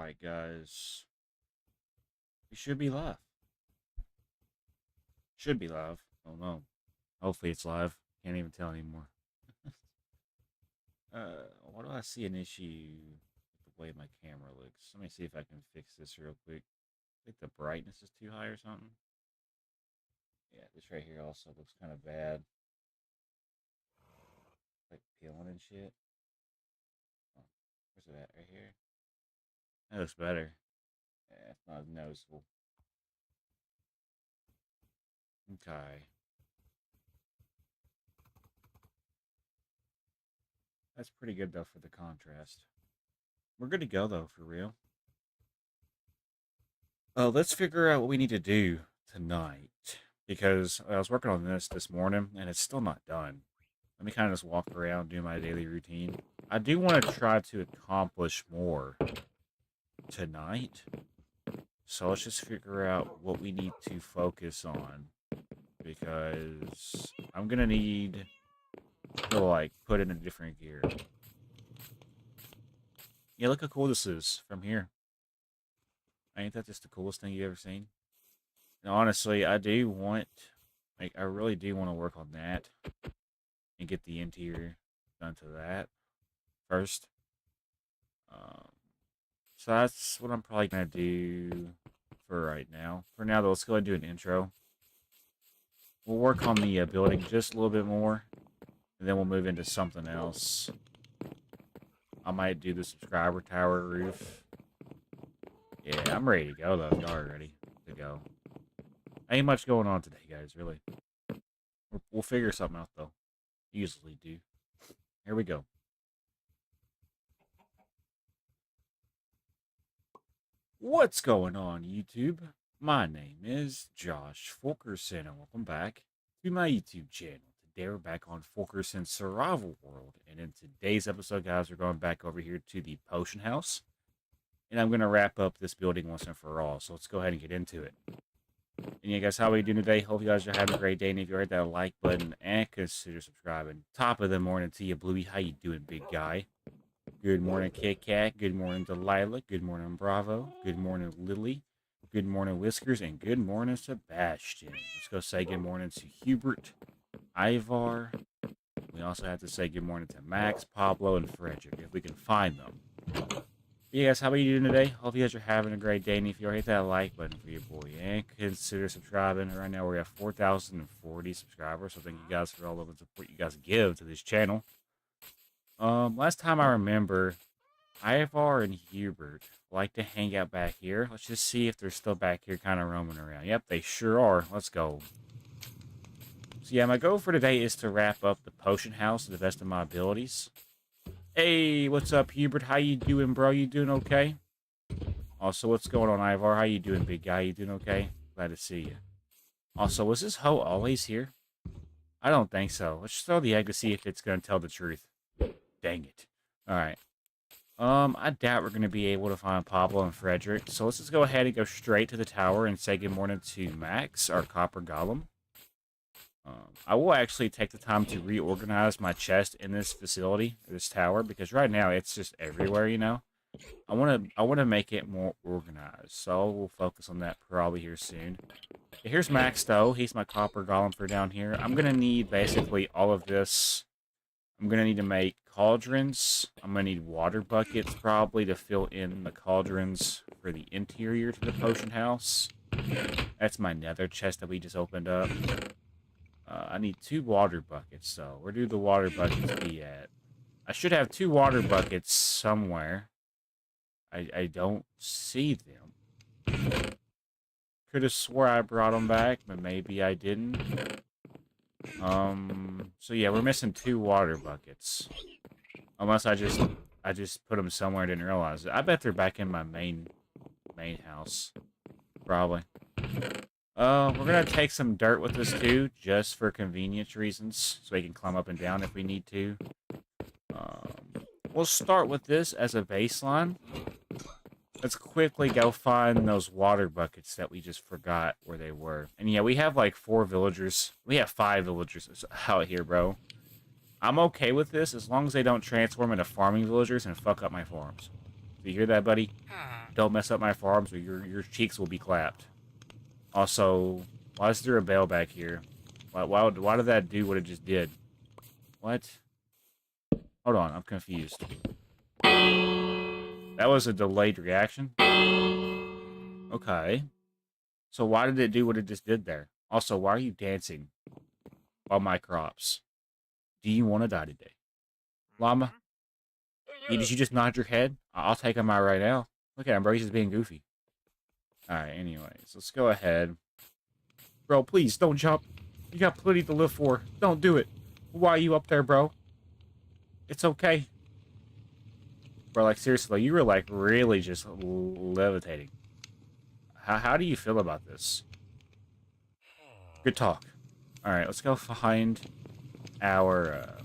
Alright, guys. We should be live. Should be live. Oh no. Hopefully it's live. Can't even tell anymore. Why do I see an issue with the way my camera looks? Let me see if I can fix this real quick. I think the brightness is too high or something. Yeah, this right here also looks kind of bad. Like peeling and shit. Oh, where's it at? Right here? That looks better. Yeah, it's not as noticeable. Okay. That's pretty good though for the contrast. We're good to go though, for real. Let's figure out what we need to do tonight because I was working on this morning and it's still not done. Let me kind of just walk around, do my daily routine. I do want to try to accomplish more tonight. So let's just figure out what we need to focus on because I'm going to need to like put in a different gear. Yeah, look how cool this is from here. Ain't that just the coolest thing you've ever seen? And honestly, I do want, like, I really do want to work on that and get the interior done to that first. Um, so that's what I'm probably going to do for right now. For now, though, let's go ahead and do an intro. We'll work on the building just a little bit more, and then we'll move into something else. I might do the subscriber tower roof. Yeah, I'm ready to go, though. Y'all are ready to go. Ain't much going on today, guys, really. We'll figure something out, though. Usually do. Here we go. What's going on, YouTube? My name is Josh Fulkerson, and welcome back to my YouTube channel. Today we're back on Fulkerson's Survival World, and in today's episode, guys, we're going back over here to the Potion House, and I'm going to wrap up this building once and for all, so let's go ahead and get into it. And yeah, guys, how are we doing today? Hope you guys are having a great day, and if you hit that like button and consider subscribing. Top of the morning to you, Bluey. How you doing, big guy? Good morning, Kit Kat. Good morning, Delilah. Good morning, Bravo. Good morning, Lily. Good morning, Whiskers. And good morning, Sebastian. Let's go say good morning to Hubert, Ivar. We also have to say good morning to Max, Pablo, and Frederick, if we can find them. Yeah, guys, how are you doing today? Hope you guys are having a great day. And if you already hit that like button for your boy and consider subscribing. Right now, we're at 4,040 subscribers. So thank you guys for all of the support you guys give to this channel. Last time I remember, Ivar and Hubert like to hang out back here. Let's just see if they're still back here kind of roaming around. Yep, they sure are. Let's go. So yeah, my goal for today is to wrap up the potion house to the best of my abilities. Hey, what's up, Hubert? How you doing, bro? You doing okay? Also, what's going on, Ivar? How you doing, big guy? You doing okay? Glad to see you. Also, was this hoe always here? I don't think so. Let's just throw the egg to see if it's going to tell the truth. Dang it. Alright. I doubt we're going to be able to find Pablo and Frederick, so let's just go ahead and go straight to the tower and say good morning to Max, our copper golem. I will actually take the time to reorganize my chest in this facility, this tower, because right now it's just everywhere, you know? I want to make it more organized, so we'll focus on that probably here soon. Here's Max, though. He's my copper golem for down here. I'm going to need basically all of this. I'm going to need to make cauldrons. I'm going to need water buckets probably to fill in the cauldrons for the interior to the potion house. That's my nether chest that we just opened up. I need 2 water buckets, so where do the water buckets be at? I should have 2 water buckets somewhere. I don't see them. Could have swore I brought them back, but maybe I didn't. So yeah, we're missing 2 water buckets. Unless I just put them somewhere and didn't realize it. I bet they're back in my main house. Probably. We're gonna take some dirt with us too, just for convenience reasons, so we can climb up and down if we need to. We'll start with this as a baseline. Let's quickly go find those water buckets that we just forgot where they were. And yeah, we have like 4 villagers. We have 5 villagers out here, bro. I'm okay with this as long as they don't transform into farming villagers and fuck up my farms. Do you hear that, buddy? Don't mess up my farms or your cheeks will be clapped. Also, why is there a bell back here? Why did that do what it just did? What? Hold on, I'm confused. That was a delayed reaction? Okay. So why did it do what it just did there? Also, why are you dancing on my crops? Do you want to die today? Llama? Did you just nod your head? I'll take him out right now. Look at him, bro. He's just being goofy. Alright, anyways. Let's go ahead. Bro, please, don't jump. You got plenty to live for. Don't do it. Why are you up there, bro? It's okay. Bro, like, seriously, you were, like, really just levitating. How do you feel about this? Good talk. Alright, let's go find our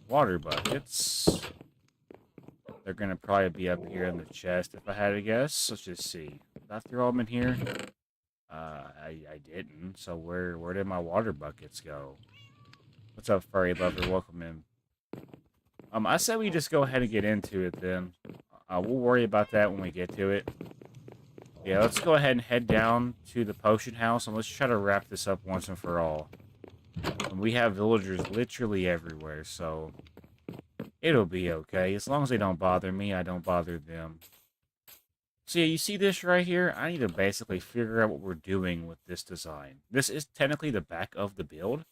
water buckets. They're gonna probably be up here in the chest if I had to guess. Let's just see. Did I throw them in here? I didn't. So where did my water buckets go? What's up, furry lover? Welcome in. I said we just go ahead and get into it then. We'll worry about that when we get to it. Yeah, let's go ahead and head down to the potion house and let's try to wrap this up once and for all. And we have villagers literally everywhere, so it'll be okay. As long as they don't bother me, I don't bother them. So yeah, you see this right here? I need to basically figure out what we're doing with this design. This is technically the back of the build.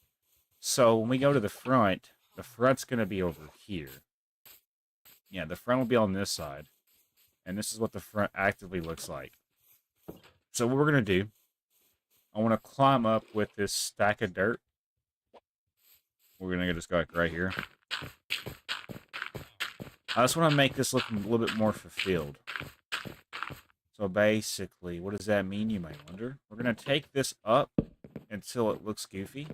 So when we go to the front's going to be over here. Yeah, the front will be on this side. And this is what the front actively looks like. So what we're going to do, I want to climb up with this stack of dirt. We're going to just go like right here. I just want to make this look a little bit more fulfilled. So basically, what does that mean, you might wonder? We're going to take this up until it looks goofy.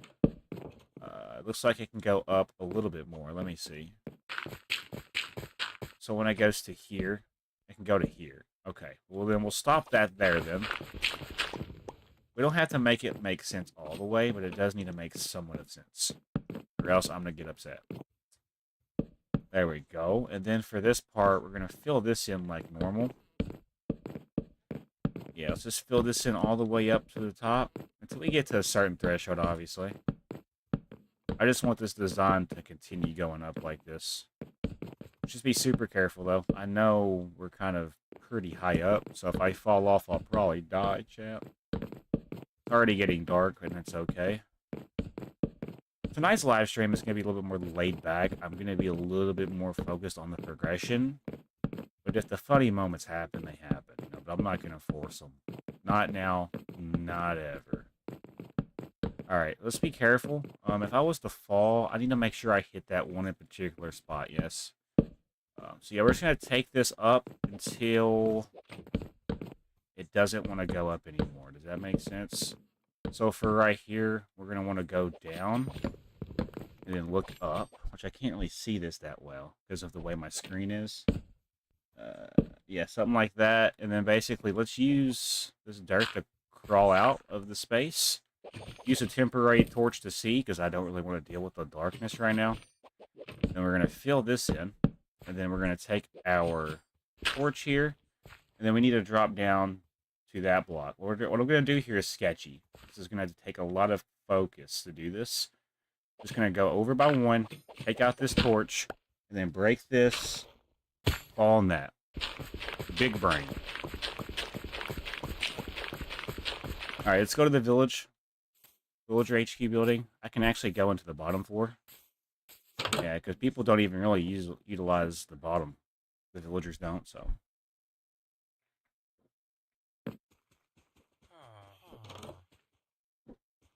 It looks like it can go up a little bit more. Let me see. So when it goes to here, it can go to here. Okay, well then we'll stop that there then. We don't have to make it make sense all the way, but it does need to make somewhat of sense. Or else I'm going to get upset. There we go. And then for this part, we're going to fill this in like normal. Yeah, let's just fill this in all the way up to the top. Until we get to a certain threshold, obviously. I just want this design to continue going up like this. Just be super careful, though. I know we're kind of pretty high up, so if I fall off, I'll probably die, champ. It's already getting dark, and it's okay. Tonight's live stream is going to be a little bit more laid back. I'm going to be a little bit more focused on the progression. But if the funny moments happen, they happen. You know, but I'm not going to force them. Not now, not ever. Alright, let's be careful. If I was to fall, I need to make sure I hit that one in particular spot, yes. So yeah, we're just going to take this up until it doesn't want to go up anymore. Does that make sense? So for right here, we're going to want to go down and then look up, which I can't really see this that well because of the way my screen is. Yeah, something like that. And then basically, let's use this dirt to crawl out of the space. Use a temporary torch to see because I don't really want to deal with the darkness right now. Then we're going to fill this in. And then we're going to take our torch here. And then we need to drop down to that block. What I'm going to do here is sketchy. This is going to take a lot of focus to do this. Just going to go over by one, take out this torch, and then break this, fall on that. Big brain. Alright, let's go to the villager HQ building. I can actually go into the bottom floor. Yeah, because people don't even really utilize the bottom. The villagers don't, so.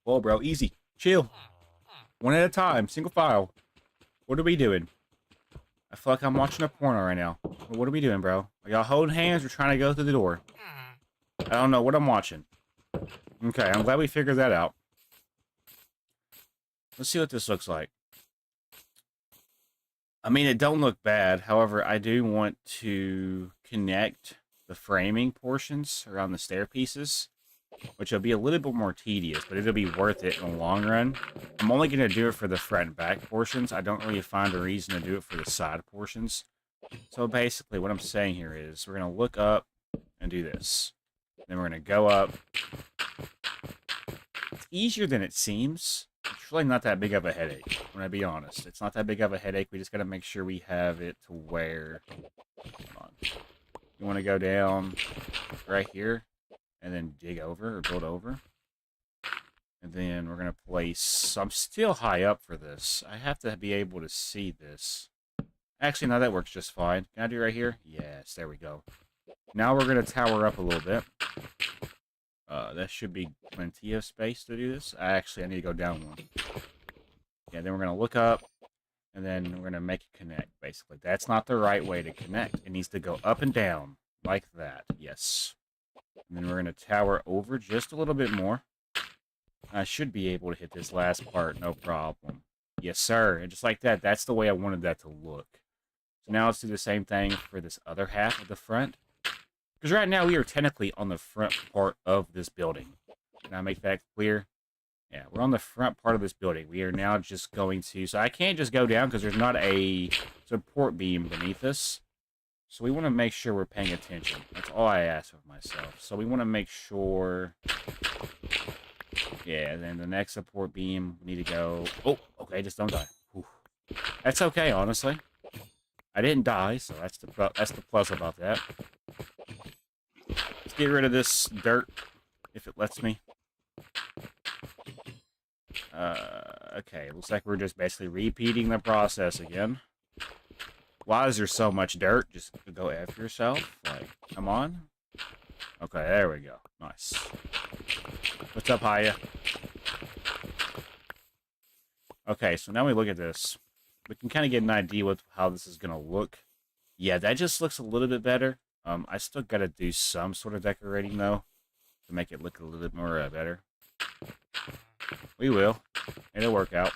Whoa, bro, easy. Chill. One at a time, single file. What are we doing? I feel like I'm watching a porno right now. What are we doing, bro? Are y'all holding hands or trying to go through the door? I don't know what I'm watching. Okay, I'm glad we figured that out. Let's see what this looks like. I mean, it don't look bad. However, I do want to connect the framing portions around the stair pieces, which will be a little bit more tedious, but it'll be worth it in the long run. I'm only going to do it for the front and back portions. I don't really find a reason to do it for the side portions. So basically what I'm saying here is we're going to look up and do this. Then we're going to go up. It's easier than it seems. It's really not that big of a headache, when I be honest. It's not that big of a headache. We just got to make sure we have it to where... Hold on. You want to go down right here and then dig over or build over. And then we're going to place... I'm still high up for this. I have to be able to see this. Actually, no, that works just fine. Can I do it right here? Yes, there we go. Now we're going to tower up a little bit. That should be plenty of space to do this. I need to go down one. Yeah, then we're going to look up, and then we're going to make it connect, basically. That's not the right way to connect. It needs to go up and down, like that. Yes. And then we're going to tower over just a little bit more. I should be able to hit this last part, no problem. Yes, sir. And just like that, that's the way I wanted that to look. So now let's do the same thing for this other half of the front. Because right now we are technically on the front part of this building. Can I make that clear? Yeah, we're on the front part of this building. We are now just going to... So I can't just go down because there's not a support beam beneath us. So we want to make sure we're paying attention. That's all I ask of myself. So we want to make sure... Yeah, then the next support beam, we need to go... Oh, okay, just don't die. Whew. That's okay, honestly. I didn't die, so that's the plus about that. Let's get rid of this dirt, if it lets me. Okay, looks like we're just basically repeating the process again. Why is there so much dirt? Just go F yourself. Like, come on. Okay, there we go. Nice. What's up, Haya? Okay, so now we look at this. We can kind of get an idea with how this is going to look. Yeah, that just looks a little bit better. I still got to do some sort of decorating, though, to make it look a little bit more better. We will. It'll work out.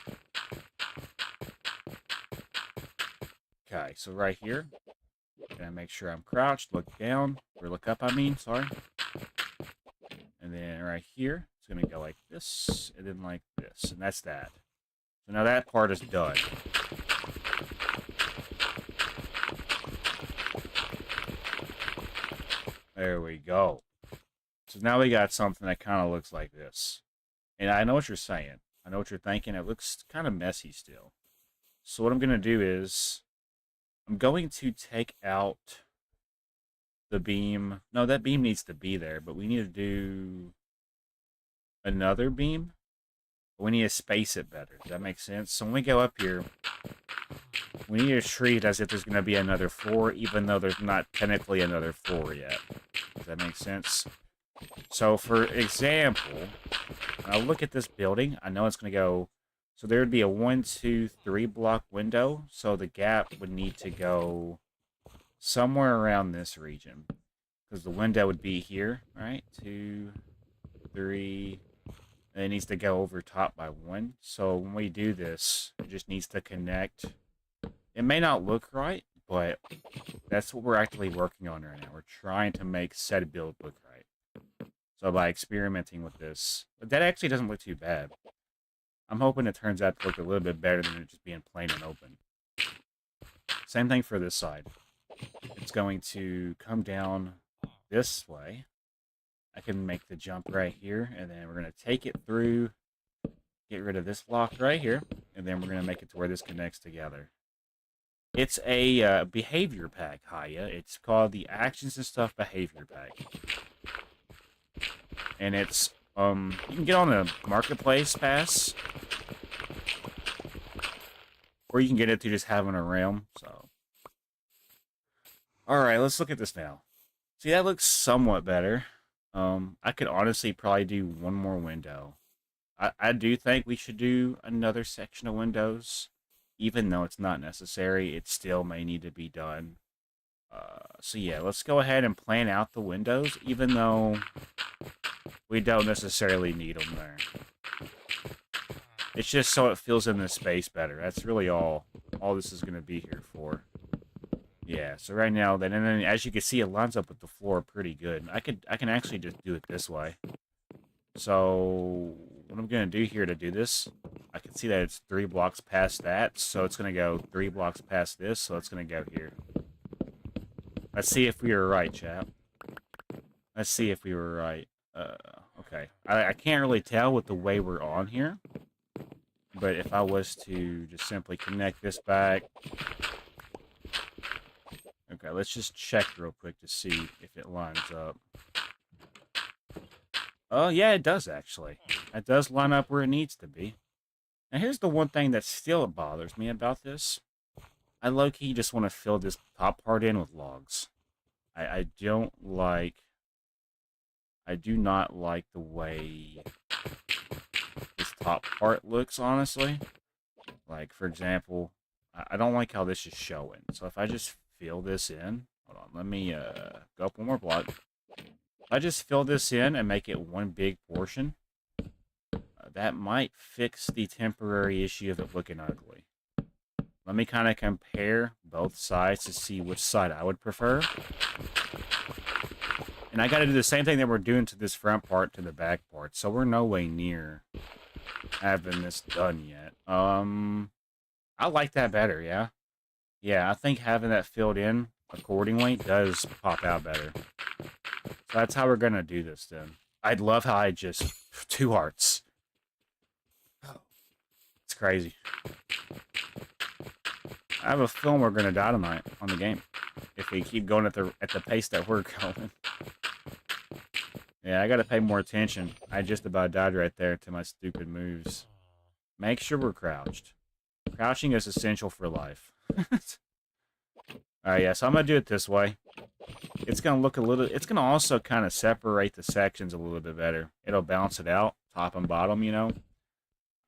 Okay, so right here, gonna make sure I'm crouched, look down, or look up, I mean, sorry. And then right here, it's gonna go like this, and then like this, and that's that. So now that part is done. There we go. So now we got something that kind of looks like this. And I know what you're saying. I know what you're thinking. It looks kind of messy still. So what I'm going to do is I'm going to take out the beam. No, that beam needs to be there, but we need to do another beam. We need to space it better. Does that make sense? So when we go up here, we need to treat it as if there's going to be another floor, even though there's not technically another floor yet. Does that make sense? So, for example, when I look at this building, I know it's going to go... So there would be a 1, 2, 3 block window. So the gap would need to go somewhere around this region. Because the window would be here, right? 2, 3... And it needs to go over top by 1. So when we do this, it just needs to connect. It may not look right, but that's what we're actually working on right now. We're trying to make said build look right. So by experimenting with this, but that actually doesn't look too bad. I'm hoping it turns out to look a little bit better than it just being plain and open. Same thing for this side. It's going to come down this way. I can make the jump right here, and then we're going to take it through, get rid of this block right here, and then we're going to make it to where this connects together. It's a behavior pack, Haya. It's called the Actions and Stuff Behavior Pack. And it's, you can get on the Marketplace Pass, or you can get it through just having a realm, so. Alright, let's look at this now. See, that looks somewhat better. I could honestly probably do one more window. I do think we should do another section of windows. Even though it's not necessary, it still may need to be done. So yeah, let's go ahead and plan out the windows, even though we don't necessarily need them there. It's just so it fills in the space better. That's really all this is going to be here for. Yeah, so right now, then, and then as you can see, it lines up with the floor pretty good. I can actually just do it this way. So what I'm going to do here to do this, I can see that it's 3 blocks past that, so it's going to go 3 blocks past this, so it's going to go here. Let's see if we were right, chap. Let's see if we were right. Okay. I can't really tell with the way we're on here. But if I was to just simply connect this back. Okay, let's just check real quick to see if it lines up. Oh, yeah, it does, actually. It does line up where it needs to be. Now, here's the one thing that still bothers me about this. I low-key just want to fill this top part in with logs. I don't like... I do not like the way this top part looks, honestly. Like, for example, I don't like how this is showing. So if I just fill this in... Hold on, let me go up one more block. If I just fill this in and make it one big portion, that might fix the temporary issue of it looking ugly. Let me kind of compare both sides to see which side I would prefer. And I got to do the same thing that we're doing to this front part to the back part. So we're no way near having this done yet. I like that better, yeah. Yeah, I think having that filled in accordingly does pop out better. So that's how we're going to do this then. I'd love how I just... 2 hearts. It's crazy. I have a feeling we're going to die tonight on the game. If we keep going at the pace that we're going. Yeah, I got to pay more attention. I just about died right there to my stupid moves. Make sure we're crouched. Crouching is essential for life. Alright, yeah, so I'm going to do it this way. It's going to look a little... It's going to also kind of separate the sections a little bit better. It'll balance it out, top and bottom, you know.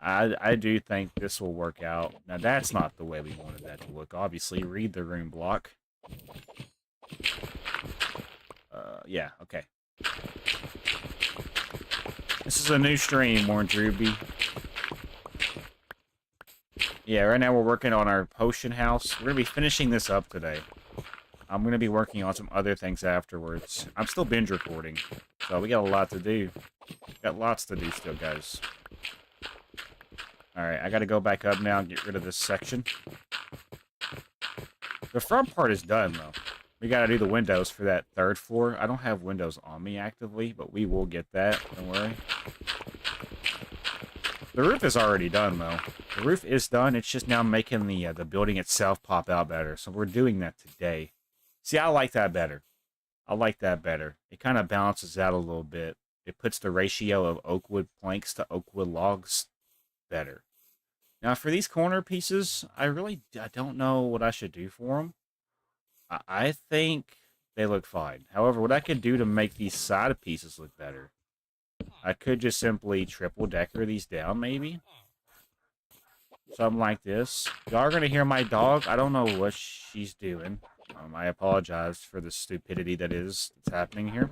I do think this will work out. Now, that's not the way we wanted that to look. Obviously, read the room block. Yeah, okay. This is a new stream, Orange Ruby. Yeah, right now we're working on our potion house. We're going to be finishing this up today. I'm going to be working on some other things afterwards. I'm still binge recording, so we got a lot to do. Got lots to do still, guys. Alright, I got to go back up now and get rid of this section. The front part is done, though. We got to do the windows for that 3rd floor. I don't have windows on me actively, but we will get that. Don't worry. The roof is already done, though. The roof is done. It's just now making the building itself pop out better. So we're doing that today. See, I like that better. I like that better. It kind of balances out a little bit. It puts the ratio of oak wood planks to oak wood logs better. Now, for these corner pieces, I don't know what I should do for them. I think they look fine. However, what I could do to make these side pieces look better, I could just simply triple decker these down, maybe. Something like this. Y'all are going to hear my dog. I don't know what she's doing. I apologize for the stupidity that's happening here.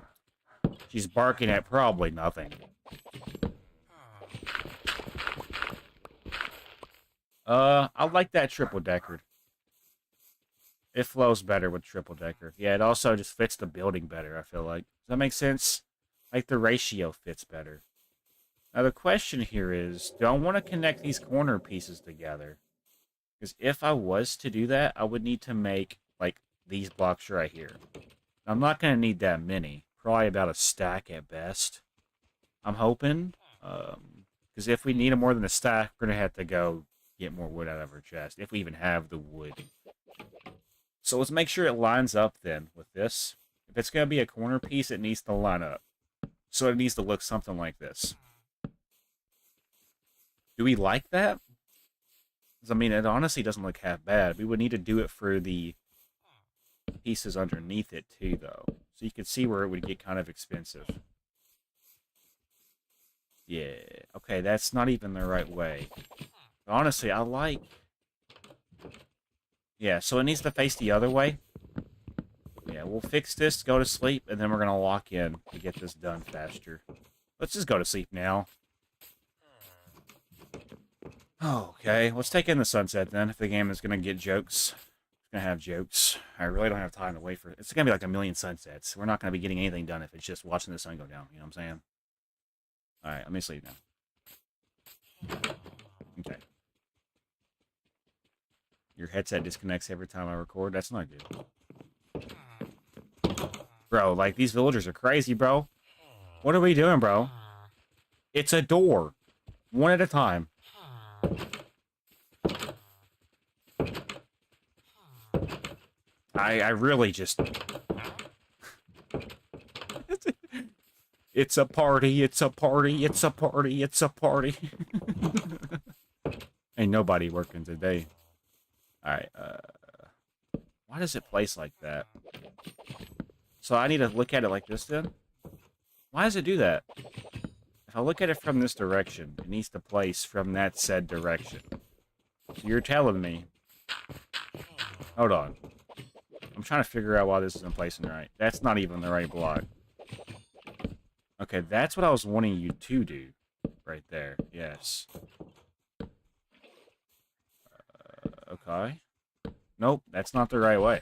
She's barking at probably nothing. I like that triple decker. It flows better with triple decker. Yeah, it also just fits the building better, I feel like. Does that make sense? Like the ratio fits better. Now the question here is, do I want to connect these corner pieces together? Because if I was to do that, I would need to make, like, these blocks right here. I'm not going to need that many. Probably about a stack at best. I'm hoping. Because if we need more than a stack, we're going to have to go get more wood out of our chest. If we even have the wood. So let's make sure it lines up then with this. If it's going to be a corner piece, it needs to line up. So it needs to look something like this. Do we like that? Because, I mean, it honestly doesn't look half bad. We would need to do it for the pieces underneath it too, though. So you can see where it would get kind of expensive. Yeah, okay, that's not even the right way. But honestly, I like... Yeah, so it needs to face the other way. Yeah, we'll fix this, go to sleep, and then we're going to lock in to get this done faster. Let's just go to sleep now. Okay, let's take in the sunset then, if the game is going to get jokes. It's going to have jokes. I really don't have time to wait for it. It's going to be like a million sunsets. We're not going to be getting anything done if it's just watching the sun go down. You know what I'm saying? Alright, let me sleep now. Okay. Your headset disconnects every time I record? That's not good. Bro, like, these villagers are crazy, bro. What are we doing, bro? It's a door. One at a time. I really just... It's a party, it's a party, it's a party, it's a party. Ain't nobody working today. Alright, why does it place like that? So I need to look at it like this then? Why does it do that? If I look at it from this direction, it needs to place from that said direction. So you're telling me... Hold on. I'm trying to figure out why this isn't placing right. That's not even the right block. Okay, that's what I was wanting you to do. Right there. Yes. Okay. Nope, that's not the right way.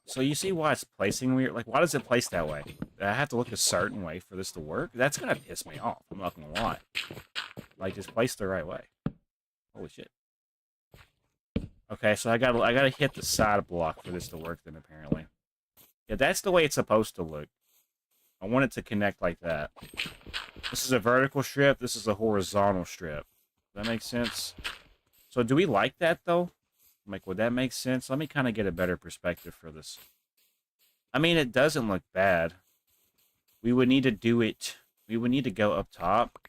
So you see why it's placing weird? Like, why does it place that way? I have to look a certain way for this to work? That's gonna piss me off. I'm not gonna lie. Like, just place the right way. Holy shit. Okay, so I gotta hit the side block for this to work then, apparently. Yeah, that's the way it's supposed to look. I want it to connect like that. This is a vertical strip. This is a horizontal strip. Does that make sense? So do we like that, though? Like, would that make sense? Let me kind of get a better perspective for this. I mean, it doesn't look bad. We would need to do it. We would need to go up top.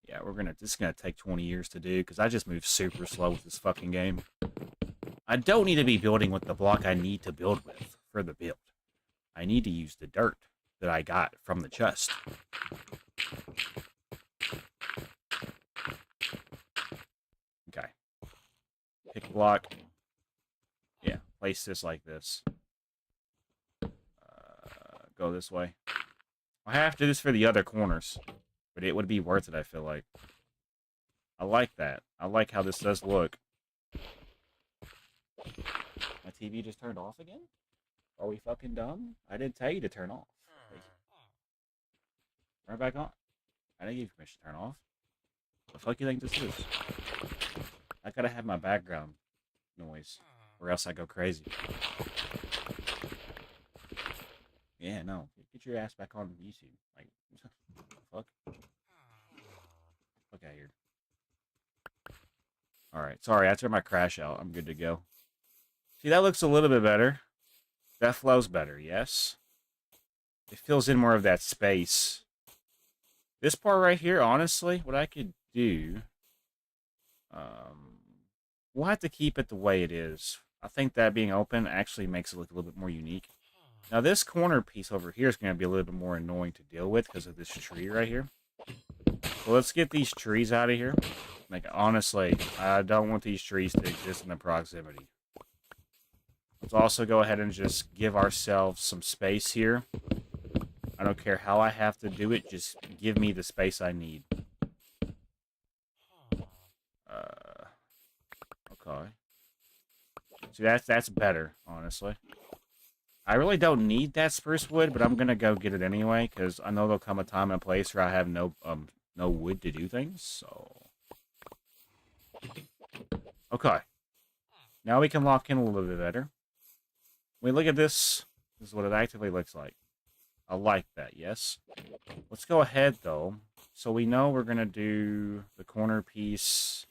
Yeah, this is gonna take 20 years to do, because I just move super slow with this fucking game. I don't need to be building with the block I need to build with for the build. I need to use the dirt that I got from the chest. Okay. Pick block. Yeah, place this like this. Go this way. I have to do this for the other corners, but it would be worth it, I feel like. I like that. I like how this does look. My TV just turned off again? Are we fucking dumb? I didn't tell you to turn off. Turn it back on. I didn't give you permission to turn off. What the fuck you think this is? I gotta have my background noise, or else I go crazy. Yeah, no. Get your ass back on YouTube. Like, fuck. Fuck out here. Alright, sorry, I turned my crash out. I'm good to go. See, that looks a little bit better. That flows better, yes. It fills in more of that space. This part right here, honestly, what I could do... we'll have to keep it the way it is. I think that being open actually makes it look a little bit more unique. Now, this corner piece over here is going to be a little bit more annoying to deal with because of this tree right here. So let's get these trees out of here. Like, honestly, I don't want these trees to exist in the proximity. Let's also go ahead and just give ourselves some space here. I don't care how I have to do it, just give me the space I need. Okay. See, that's better, honestly. I really don't need that spruce wood, but I'm gonna go get it anyway, because I know there'll come a time and a place where I have no wood to do things, so... Okay. Now we can lock in a little bit better. When we look at this, this is what it actively looks like. I like that, yes. Let's go ahead, though. So we know we're gonna do the corner piece.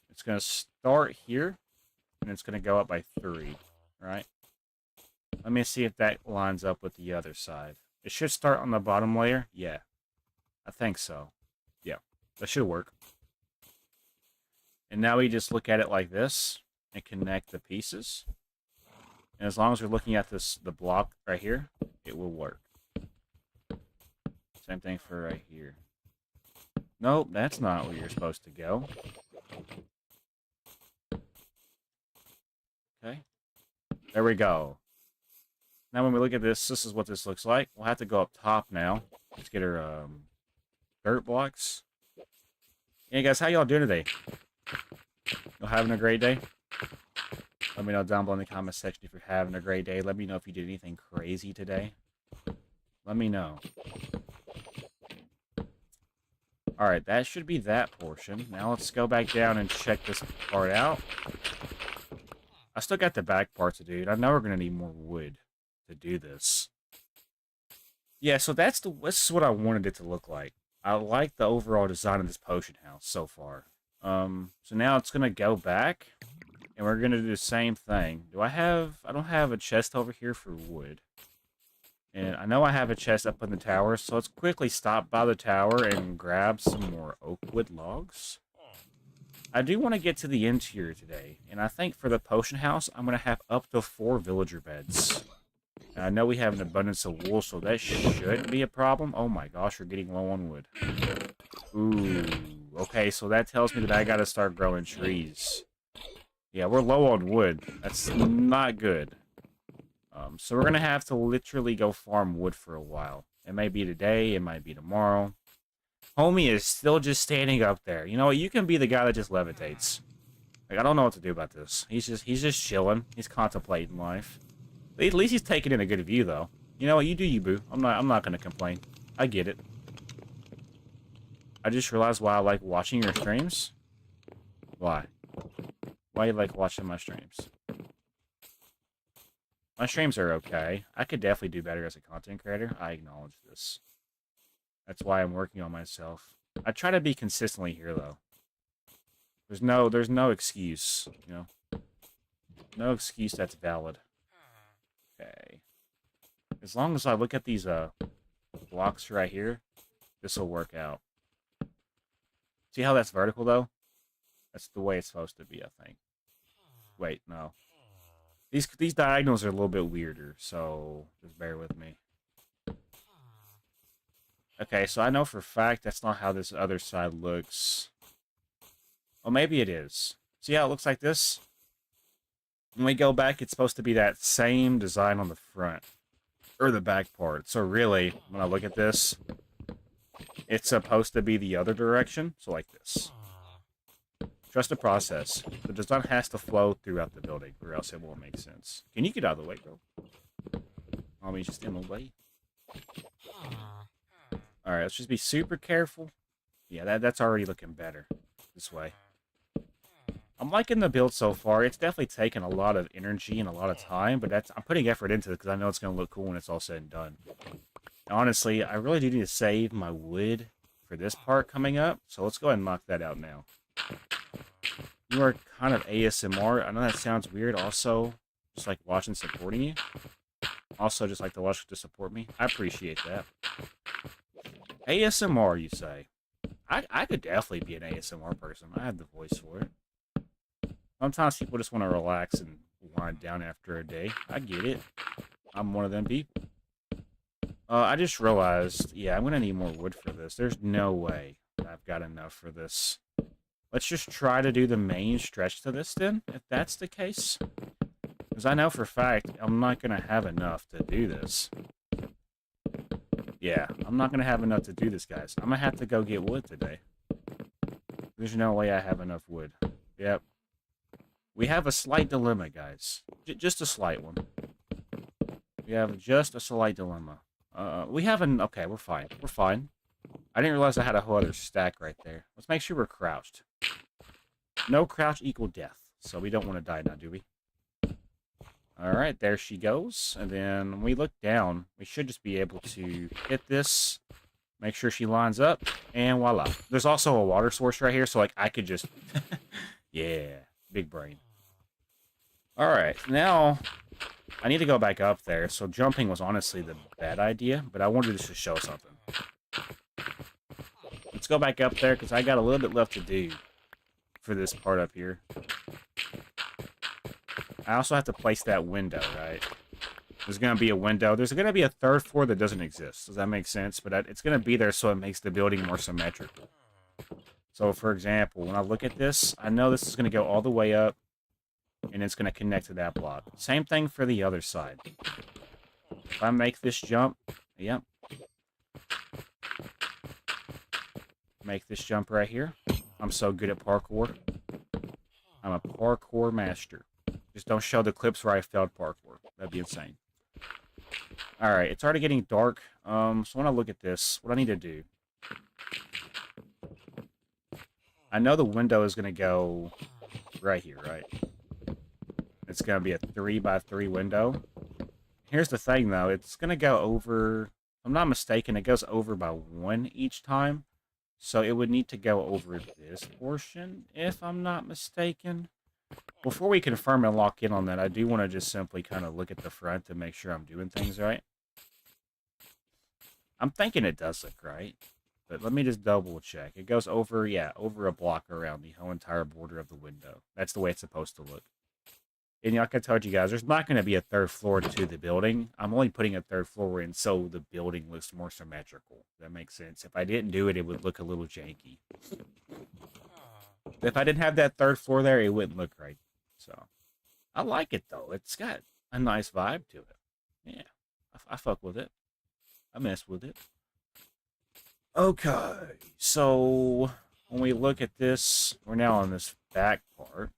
It's gonna start here, and it's gonna go up by 3, right? Let me see if that lines up with the other side. It should start on the bottom layer. Yeah. I think so. Yeah. That should work. And now we just look at it like this and connect the pieces. And as long as we're looking at the block right here, it will work. Same thing for right here. Nope, that's not where you're supposed to go. Okay. There we go. Now when we look at this, this is what this looks like. We'll have to go up top now. Let's get our dirt blocks. Hey guys, how y'all doing today? Y'all having a great day? Let me know down below in the comment section if you're having a great day. Let me know if you did anything crazy today. Let me know. Alright, that should be that portion. Now let's go back down and check this part out. I still got the back part to do. I know we're gonna need more wood to do this. Yeah, so this is what I wanted it to look like. I like the overall design of this potion house so far. So now it's gonna go back, and we're gonna do the same thing. I don't have a chest over here for wood. And I know I have a chest up in the tower, so let's quickly stop by the tower and grab some more oak wood logs. I do want to get to the interior today, and I think for the potion house, I'm going to have up to 4 villager beds. And I know we have an abundance of wool, so that shouldn't be a problem. Oh my gosh, we're getting low on wood. Ooh, okay, so that tells me that I got to start growing trees. Yeah, we're low on wood. That's not good. So we're going to have to literally go farm wood for a while. It may be today, it might be tomorrow. Homie is still just standing up there. You know what? You can be the guy that just levitates. Like, I don't know what to do about this. He's just chilling. He's contemplating life. At least he's taking in a good view, though. You know what? You do you, boo. I'm not going to complain. I get it. I just realized why I like watching your streams. Why? Why you like watching my streams? My streams are okay. I could definitely do better as a content creator. I acknowledge this. That's why I'm working on myself. I try to be consistently here, though. There's no excuse, you know? No excuse that's valid. Okay. As long as I look at these blocks right here, this will work out. See how that's vertical, though? That's the way it's supposed to be, I think. Wait, no. These diagonals are a little bit weirder, so just bear with me. Okay, so I know for a fact that's not how this other side looks. Well, maybe it is. See how it looks like this? When we go back, it's supposed to be that same design on the front. Or the back part. So really, when I look at this, it's supposed to be the other direction. So like this. Trust the process. The design has to flow throughout the building, or else it won't make sense. Can you get out of the way, bro? Mommy's just in the way. Alright, let's just be super careful. Yeah, that's already looking better. This way. I'm liking the build so far. It's definitely taken a lot of energy and a lot of time, but I'm putting effort into it because I know it's going to look cool when it's all said and done. Honestly, I really do need to save my wood for this part coming up, so let's go ahead and knock that out now. You are kind of ASMR. I know that sounds weird. Also, just like watching supporting you. Also, just like to watch to support me. I appreciate that. ASMR, you say? I could definitely be an ASMR person. I have the voice for it. Sometimes people just want to relax and wind down after a day. I get it. I'm one of them people. I just realized, yeah, I'm going to need more wood for this. There's no way I've got enough for this. Let's just try to do the main stretch to this then, if that's the case. Because I know for a fact I'm not going to have enough to do this. Yeah, I'm not going to have enough to do this, guys. I'm going to have to go get wood today. There's no way I have enough wood. Yep. We have a slight dilemma, guys. Just a slight one. We have just a slight dilemma. We have an... Okay, we're fine. We're fine. I didn't realize I had a whole other stack right there. Let's make sure we're crouched. No crouch equal death. So we don't want to die now, do we? Alright, there she goes. And then when we look down, we should just be able to hit this. Make sure she lines up. And voila. There's also a water source right here, so like I could just... yeah, big brain. Alright, now I need to go back up there. So jumping was honestly the bad idea, but I wanted to show something. Let's go back up there, because I got a little bit left to do for this part up here. I also have to place that window, right? There's going to be a window. There's going to be a third floor that doesn't exist. Does that make sense? But it's going to be there so it makes the building more symmetrical. So, for example, when I look at this, I know this is going to go all the way up, and it's going to connect to that block. Same thing for the other side. If I make this jump, yep. Make this jump right here. I'm so good at parkour. I'm a parkour master. Just don't show the clips where I failed parkour. That'd be insane. Alright, it's already getting dark. So when I look at this, what I need to do... I know the window is going to go right here, right? It's going to be a 3x3 window. Here's the thing, though. It's going to go over, if I'm not mistaken, it goes over by 1 each time. So it would need to go over this portion, if I'm not mistaken. Before we confirm and lock in on that, I do want to just simply kind of look at the front to make sure I'm doing things right. I'm thinking it does look right, but let me just double check. It goes over, yeah, over a block around the whole entire border of the window. That's the way it's supposed to look. And like I told you guys, there's not going to be a 3rd floor to the building. I'm only putting a 3rd floor in so the building looks more symmetrical. That makes sense. If I didn't do it, it would look a little janky. If I didn't have that 3rd floor there, it wouldn't look right. So, I like it, though. It's got a nice vibe to it. Yeah, I fuck with it. I mess with it. Okay, so when we look at this, we're now on this back part.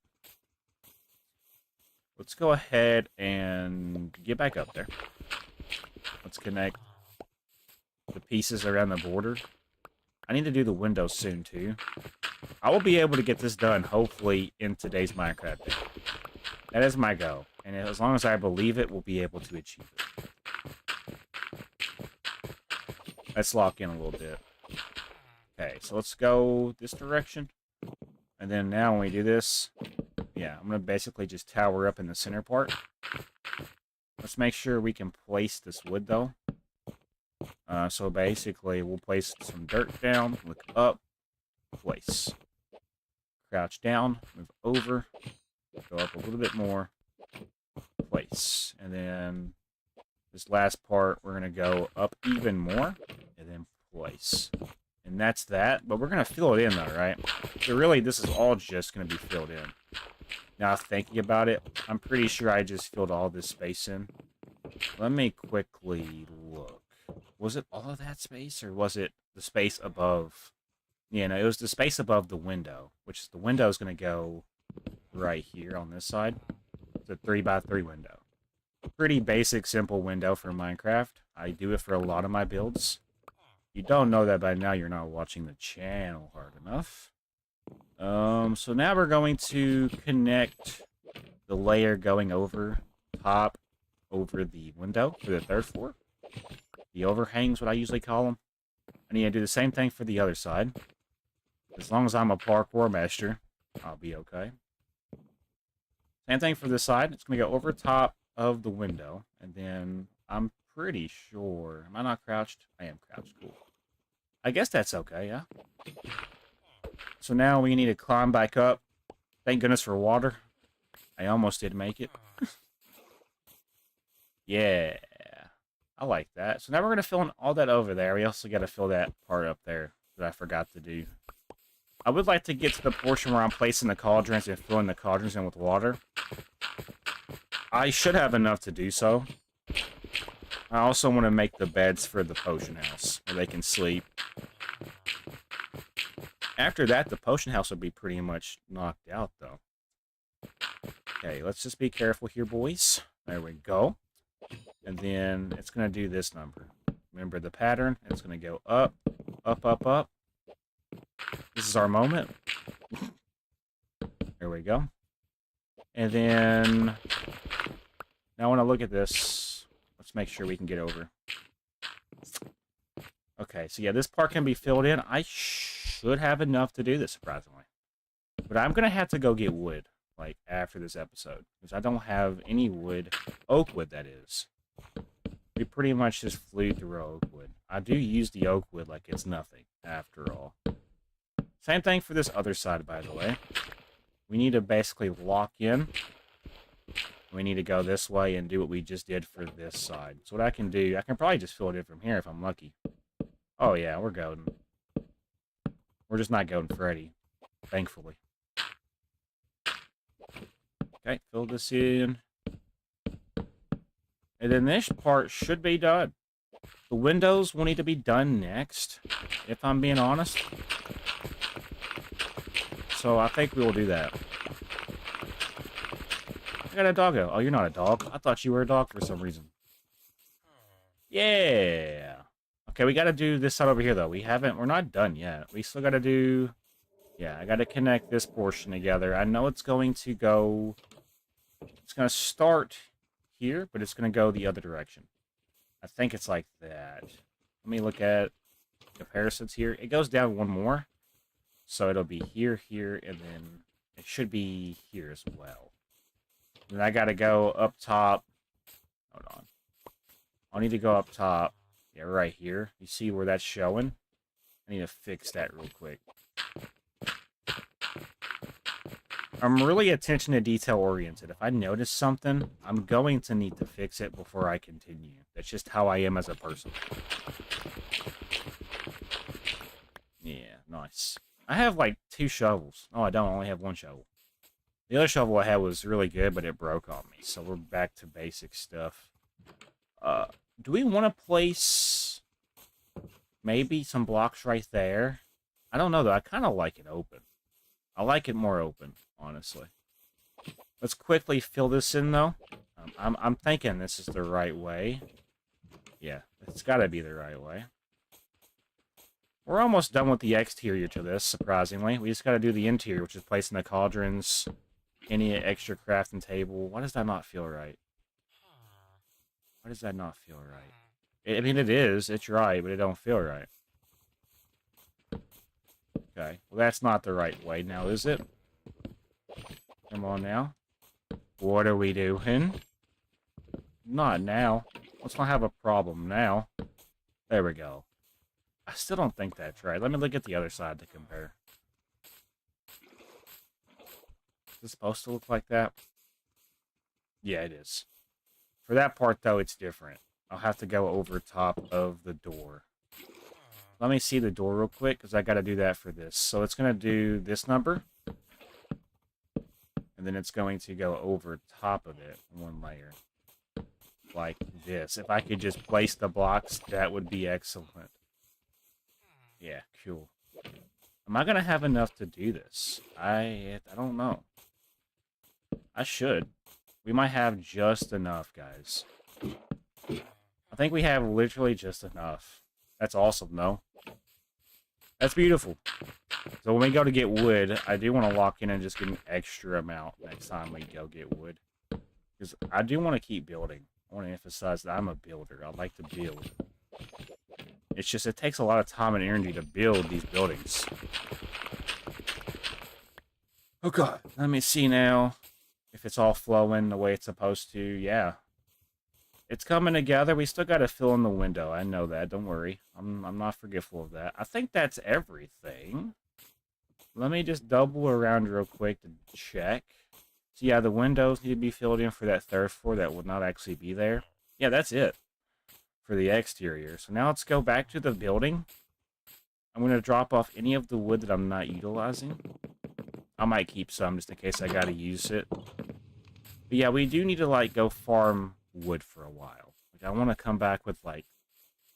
Let's go ahead and get back up there. Let's connect the pieces around the border. I need to do the windows soon, too. I will be able to get this done, hopefully, in today's Minecraft day. That is my goal. And as long as I believe it, we'll be able to achieve it. Let's lock in a little bit. Okay, so let's go this direction. And then now when we do this, yeah, I'm going to basically just tower up in the center part. Let's make sure we can place this wood, though. So basically, we'll place some dirt down, look up, place. Crouch down, move over, go up a little bit more, place. And then this last part, we're going to go up even more, and then place. And that's that, but we're going to fill it in, though, right? So really, this is all just going to be filled in. Now, thinking about it, I'm pretty sure I just filled all this space in. Let me quickly look. Was it all of that space, or was it the space above? Yeah, no, it was the space above the window, which is the window is going to go right here on this side. It's a 3x3 window. Pretty basic, simple window for Minecraft. I do it for a lot of my builds. You don't know that by now, you're not watching the channel hard enough. So now we're going to connect the layer going over top over the window for the 3rd floor. The overhangs, what I usually call them. I need to do the same thing for the other side. As long as I'm a parkour master, I'll be okay. Same thing for this side. It's going to go over top of the window. And then I'm pretty sure... Am I not crouched? I am crouched. Cool. I guess that's okay, yeah. So now we need to climb back up. Thank goodness for water. I almost did make it. Yeah. I like that. So now we're going to fill in all that over there. We also got to fill that part up there that I forgot to do. I would like to get to the portion where I'm placing the cauldrons and filling the cauldrons in with water. I should have enough to do so. I also want to make the beds for the potion house where they can sleep. After that, the potion house will be pretty much knocked out, though. Okay, let's just be careful here, boys. There we go. And then it's going to do this number. Remember the pattern? It's going to go up, up, up, up. This is our moment. There we go. And then, now I want to look at this. Let's make sure we can get over. Okay, so yeah, this part can be filled in. I should have enough to do this, surprisingly. But I'm going to have to go get wood, like, after this episode. Because I don't have any wood. Oak wood, that is. We pretty much just flew through oak wood. I do use the oak wood like it's nothing, after all. Same thing for this other side, by the way. We need to basically lock in. We need to go this way and do what we just did for this side. So what I can do, I can probably just fill it in from here if I'm lucky. Oh yeah, we're golden. We're just not golden Freddy, thankfully. Okay, fill this in. And then this part should be done. The windows will need to be done next, if I'm being honest. So I think we will do that. I got a doggo. Oh, you're not a dog. I thought you were a dog for some reason. Yeah. Okay, we got to do this side over here, though. We're not done yet. We still got to do... Yeah, I got to connect this portion together. I know it's going to go It's going to start here, but it's going to go the other direction. I think it's like that. Let me look at comparisons here. It goes down one more. So it'll be here, here, and then it should be here as well. And I got to go up top. Hold on. I'll need to go up top. Yeah, right here. You see where that's showing? I need to fix that real quick. I'm really attention to detail oriented. If I notice something, I'm going to need to fix it before I continue. That's just how I am as a person. Yeah, nice. I have like 2 shovels. Oh, I don't. I only have 1 shovel. The other shovel I had was really good, but it broke on me. So we're back to basic stuff. Do we want to place maybe some blocks right there? I don't know, though. I kind of like it open. I like it more open, honestly. Let's quickly fill this in, though. I'm thinking this is the right way. Yeah, it's got to be the right way. We're almost done with the exterior to this, surprisingly. We just got to do the interior, which is placing the cauldrons, any extra crafting table. Why does that not feel right? Why does that not feel right? I mean, it is. It's right, but it don't feel right. Okay. Well, that's not the right way now, is it? Come on now. What are we doing? Not now. Let's not have a problem now. There we go. I still don't think that's right. Let me look at the other side to compare. Is this supposed to look like that? Yeah, it is. For that part, though, it's different. I'll have to go over top of the door. Let me see the door real quick, because I got to do that for this. So it's going to do this number. And then it's going to go over top of it, 1 layer. Like this. If I could just place the blocks, that would be excellent. Yeah, cool. Am I going to have enough to do this? I don't know. I should. We might have just enough, guys. I think we have literally just enough. That's awesome, though. That's beautiful. So when we go to get wood, I do want to lock in and just get an extra amount next time we go get wood. Because I do want to keep building. I want to emphasize that I'm a builder. I like to build. It's just, it takes a lot of time and energy to build these buildings. Okay, let me see now if it's all flowing the way it's supposed to. Yeah. It's coming together. We still got to fill in the window. I know that. Don't worry. I'm not forgetful of that. I think that's everything. Let me just double around real quick to check. So yeah, the windows need to be filled in for that 3rd floor that would not actually be there. Yeah, that's it for the exterior. So now let's go back to the building. I'm going to drop off any of the wood that I'm not utilizing. I might keep some just in case I got to use it. But yeah, we do need to like go farm wood for a while. Like, I want to come back with like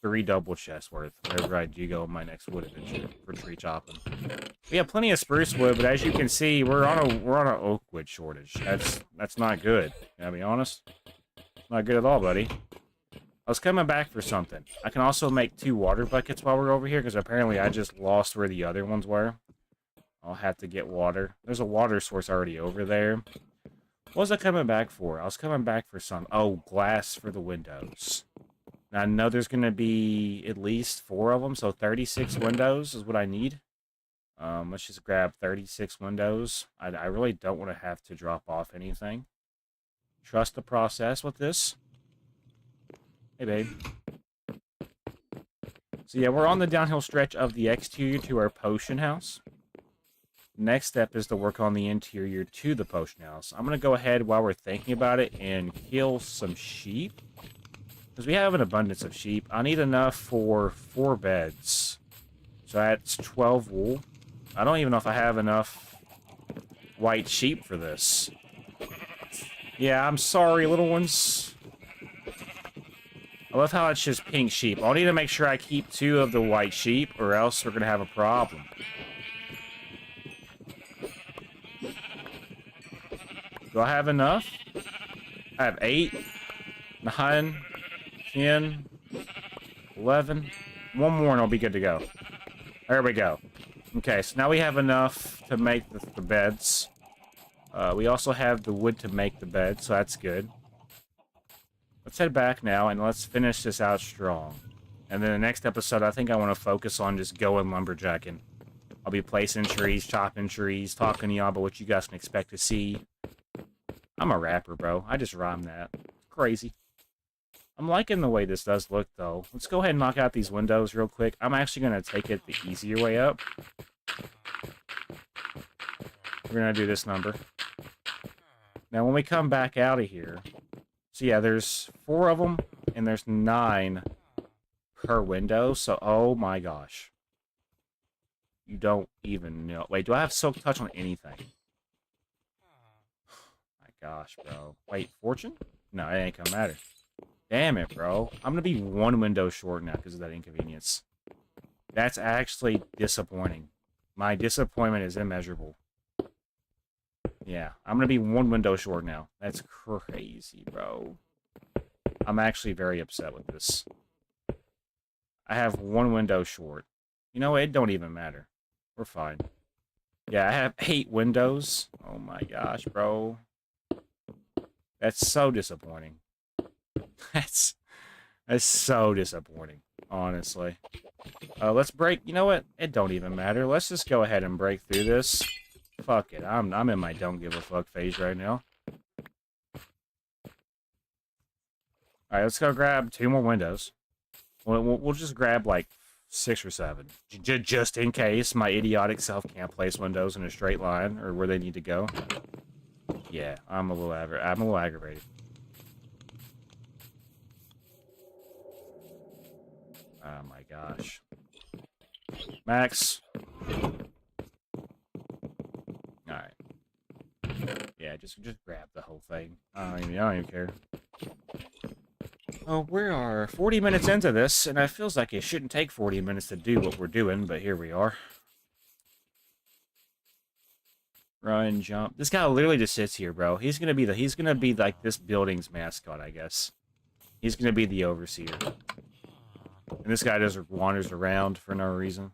3 double chests worth whenever I do go on my next wood adventure for tree chopping. We have plenty of spruce wood, but as you can see, we're on an oak wood shortage. That's not good. Can I be honest? Not good at all, buddy. I was coming back for something. I can also make 2 water buckets while we're over here, because apparently I just lost where the other ones were. I'll have to get water. There's a water source already over there. What was I coming back for? I was coming back for some... Oh, glass for the windows. Now, I know there's going to be at least 4 of them, so 36 windows is what I need. Let's just grab 36 windows. I really don't want to have to drop off anything. Trust the process with this. Hey, babe. So, yeah, we're on the downhill stretch of the exterior to our potion house. Next step is to work on the interior to the potion house. I'm going to go ahead while we're thinking about it and kill some sheep. Because we have an abundance of sheep. I need enough for 4 beds. So that's 12 wool. I don't even know if I have enough white sheep for this. Yeah, I'm sorry, little ones. I love how it's just pink sheep. I'll need to make sure I keep 2 of the white sheep, or else we're going to have a problem. Do I have enough? I have 8, 9, 10, 11. 1 more and I'll be good to go. There we go. Okay, so now we have enough to make the beds. We also have the wood to make the bed, so that's good. Let's head back now, and let's finish this out strong. And then the next episode, I think I want to focus on just going lumberjacking. I'll be placing trees, chopping trees, talking to y'all about what you guys can expect to see. I'm a rapper, bro. I just rhyme that. Crazy. I'm liking the way this does look, though. Let's go ahead and knock out these windows real quick. I'm actually going to take it the easier way up. We're going to do this number. Now, when we come back out of here... So, yeah, there's 4 of them, and there's 9 per window. So, oh my gosh. You don't even know. Wait, do I have Silk Touch on anything? My gosh, bro. Wait, Fortune? No, it ain't gonna matter. Damn it, bro. I'm gonna be 1 window short now because of that inconvenience. That's actually disappointing. My disappointment is immeasurable. Yeah, I'm gonna be 1 window short now. That's crazy, bro. I'm actually very upset with this. I have 1 window short. You know what? It don't even matter. We're fine. Yeah, I have 8 windows. Oh my gosh, bro. That's so disappointing. That's so disappointing, honestly. Let's break. You know what? It don't even matter. Let's just go ahead and break through this. Fuck it. I'm in my don't give a fuck phase right now. Alright, let's go grab 2 more windows. We'll just grab like 6 or 7. Just in case my idiotic self can't place windows in a straight line or where they need to go. Yeah, I'm a little aggravated. Oh my gosh. Max. Alright. Yeah, just grab the whole thing. I don't even care. Oh, we are 40 minutes into this, and it feels like it shouldn't take 40 minutes to do what we're doing, but here we are. Run, jump. This guy literally just sits here, bro. He's gonna be like this building's mascot, I guess. He's gonna be the overseer. And this guy just wanders around for no reason.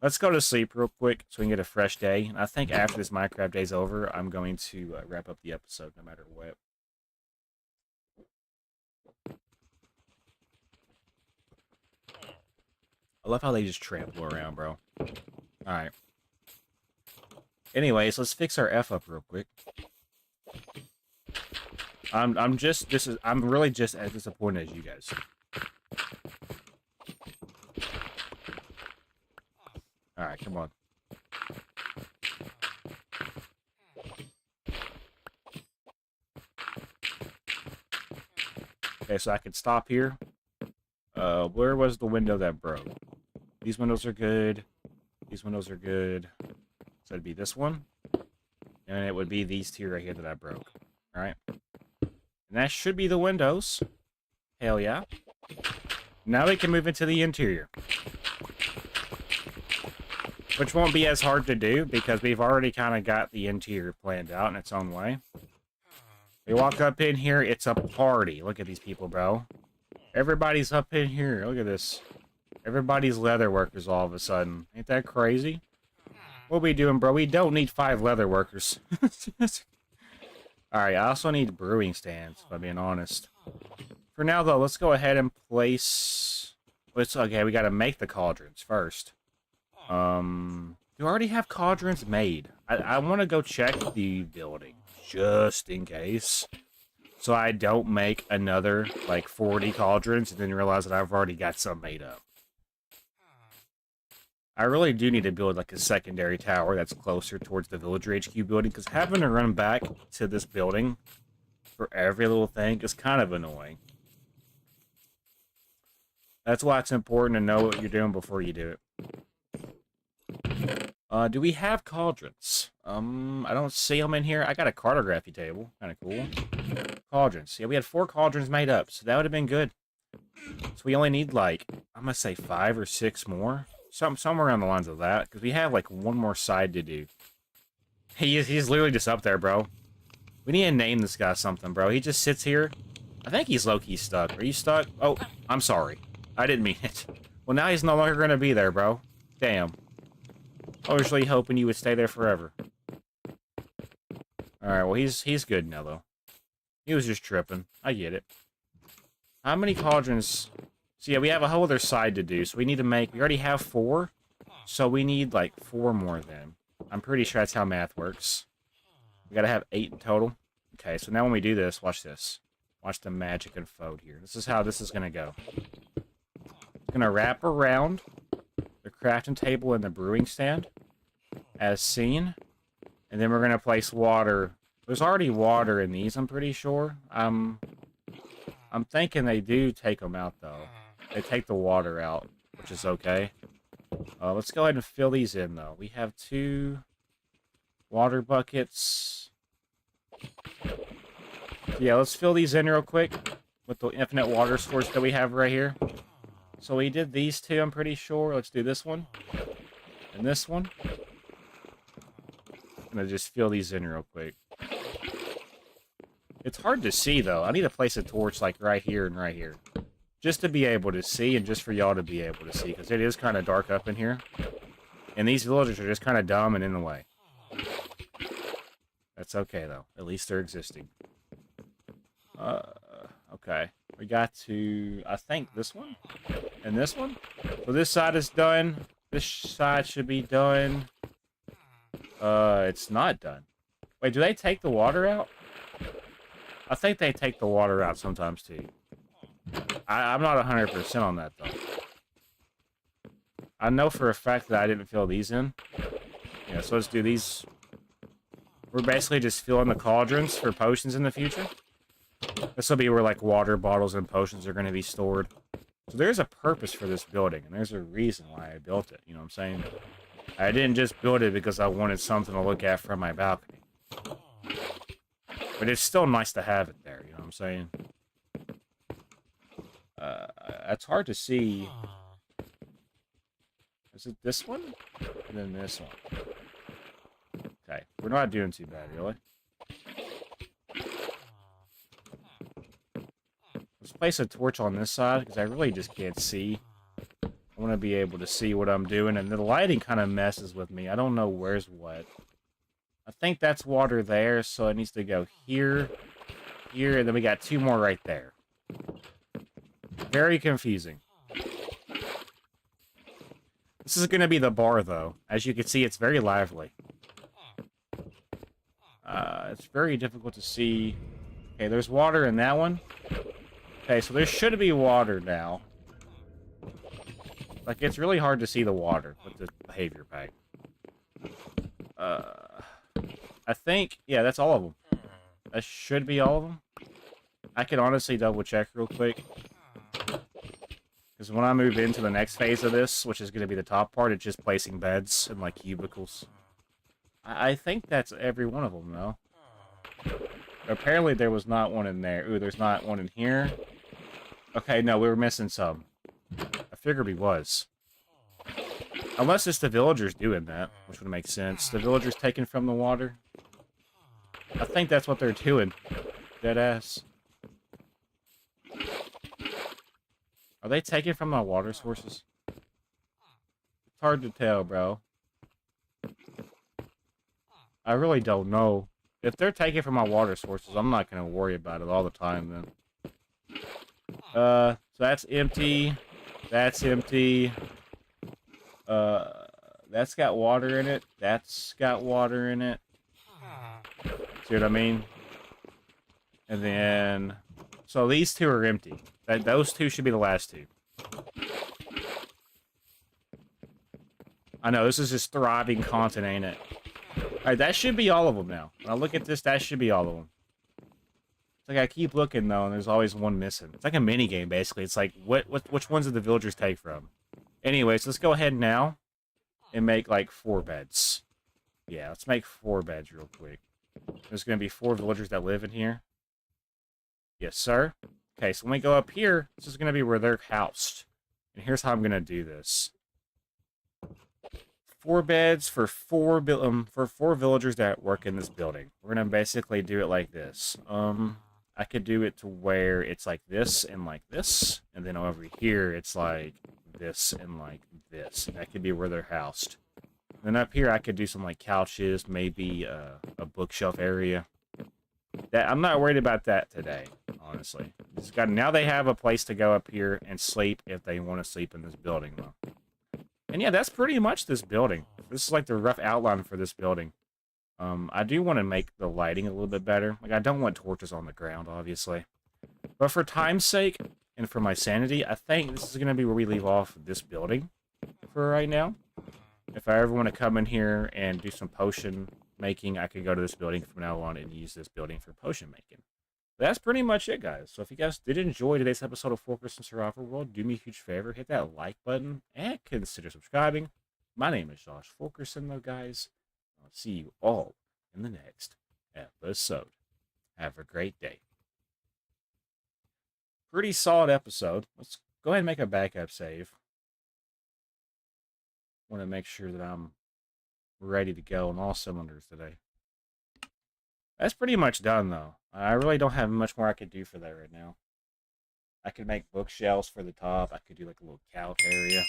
Let's go to sleep real quick so we can get a fresh day. And I think after this Minecraft day's over, I'm going to wrap up the episode no matter what. I love how they just trample around, bro. Alright. Anyways, let's fix our F up real quick. I'm really just as disappointed as you guys. Alright, come on. Okay, so I can stop here. Where was the window that broke? These windows are good. These windows are good. So it'd be this one. And it would be these 2 right here that I broke. Alright. And that should be the windows. Hell yeah. Now we can move into the interior. Which won't be as hard to do because we've already kind of got the interior planned out in its own way. We walk up in here, it's a party. Look at these people, bro. Everybody's up in here. Look at this. Everybody's leather workers all of a sudden. Ain't that crazy? What we doing, bro? We don't need 5 leather workers. Alright, I also need brewing stands, if I'm being honest. For now, though, let's go ahead and place... Okay, we gotta make the cauldrons first. Do I already have cauldrons made? I want to go check the building, just in case. So I don't make another, like, 40 cauldrons and then realize that I've already got some made up. I really do need to build, like, a secondary tower that's closer towards the villager HQ building, because having to run back to this building for every little thing is kind of annoying. That's why it's important to know what you're doing before you do it. Do we have cauldrons? I don't see them in here. I got a cartography table. Kind of cool. Cauldrons. Yeah, we had 4 cauldrons made up, so that would have been good. So we only need, like, I'm gonna say 5 or 6 more. Somewhere around the lines of that, because we have, like, 1 more side to do. He's literally just up there, bro. We need to name this guy something, bro. He just sits here. I think he's low-key stuck. Are you stuck? Oh, I'm sorry. I didn't mean it. Well, now he's no longer gonna be there, bro. Damn. I was really hoping you would stay there forever. Alright, well, he's good now, though. He was just tripping. I get it. How many cauldrons? So, yeah, we have a whole other side to do. So, we need to make... We already have 4. So, we need, like, 4 more then. I'm pretty sure that's how math works. We gotta have 8 in total. Okay, so now when we do this, watch this. Watch the magic unfold here. This is how this is gonna go. It's gonna wrap around the crafting table and the brewing stand, as seen. And then we're gonna place water. There's already water in these, I'm pretty sure. I'm thinking they do take them out, though. They take the water out, which is okay. Let's go ahead and fill these in, though. We have 2 water buckets. Yeah, let's fill these in real quick with the infinite water source that we have right here. So we did these 2, I'm pretty sure. Let's do this one. And this one. I'm going to just fill these in real quick. It's hard to see, though. I need to place a torch, like, right here and right here. Just to be able to see, and just for y'all to be able to see, because it is kind of dark up in here. And these villagers are just kind of dumb and in the way. That's okay, though. At least they're existing. Okay. We got to, I think, this one? And this one? So this side is done. This side should be done. It's not done. Wait, do they take the water out? I think they take the water out sometimes, too. I'm not 100% on that, though. I know for a fact that I didn't fill these in. Yeah, so let's do these. We're basically just filling the cauldrons for potions in the future. This will be where, like, water bottles and potions are going to be stored. So there's a purpose for this building, and there's a reason why I built it, you know what I'm saying? I didn't just build it because I wanted something to look at from my balcony. But it's still nice to have it there, you know what I'm saying? It's hard to see. Is it this one? And then this one. Okay, we're not doing too bad, really. Let's place a torch on this side, because I really just can't see. I want to be able to see what I'm doing, and the lighting kind of messes with me. I don't know where's what. I think that's water there, so it needs to go here, here, and then we got 2 more right there. Very confusing. This is going to be the bar, though. As you can see, it's very lively. It's very difficult to see. Okay, there's water in that one. Okay, so there should be water now. Like, it's really hard to see the water with the behavior pack. I think, yeah, that's all of them. That should be all of them. I can honestly double check real quick. Because when I move into the next phase of this, which is going to be the top part, it's just placing beds and, like, cubicles. I think that's every one of them, though. Apparently there was not one in there. Ooh, there's not one in here. Okay, no, we were missing some. I figured we was. Unless it's the villagers doing that, which would make sense. The villagers taking from the water. I think that's what they're doing. Deadass. Are they taking from my water sources? It's hard to tell, bro. I really don't know. If they're taking from my water sources, I'm not going to worry about it all the time, then. So that's empty. That's empty. That's got water in it. That's got water in it. See what I mean? And then... So these 2 are empty. Those 2 should be the last 2. I know, this is just thriving content, ain't it? Alright, that should be all of them now. When I look at this, that should be all of them. It's like I keep looking, though, and there's always one missing. It's like a mini-game, basically. It's like, which ones did the villagers take from? Anyways, let's go ahead now and make, like, 4 beds. Yeah, let's make 4 beds real quick. There's going to be 4 villagers that live in here. Yes, sir. Okay, so when we go up here, this is going to be where they're housed. And here's how I'm going to do this. 4 beds for 4 villagers that work in this building. We're going to basically do it like this. I could do it to where it's like this, and then over here it's like this and like this. And that could be where they're housed. Then up here I could do some like couches, maybe a bookshelf area. That I'm not worried about that today, honestly. Now they have a place to go up here and sleep if they want to sleep in this building, though. And yeah, that's pretty much this building. This is like the rough outline for this building. I do want to make the lighting a little bit better. Like, I don't want torches on the ground, obviously. But for time's sake, and for my sanity, I think this is going to be where we leave off this building for right now. If I ever want to come in here and do some potion making, I could go to this building from now on and use this building for potion making. But that's pretty much it, guys. So if you guys did enjoy today's episode of 4Kerson'S Survival World, do me a huge favor, hit that like button, and consider subscribing. My name is Josh 4Kerson, though, guys. I'll see you all in the next episode. Have a great day. Pretty solid episode. Let's go ahead and make a backup save. Want to make sure that I'm ready to go on all cylinders today. That's pretty much done, though. I really don't have much more I could do for that right now. I could make bookshelves for the top. I could do like a little couch area.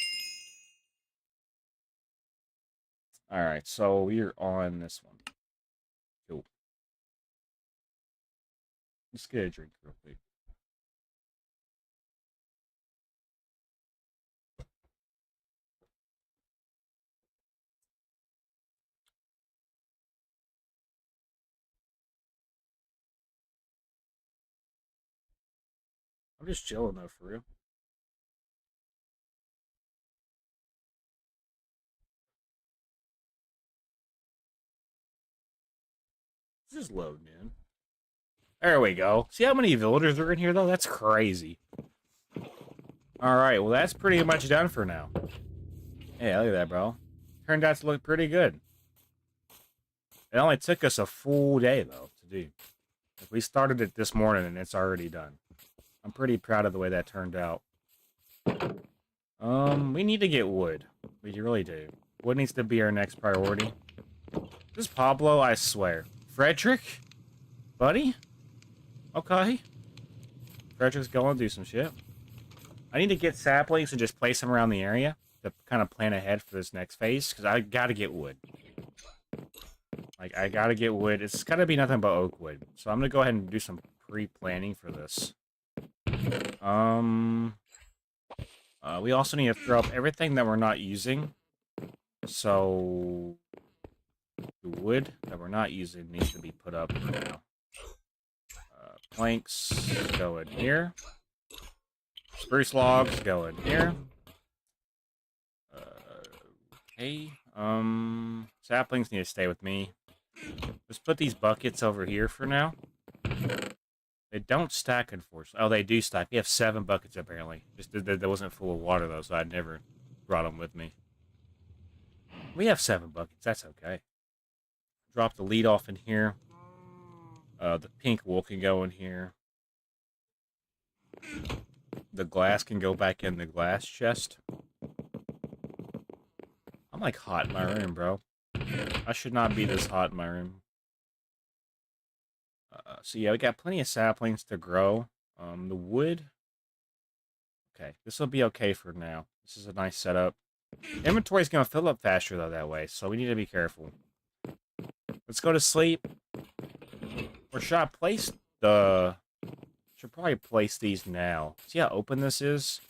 Alright, so we're on this one. Cool. Let's get a drink real quick. I'm just chilling though, for real. This is loading in. There we go. See how many villagers are in here, though? That's crazy. Alright, well, that's pretty much done for now. Hey, look at that, bro. Turned out to look pretty good. It only took us a full day, though, to do. We started it this morning, and it's already done. I'm pretty proud of the way that turned out. We need to get wood. We really do. Wood needs to be our next priority. This is Pablo, I swear. Frederick? Buddy? Okay. Frederick's going to do some shit. I need to get saplings and just place them around the area to kind of plan ahead for this next phase, because I gotta get wood. Like, I gotta get wood. It's gotta be nothing but oak wood. So I'm gonna go ahead and do some pre-planning for this. We also need to throw up everything that we're not using. So the wood that we're not using needs to be put up for now. Planks go in here. Spruce logs go in here. Okay. Saplings need to stay with me. Let's put these buckets over here for now. They don't stack, unfortunately. Oh, they do stack. We have 7 buckets, apparently. Just that wasn't full of water, though, so I never brought them with me. We have 7 buckets. That's okay. Drop the lead off in here. The pink wool can go in here. The glass can go back in the glass chest. I'm like hot in my room, bro. I should not be this hot in my room. So yeah, we got plenty of saplings to grow. The wood. Okay, this will be okay for now. This is a nice setup. Inventory's gonna fill up faster though that way, so we need to be careful. Let's go to sleep. Or should I place the... Should probably place these now. See how open this is?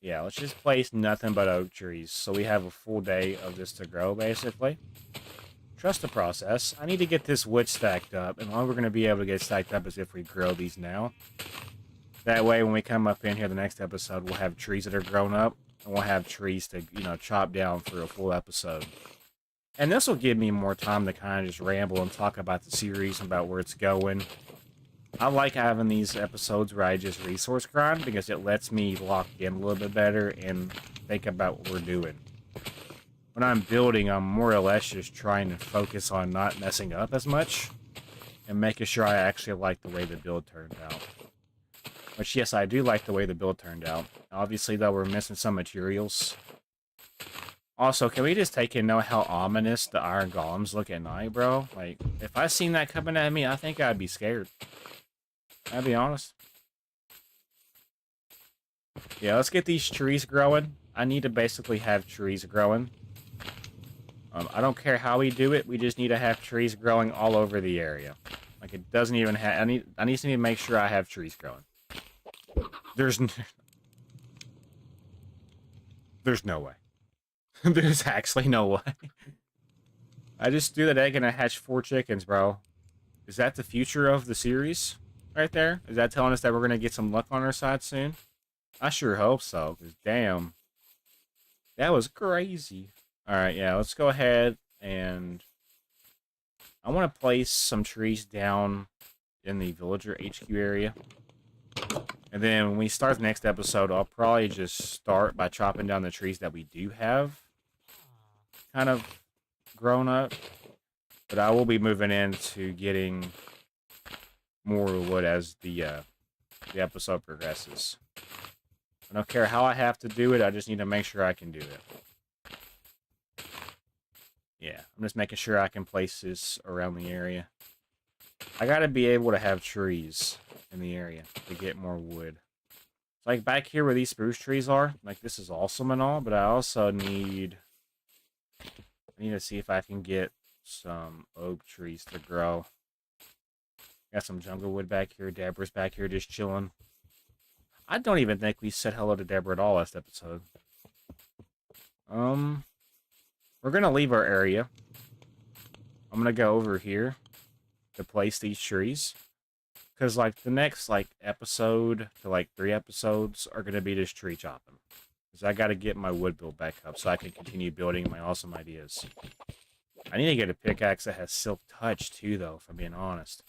Yeah, let's just place nothing but oak trees, so we have a full day of this to grow, basically. Trust the process. I need to get this wood stacked up, and all we're going to be able to get stacked up is if we grow these now. That way, when we come up in here the next episode, we'll have trees that are grown up, and we'll have trees to, you know, chop down for a full episode. And this will give me more time to kind of just ramble and talk about the series and about where it's going. I like having these episodes where I just resource grind because it lets me lock in a little bit better and think about what we're doing. When I'm building, I'm more or less just trying to focus on not messing up as much and making sure I actually like the way the build turned out. Which, yes, I do like the way the build turned out. Obviously, though, we're missing some materials. Also, can we just take and know how ominous the iron golems look at night, bro? Like, if I seen that coming at me, I think I'd be scared. I'll be honest. Yeah, let's get these trees growing. I need to basically have trees growing. I don't care how we do it. We just need to have trees growing all over the area. Like, it doesn't even have... I need to make sure I have trees growing. There's no way. There's actually no way. I just threw that egg and I hatched 4 chickens, bro. Is that the future of the series? Right there? Is that telling us that we're going to get some luck on our side soon? I sure hope so, because damn. That was crazy. Alright, yeah, let's go ahead and... I want to place some trees down in the villager HQ area. And then when we start the next episode, I'll probably just start by chopping down the trees that we do have kind of grown up. But I will be moving into getting more wood as the episode progresses. I don't care how I have to do it, I just need to make sure I can do it. Yeah, I'm just making sure I can place this around the area. I gotta be able to have trees in the area to get more wood. It's like back here where these spruce trees are, like this is awesome and all, but I also need... I need to see if I can get some oak trees to grow. Got some jungle wood back here. Deborah's back here just chilling. I don't even think we said hello to Deborah at all last episode. We're gonna leave our area. I'm gonna go over here to place these trees. Because, like, the next, like, episode to, like, 3 episodes are gonna be just tree chopping. Because I gotta get my wood build back up so I can continue building my awesome ideas. I need to get a pickaxe that has silk touch, too, though, if I'm being honest.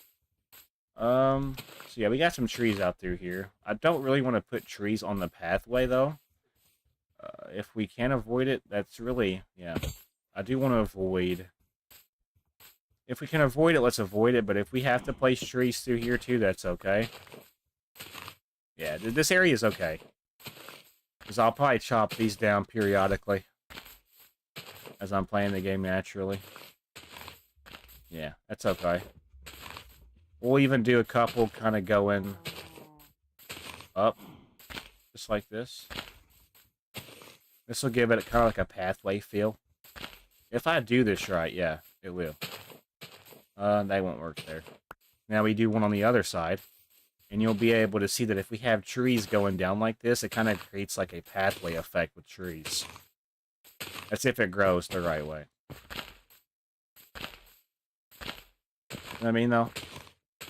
So yeah, we got some trees out through here. I don't really want to put trees on the pathway, though. If we can avoid it, that's really, yeah. I do want to avoid... If we can avoid it, let's avoid it, but if we have to place trees through here, too, that's okay. Yeah, this area is okay. Because I'll probably chop these down periodically. As I'm playing the game naturally. Yeah, that's okay. We'll even do a couple kind of going up. Just like this. This will give it kind of like a pathway feel. If I do this right, yeah, it will. That won't work there. Now we do one on the other side. And you'll be able to see that if we have trees going down like this, it kind of creates like a pathway effect with trees. That's if it grows the right way. You know what I mean, though?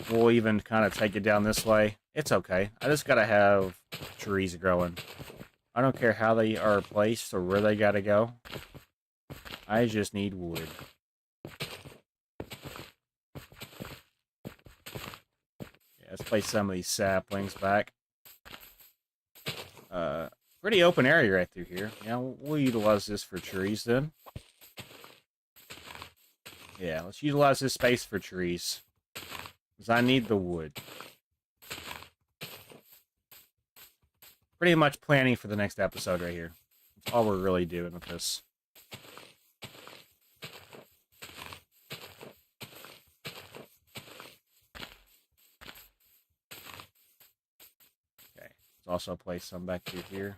We'll even kind of take it down this way. It's okay. I just gotta have trees growing. I don't care how they are placed or where they gotta go. I just need wood. Yeah, let's place some of these saplings back. Pretty open area right through here. Yeah, we'll utilize this for trees then. Yeah, let's utilize this space for trees. Because I need the wood. Pretty much planning for the next episode right here. That's all we're really doing with this. Okay, let's also place some back through here.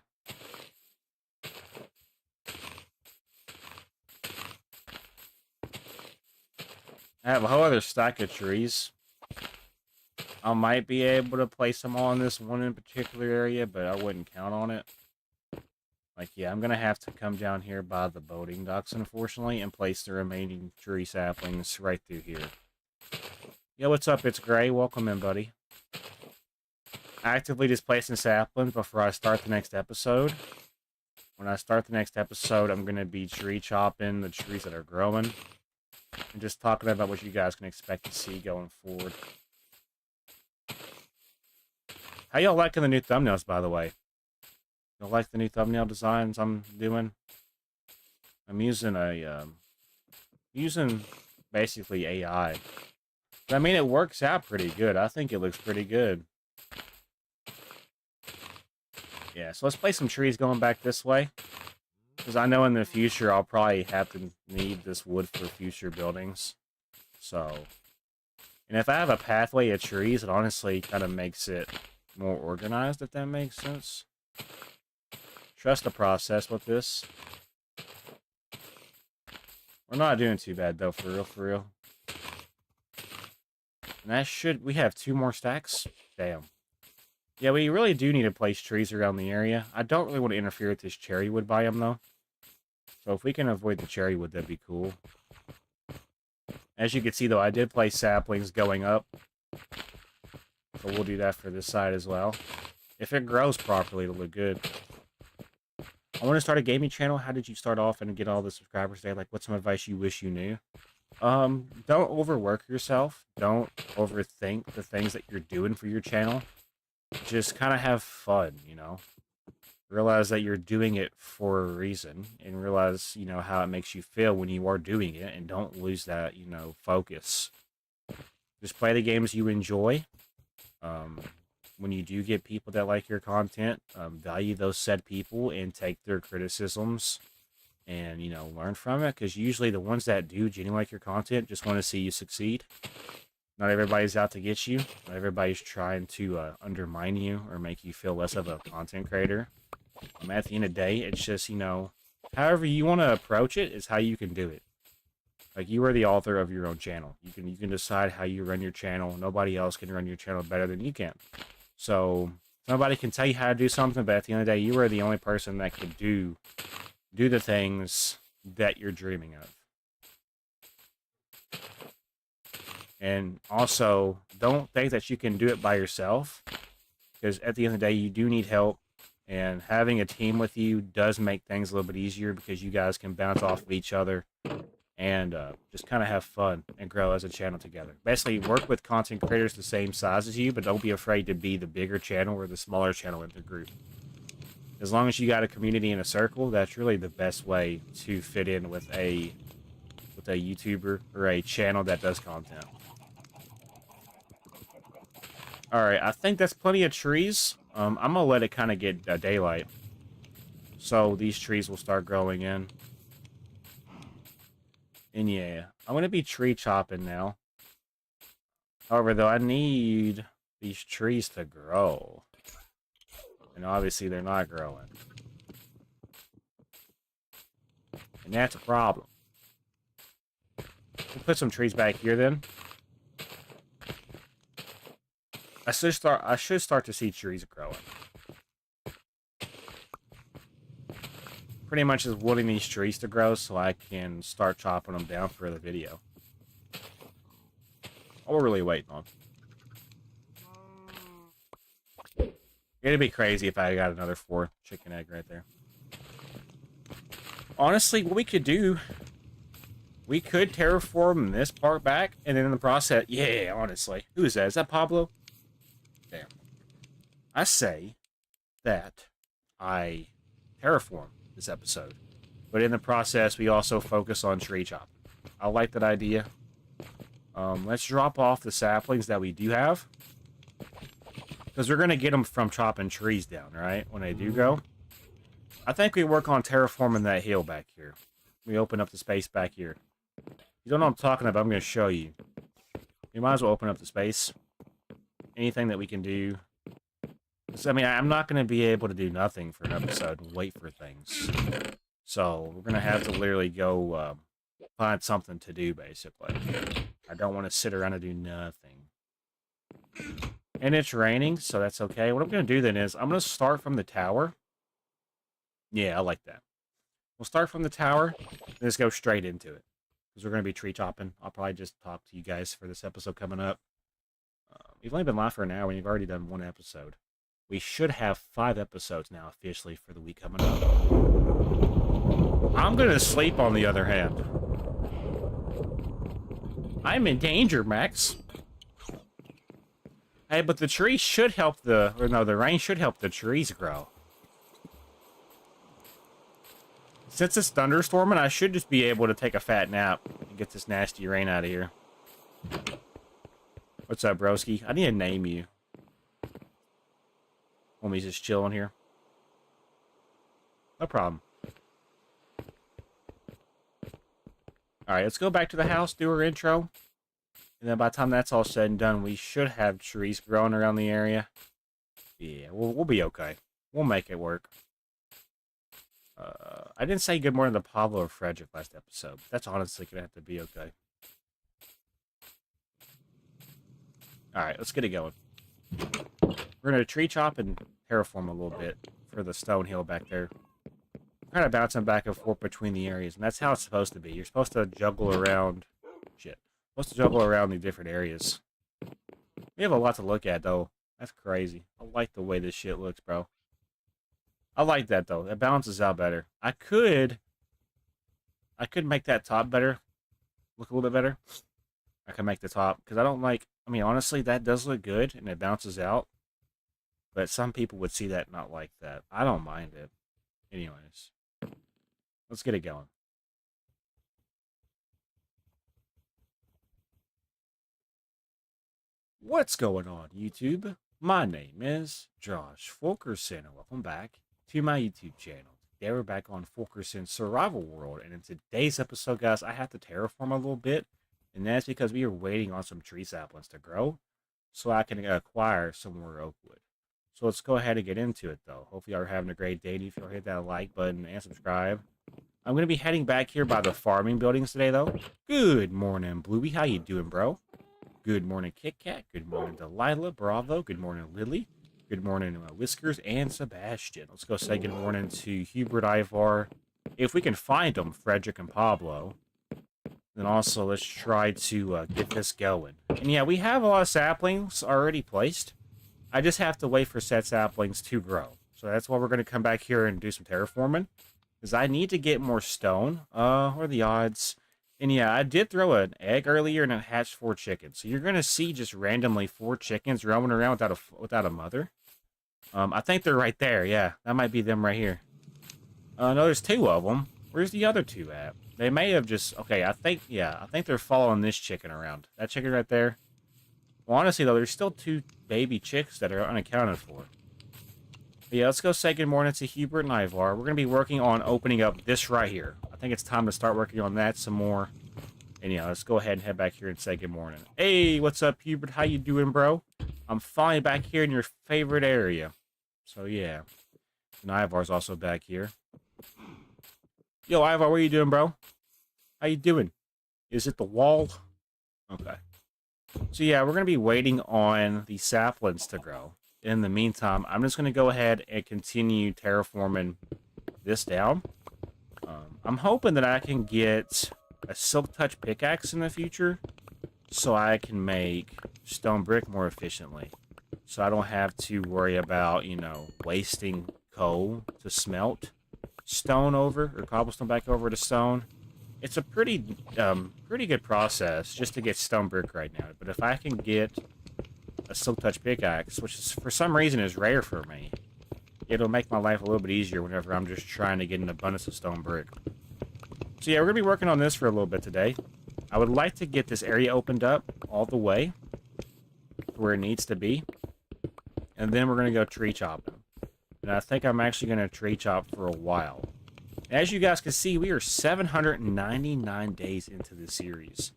I have a whole other stack of trees. I might be able to place them all in this one in particular area, but I wouldn't count on it. Like, yeah, I'm going to have to come down here by the boating docks, unfortunately, and place the remaining tree saplings right through here. Yo, what's up? It's Gray. Welcome in, buddy. Actively just placing saplings before I start the next episode. When I start the next episode, I'm going to be tree chopping the trees that are growing. And just talking about what you guys can expect to see going forward. How y'all liking the new thumbnails, by the way? Y'all like the new thumbnail designs I'm doing? I'm using using basically AI. But I mean, it works out pretty good. I think it looks pretty good. Yeah, so let's place some trees going back this way. Because I know in the future I'll probably have to need this wood for future buildings. So, and if I have a pathway of trees, it honestly kind of makes it more organized, if that makes sense. Trust the process with this. We're not doing too bad, though, for real, for real. And that should... We have 2 more stacks? Damn. Yeah, we really do need to place trees around the area. I don't really want to interfere with this cherry wood biome, though. So if we can avoid the cherry wood, that'd be cool. As you can see, though, I did place saplings going up. So we'll do that for this side as well. If it grows properly, it'll look good. I want to start a gaming channel. How did you start off and get all the subscribers there? Like, what's some advice you wish you knew? Don't overwork yourself. Don't overthink the things that you're doing for your channel. Just kind of have fun, you know? Realize that you're doing it for a reason, and realize, you know, how it makes you feel when you are doing it, and don't lose that, you know, focus. Just play the games you enjoy. When you do get people that like your content, value those said people and take their criticisms and, you know, learn from it, because usually the ones that do genuinely like your content just want to see you succeed. Not everybody's out to get you. Not everybody's trying to undermine you or make you feel less of a content creator. At the end of the day, it's just, you know, however you want to approach it is how you can do it. Like, you are the author of your own channel. You can decide how you run your channel. Nobody else can run your channel better than you can. So, nobody can tell you how to do something, but at the end of the day, you are the only person that can do the things that you're dreaming of. And also, don't think that you can do it by yourself, because at the end of the day, you do need help. And having a team with you does make things a little bit easier, because you guys can bounce off of each other and just kind of have fun and grow as a channel together. Basically, work with content creators the same size as you, but don't be afraid to be the bigger channel or the smaller channel in the group. As long as you got a community and a circle, that's really the best way to fit in with a YouTuber or a channel that does content. Alright, I think that's plenty of trees. I'm going to let it kind of get daylight. So these trees will start growing in. And yeah, I'm going to be tree chopping now. However, though, I need these trees to grow. And obviously they're not growing. And that's a problem. We'll put some trees back here then. I should start to see trees growing. Pretty much just wanting these trees to grow so I can start chopping them down for the video. All we're really waiting on. It'd be crazy if I got another 4 chicken egg right there. Honestly, what we could do, we could terraform this part back, and then in the process, yeah, honestly. Who is that? Is that Pablo? Damn. I say that I terraform this episode, but in the process, we also focus on tree chopping. I like that idea. Let's drop off the saplings that we do have, because we're going to get them from chopping trees down, right? When they do go. I think we work on terraforming that hill back here. We open up the space back here. You don't know what I'm talking about, I'm going to show you. We might as well open up the space. Anything that we can do. So, I mean, I'm not going to be able to do nothing for an episode and wait for things. So, we're going to have to literally go find something to do, basically. I don't want to sit around and do nothing. And it's raining, so that's okay. What I'm going to do then is, I'm going to start from the tower. Yeah, I like that. We'll start from the tower, and just go straight into it. Because we're going to be tree chopping. I'll probably just talk to you guys for this episode coming up. We've only been live for an hour, and you've already done 1 episode. We should have 5 episodes now, officially, for the week coming up. I'm going to sleep, on the other hand. I'm in danger, Max. Hey, but the trees should help the rain should help the trees grow. Since it's thunderstorming, I should just be able to take a fat nap and get this nasty rain out of here. What's up, broski? I need to name you. Homie's just chilling here. No problem. Alright, let's go back to the house, do our intro. And then by the time that's all said and done, we should have trees growing around the area. Yeah, we'll be okay. We'll make it work. I didn't say good morning to Pablo or Frederick last episode. That's honestly going to have to be okay. Alright, let's get it going. We're going to tree chop and terraform a little bit for the stone hill back there. Kind of bouncing back and forth between the areas, and that's how it's supposed to be. You're supposed to juggle around... Shit. Supposed to juggle around the different areas. We have a lot to look at, though. That's crazy. I like the way this shit looks, bro. I like that, though. It balances out better. I could make that top better. Look a little bit better. I can make the top, because I don't like... I mean, honestly, that does look good, and it bounces out. But some people would see that and not like that. I don't mind it. Anyways. Let's get it going. What's going on, YouTube? My name is Josh Fulkerson, and welcome back to my YouTube channel. Today we're back on FU7KERSON'S survival world, and in today's episode, guys, I have to terraform a little bit, and that's because we are waiting on some tree saplings to grow, so I can acquire some more oak wood. So let's go ahead and get into it, though. Hopefully y'all are having a great day. If you'll hit that like button and subscribe. I'm going to be heading back here by the farming buildings today, though. Good morning, Bluey. How you doing, bro? Good morning, Kit Kat. Good morning, Delilah. Bravo. Good morning, Lily. Good morning, Whiskers and Sebastian. Let's go say good morning to Hubert, Ivar. If we can find them, Frederick and Pablo. Then also, let's try to get this going. And yeah, we have a lot of saplings already placed. I just have to wait for said saplings to grow. So that's why we're going to come back here and do some terraforming. Because I need to get more stone. What are the odds? And yeah, I did throw an egg earlier and it hatched 4 chickens. So you're going to see just randomly 4 chickens roaming around without a mother. I think they're right there. Yeah, that might be them right here. No, there's 2 of them. Where's the other 2 at? They may have just... Okay, I think they're following this chicken around. That chicken right there. Well, honestly, though, there's still 2 baby chicks that are unaccounted for. But yeah, let's go say good morning to Hubert and Ivar. We're going to be working on opening up this right here. I think it's time to start working on that some more. And yeah, let's go ahead and head back here and say good morning. Hey, what's up, Hubert? How you doing, bro? I'm finally back here in your favorite area. So yeah. And Ivar's also back here. Yo, Ivar, what are you doing, bro? How you doing? Is it the wall? Okay. So yeah, we're going to be waiting on the saplings to grow. In the meantime, I'm just going to go ahead and continue terraforming this down. I'm hoping that I can get a silk touch pickaxe in the future so I can make stone brick more efficiently. So I don't have to worry about, you know, wasting coal to smelt stone over, or cobblestone back over to stone. It's a pretty good process just to get stone brick right now. But if I can get a silk touch pickaxe, which is for some reason is rare for me, it'll make my life a little bit easier whenever I'm just trying to get an abundance of stone brick. So yeah, we're going to be working on this for a little bit today. I would like to get this area opened up all the way to where it needs to be. And then we're going to go tree chopping. And I think I'm actually going to tree chop for a while. As you guys can see, we are 799 days into this series.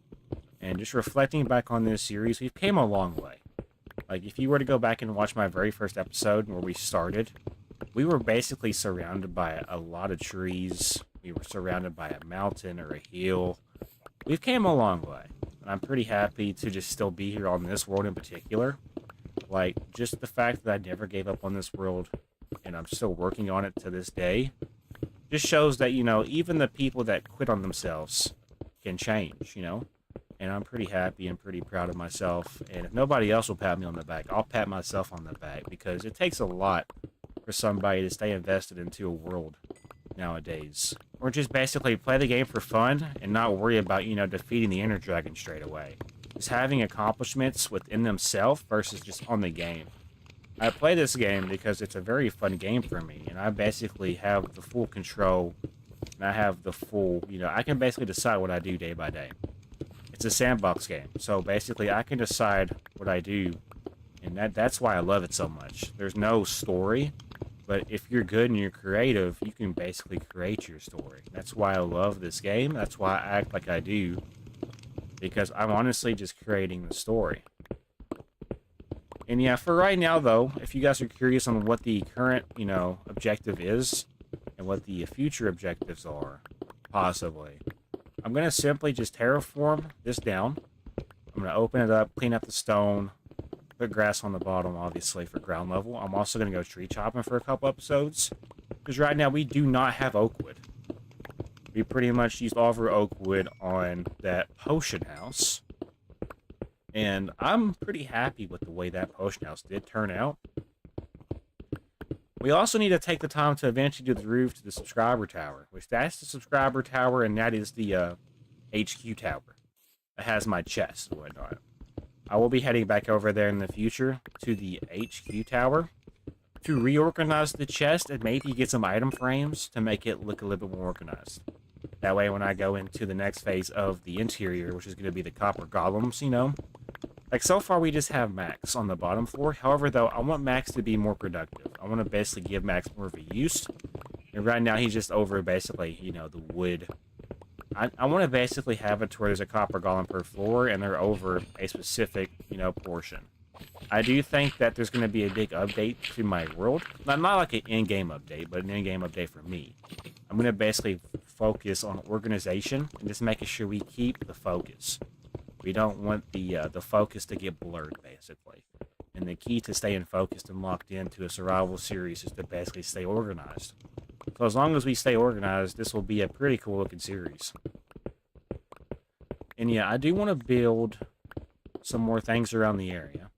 And just reflecting back on this series, we've came a long way. Like, if you were to go back and watch my very first episode where we started, we were basically surrounded by a lot of trees. We were surrounded by a mountain or a hill. We've came a long way. And I'm pretty happy to just still be here on this world in particular. Like, just the fact that I never gave up on this world and I'm still working on it to this day just shows that, you know, even the people that quit on themselves can change, you know? And I'm pretty happy and pretty proud of myself. And if nobody else will pat me on the back, I'll pat myself on the back, because it takes a lot for somebody to stay invested into a world nowadays. Or just basically play the game for fun and not worry about, you know, defeating the Ender Dragon straight away. Just having accomplishments within themselves versus just on the game. I play this game because it's a very fun game for me, and I basically have the full control, and I have the full, you know, I can basically decide what I do day by day. It's a sandbox game, so basically I can decide what I do, and that's why I love it so much. There's no story, but if you're good and you're creative, you can basically create your story. That's why I love this game. That's why I act like I do, because I'm honestly just creating the story. And yeah, for right now, though, if you guys are curious on what the current, you know, objective is and what the future objectives are, possibly, I'm going to simply just terraform this down. I'm going to open it up, clean up the stone, put grass on the bottom, obviously, for ground level. I'm also going to go tree chopping for a couple episodes. Because right now, we do not have oak wood. We pretty much used all of our oak wood on that potion house. And I'm pretty happy with the way that potion house did turn out. We also need to take the time to eventually do the roof to the subscriber tower, which that's the subscriber tower, and that is the HQ tower. It has my chest and whatnot. I will be heading back over there in the future to the HQ tower to reorganize the chest and maybe get some item frames to make it look a little bit more organized. That way, when I go into the next phase of the interior, which is going to be the copper golems, you know, like, so far, we just have Max on the bottom floor. However, though, I want Max to be more productive. I want to basically give Max more of a use. And right now, he's just over, basically, you know, the wood. I want to basically have it to where there's a copper golem per floor, and they're over a specific, you know, portion. I do think that there's going to be a big update to my world. Not like an in-game update, but an in-game update for me. I'm going to basically focus on organization and just making sure we keep the focus. We don't want the focus to get blurred, basically. And the key to staying focused and locked into a survival series is to basically stay organized. So as long as we stay organized, this will be a pretty cool looking series. And yeah, I do want to build some more things around the area.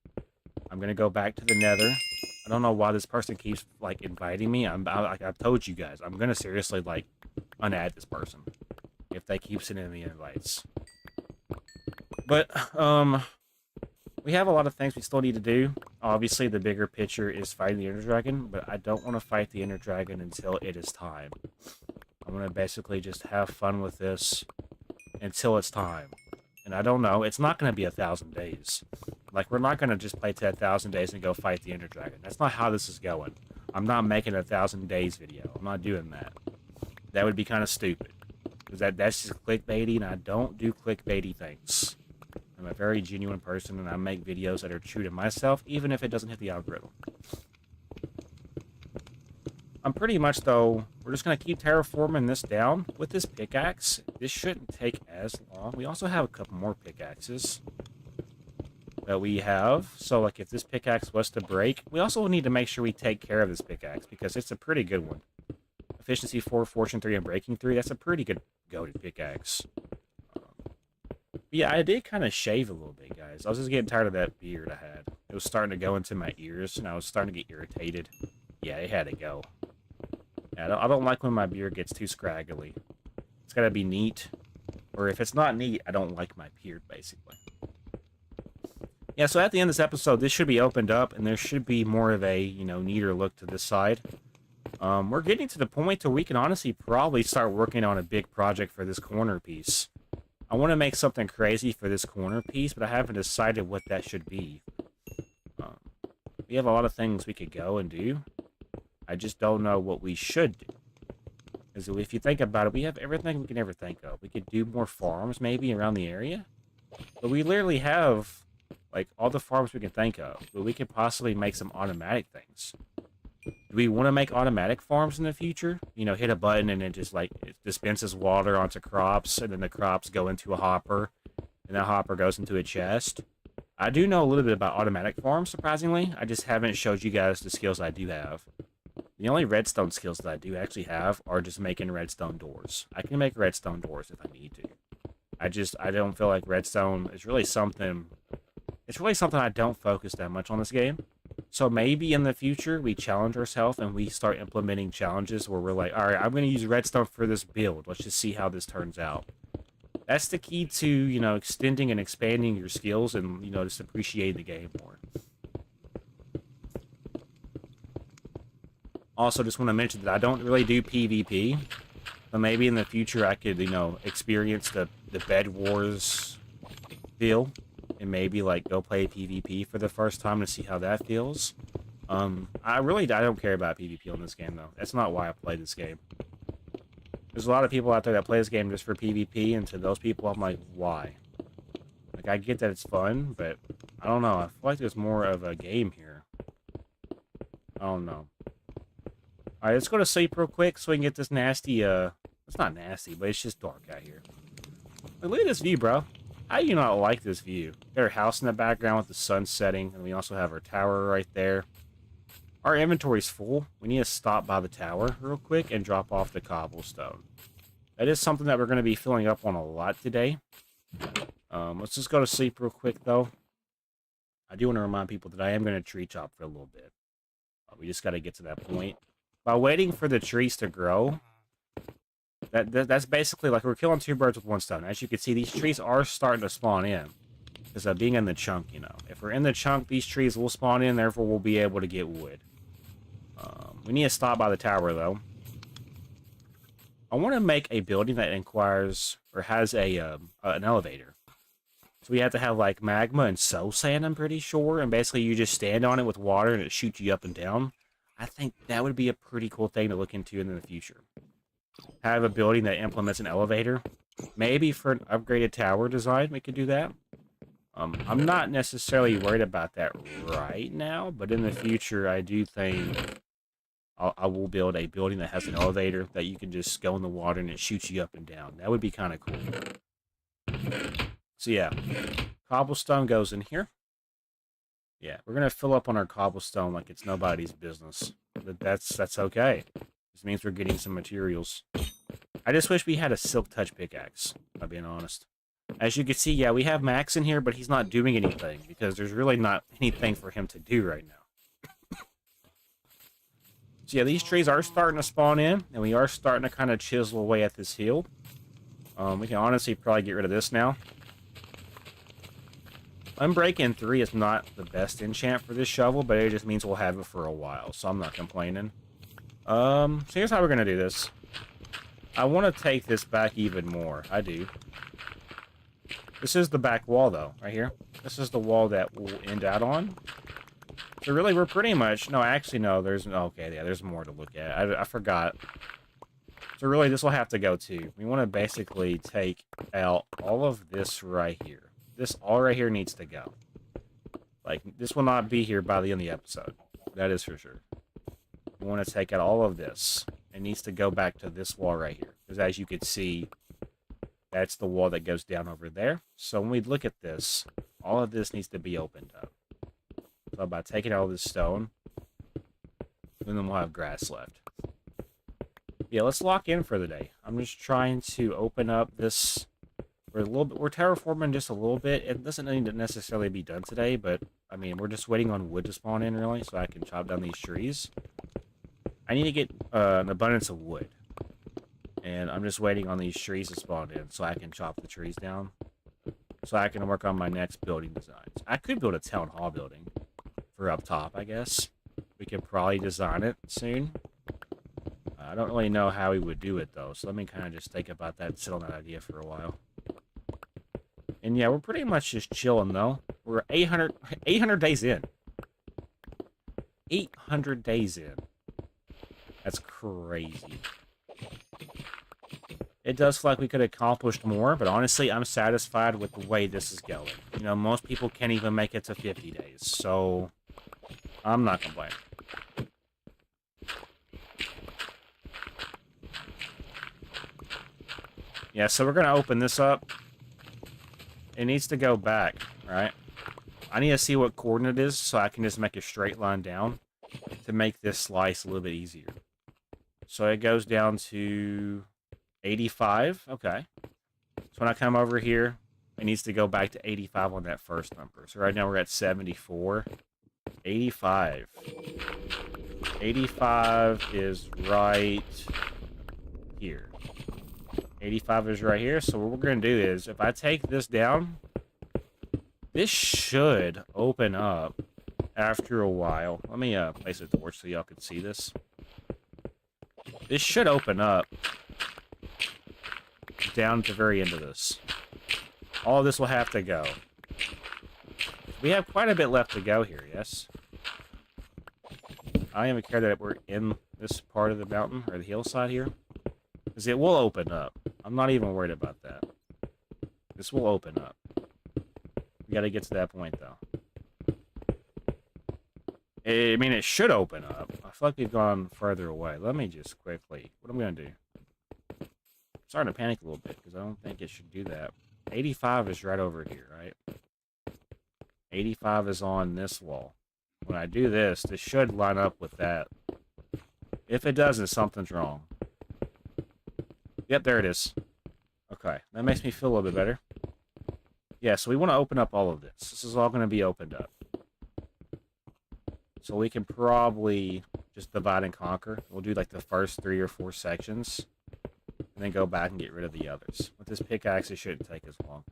I'm going to go back to the nether. I don't know why this person keeps, like, inviting me. Like I've told you guys, I'm going to seriously, like, unadd this person if they keep sending me invites. But, we have a lot of things we still need to do. Obviously, the bigger picture is fighting the Ender Dragon, but I don't want to fight the Ender Dragon until it is time. I'm going to basically just have fun with this until it's time. And I don't know, it's not going to be 1,000 days. Like, we're not going to just play to 1,000 days and go fight the Ender Dragon. That's not how this is going. I'm not making a 1,000 days video. I'm not doing that. That would be kind of stupid. Because that's just clickbaity, and I don't do clickbaity things. I'm a very genuine person, and I make videos that are true to myself, even if it doesn't hit the algorithm. I'm pretty much, though, we're just going to keep terraforming this down. With this pickaxe, this shouldn't take as long. We also have a couple more pickaxes that we have. So, like, if this pickaxe was to break, we also need to make sure we take care of this pickaxe, because it's a pretty good one. Efficiency 4, Fortune 3, and Breaking 3, that's a pretty good goated pickaxe. Yeah, I did kind of shave a little bit, guys. I was just getting tired of that beard I had. It was starting to go into my ears, and I was starting to get irritated. Yeah, it had to go. Yeah, I don't like when my beard gets too scraggly. It's got to be neat. Or if it's not neat, I don't like my beard, basically. Yeah, so at the end of this episode, this should be opened up, and there should be more of a, you know, neater look to this side. We're getting to the point where we can honestly probably start working on a big project for this corner piece. I want to make something crazy for this corner piece, but I haven't decided what that should be. We have a lot of things we could go and do. I just don't know what we should do. Because if you think about it, we have everything we can ever think of. We could do more farms, maybe, around the area. But we literally have, like, all the farms we can think of. But we could possibly make some automatic things. Do we want to make automatic farms in the future? You know, hit a button and it just, like, it dispenses water onto crops, and then the crops go into a hopper, and that hopper goes into a chest. I do know a little bit about automatic farms, surprisingly. I just haven't showed you guys the skills I do have. The only redstone skills that I do actually have are just making redstone doors. I can make redstone doors if I need to. I don't feel like redstone is really something... It's really something I don't focus that much on this game. So maybe in the future, we challenge ourselves and we start implementing challenges where we're like, all right, I'm going to use redstone for this build. Let's just see how this turns out. That's the key to, you know, extending and expanding your skills and, you know, just appreciating the game more. Also, just want to mention that I don't really do PvP. But maybe in the future I could, you know, experience the Bed Wars feel. And maybe, like, go play PvP for the first time to see how that feels. I don't care about PvP on this game, though. That's not why I play this game. There's a lot of people out there that play this game just for PvP, and to those people, I'm like, why? Like, I get that it's fun, but I don't know. I feel like there's more of a game here. I don't know. Alright, let's go to sleep real quick so we can get this nasty, it's not nasty, but it's just dark out here. Like, look at this view, bro. How do you not like this view? Got our house in the background with the sun setting, and we also have our tower right there. Our inventory's full. We need to stop by the tower real quick and drop off the cobblestone. That is something that we're going to be filling up on a lot today. Let's just go to sleep real quick, though. I do want to remind people that I am going to tree chop for a little bit. We just got to get to that point. By waiting for the trees to grow, that's basically like we're killing two birds with one stone. As you can see, these trees are starting to spawn in. Because of being in the chunk, you know. If we're in the chunk, these trees will spawn in, therefore we'll be able to get wood. We need to stop by the tower, though. I want to make a building that requires, or has an elevator. So we have to have, like, magma and soul sand, I'm pretty sure. And basically you just stand on it with water and it shoots you up and down. I think that would be a pretty cool thing to look into in the future. Have a building that implements an elevator. Maybe for an upgraded tower design, we could do that. I'm not necessarily worried about that right now, but in the future, I do think I will build a building that has an elevator that you can just go in the water and it shoots you up and down. That would be kind of cool. So yeah, cobblestone goes in here. Yeah, we're going to fill up on our cobblestone like it's nobody's business. But that's okay. This means we're getting some materials. I just wish we had a silk touch pickaxe, if I'm being honest. As you can see, yeah, we have Max in here, but he's not doing anything because there's really not anything for him to do right now. So yeah, these trees are starting to spawn in, and we are starting to kind of chisel away at this hill. We can honestly probably get rid of this now. Unbreaking 3 is not the best enchant for this shovel, but it just means we'll have it for a while, so I'm not complaining. So here's how we're going to do this. I want to take this back even more. I do. This is the back wall, though, right here. This is the wall that we'll end out on. So really, we're pretty much... No, actually, no. There's... Okay, yeah, there's more to look at. I forgot. So really, this will have to go, too. We want to basically take out all of this right here. This all right here needs to go. Like, this will not be here by the end of the episode. That is for sure. We want to take out all of this. It needs to go back to this wall right here. Because as you can see... That's the wall that goes down over there. So when we look at this, all of this needs to be opened up. So by taking out all this stone, then we'll have grass left. Yeah, let's lock in for the day. I'm just trying to open up this. We're terraforming just a little bit. It doesn't need to necessarily be done today, but I mean, we're just waiting on wood to spawn in really, so I can chop down these trees. I need to get an abundance of wood. And I'm just waiting on these trees to spawn in so I can chop the trees down. So I can work on my next building designs. I could build a town hall building for up top, I guess. We could probably design it soon. I don't really know how we would do it, though. So let me kind of just think about that and sit on that idea for a while. And yeah, we're pretty much just chilling, though. We're 800 days in. 800 days in. That's crazy. It does feel like we could have accomplished more, but honestly, I'm satisfied with the way this is going. You know, most people can't even make it to 50 days, so I'm not complaining. Yeah, so we're going to open this up. It needs to go back, right? I need to see what coordinate it is so I can just make a straight line down to make this slice a little bit easier. So it goes down to 85. Okay. So when I come over here, it needs to go back to 85 on that first number. So right now we're at 74. 85. 85 is right here. 85 is right here. So what we're going to do is, if I take this down, this should open up after a while. Let me place a torch so y'all can see this. This should open up down at the very end of this. All of this will have to go. We have quite a bit left to go here, yes? I don't even care that we're in this part of the mountain, or the hillside here. Because it will open up. I'm not even worried about that. This will open up. We gotta get to that point, though. I mean, it should open up. I feel like we've gone further away. Let me just quickly... What am I going to do? I'm starting to panic a little bit, because I don't think it should do that. 85 is right over here, right? 85 is on this wall. When I do this, this should line up with that. If it doesn't, something's wrong. Yep, there it is. Okay, that makes me feel a little bit better. Yeah, so we want to open up all of this. This is all going to be opened up. So we can probably just divide and conquer. We'll do like the first 3 or 4 sections. And then go back and get rid of the others. With this pickaxe, it shouldn't take as long.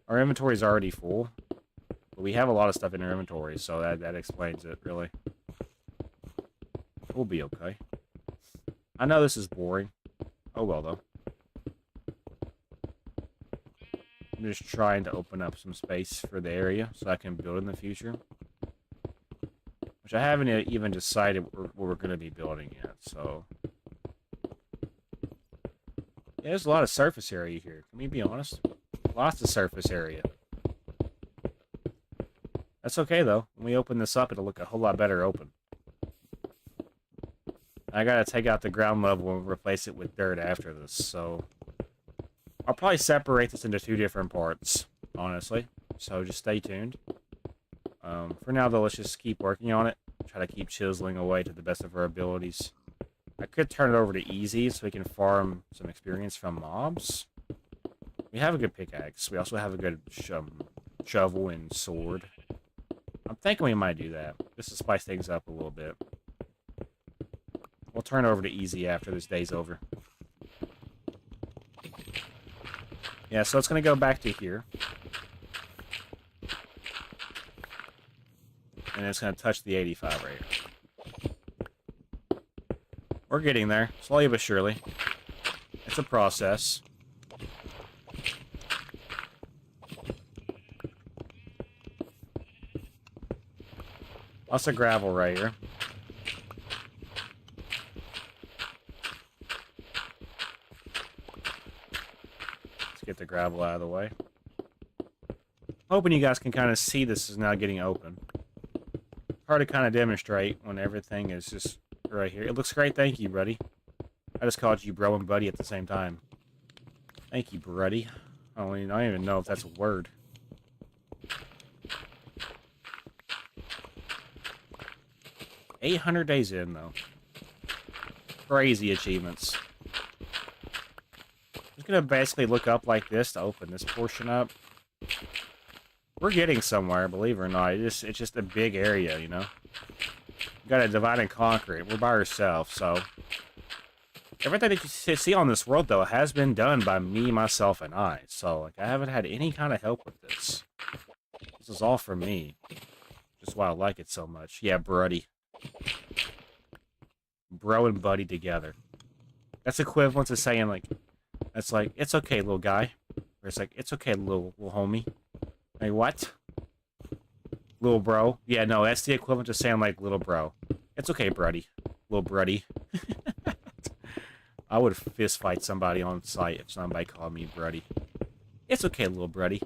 Our inventory is already full. But we have a lot of stuff in our inventory, so that explains it, really. We'll be okay. I know this is boring. Oh well, though. I'm just trying to open up some space for the area so I can build in the future. Which I haven't even decided where we're going to be building yet, so... Yeah, there's a lot of surface area here. Can we be honest? Lots of surface area. That's okay, though. When we open this up, it'll look a whole lot better open. I gotta take out the ground level and replace it with dirt after this, so... I'll probably separate this into 2 different parts, honestly. So just stay tuned. For now, though, let's just keep working on it. Try to keep chiseling away to the best of our abilities. I could turn it over to easy so we can farm some experience from mobs. We have a good pickaxe. We also have a good shovel and sword. I'm thinking we might do that, just to spice things up a little bit. We'll turn it over to easy after this day's over. Yeah, so it's going to go back to here. And it's going to touch the 85 right here. We're getting there, slowly but surely. It's a process. Lots of gravel right here. Let's get the gravel out of the way. Hoping you guys can kind of see this is now getting open. Hard to kind of demonstrate when everything is just right here. It looks great, thank you, buddy. I just called you bro and buddy at the same time. Thank you, buddy. I don't even know if that's a word. $800 days in, though. Crazy achievements. Just gonna basically look up like this to open this portion up. We're getting somewhere, believe it or not. It's just a big area, you know? You gotta divide and conquer it. We're by ourselves, so... Everything that you see on this world, though, has been done by me, myself, and I. So, like, I haven't had any kind of help with this. This is all for me. Just why I like it so much. Yeah, buddy. Bro and buddy together. That's equivalent to saying, like... That's like, it's okay, little guy. Or it's like, it's okay, little homie. Like, what? Little bro? Yeah, no, that's the equivalent to saying, like, little bro. It's okay, buddy. Little buddy. I would fist fight somebody on sight if somebody called me buddy. It's okay, little buddy.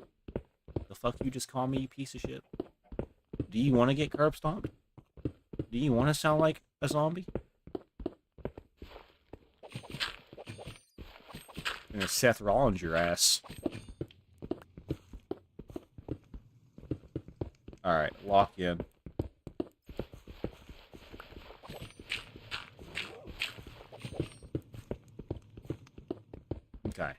The fuck you just call me, you piece of shit? Do you want to get curb stomped? Do you want to sound like a zombie? I'm gonna Seth Rollins your ass. Alright, lock in. Okay.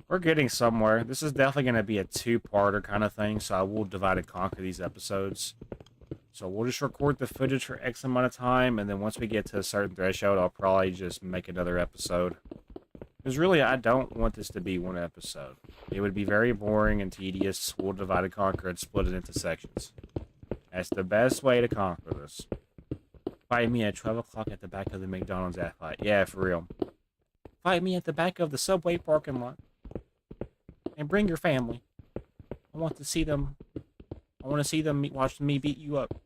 We're getting somewhere. This is definitely going to be a 2-parter kind of thing, so I will divide and conquer these episodes. So we'll just record the footage for X amount of time, and then once we get to a certain threshold, I'll probably just make another episode. Because really, I don't want this to be 1 episode. It would be very boring and tedious. We'll divide and conquer and split it into sections. That's the best way to conquer this. Fight me at 12 o'clock at the back of the McDonald's fight. Yeah, for real. Fight me at the back of the Subway parking lot. And bring your family. I want to see them. I want to see them watch me beat you up.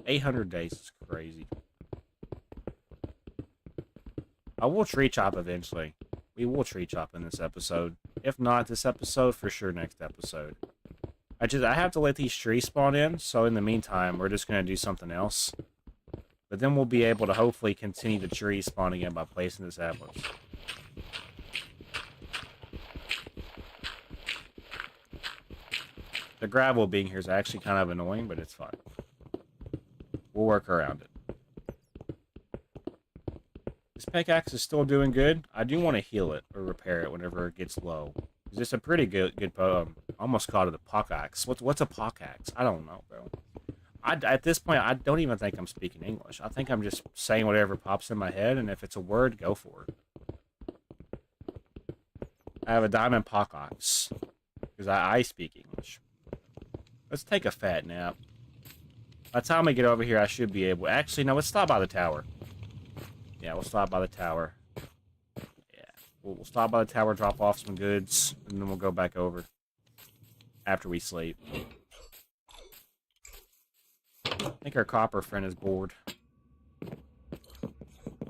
800 days is crazy. I will tree chop eventually. We will tree chop in this episode. If not this episode, for sure next episode. I have to let these trees spawn in, so in the meantime, we're just going to do something else. But then we'll be able to hopefully continue the tree spawning in by placing the saplings. The gravel being here is actually kind of annoying, but it's fine. We'll work around it. This pickaxe is still doing good. I do want to heal it or repair it whenever it gets low. It's a pretty good almost called it a pickaxe. What's a pickaxe? I don't know, bro. At this point, I don't even think I'm speaking English. I think I'm just saying whatever pops in my head, and if it's a word, go for it. I have a diamond pickaxe because I speak English. Let's take a fat nap. By the time we get over here, I should be able... Actually, no, let's stop by the tower. Yeah, we'll stop by the tower. Yeah, we'll stop by the tower, drop off some goods, and then we'll go back over after we sleep. I think our copper friend is bored.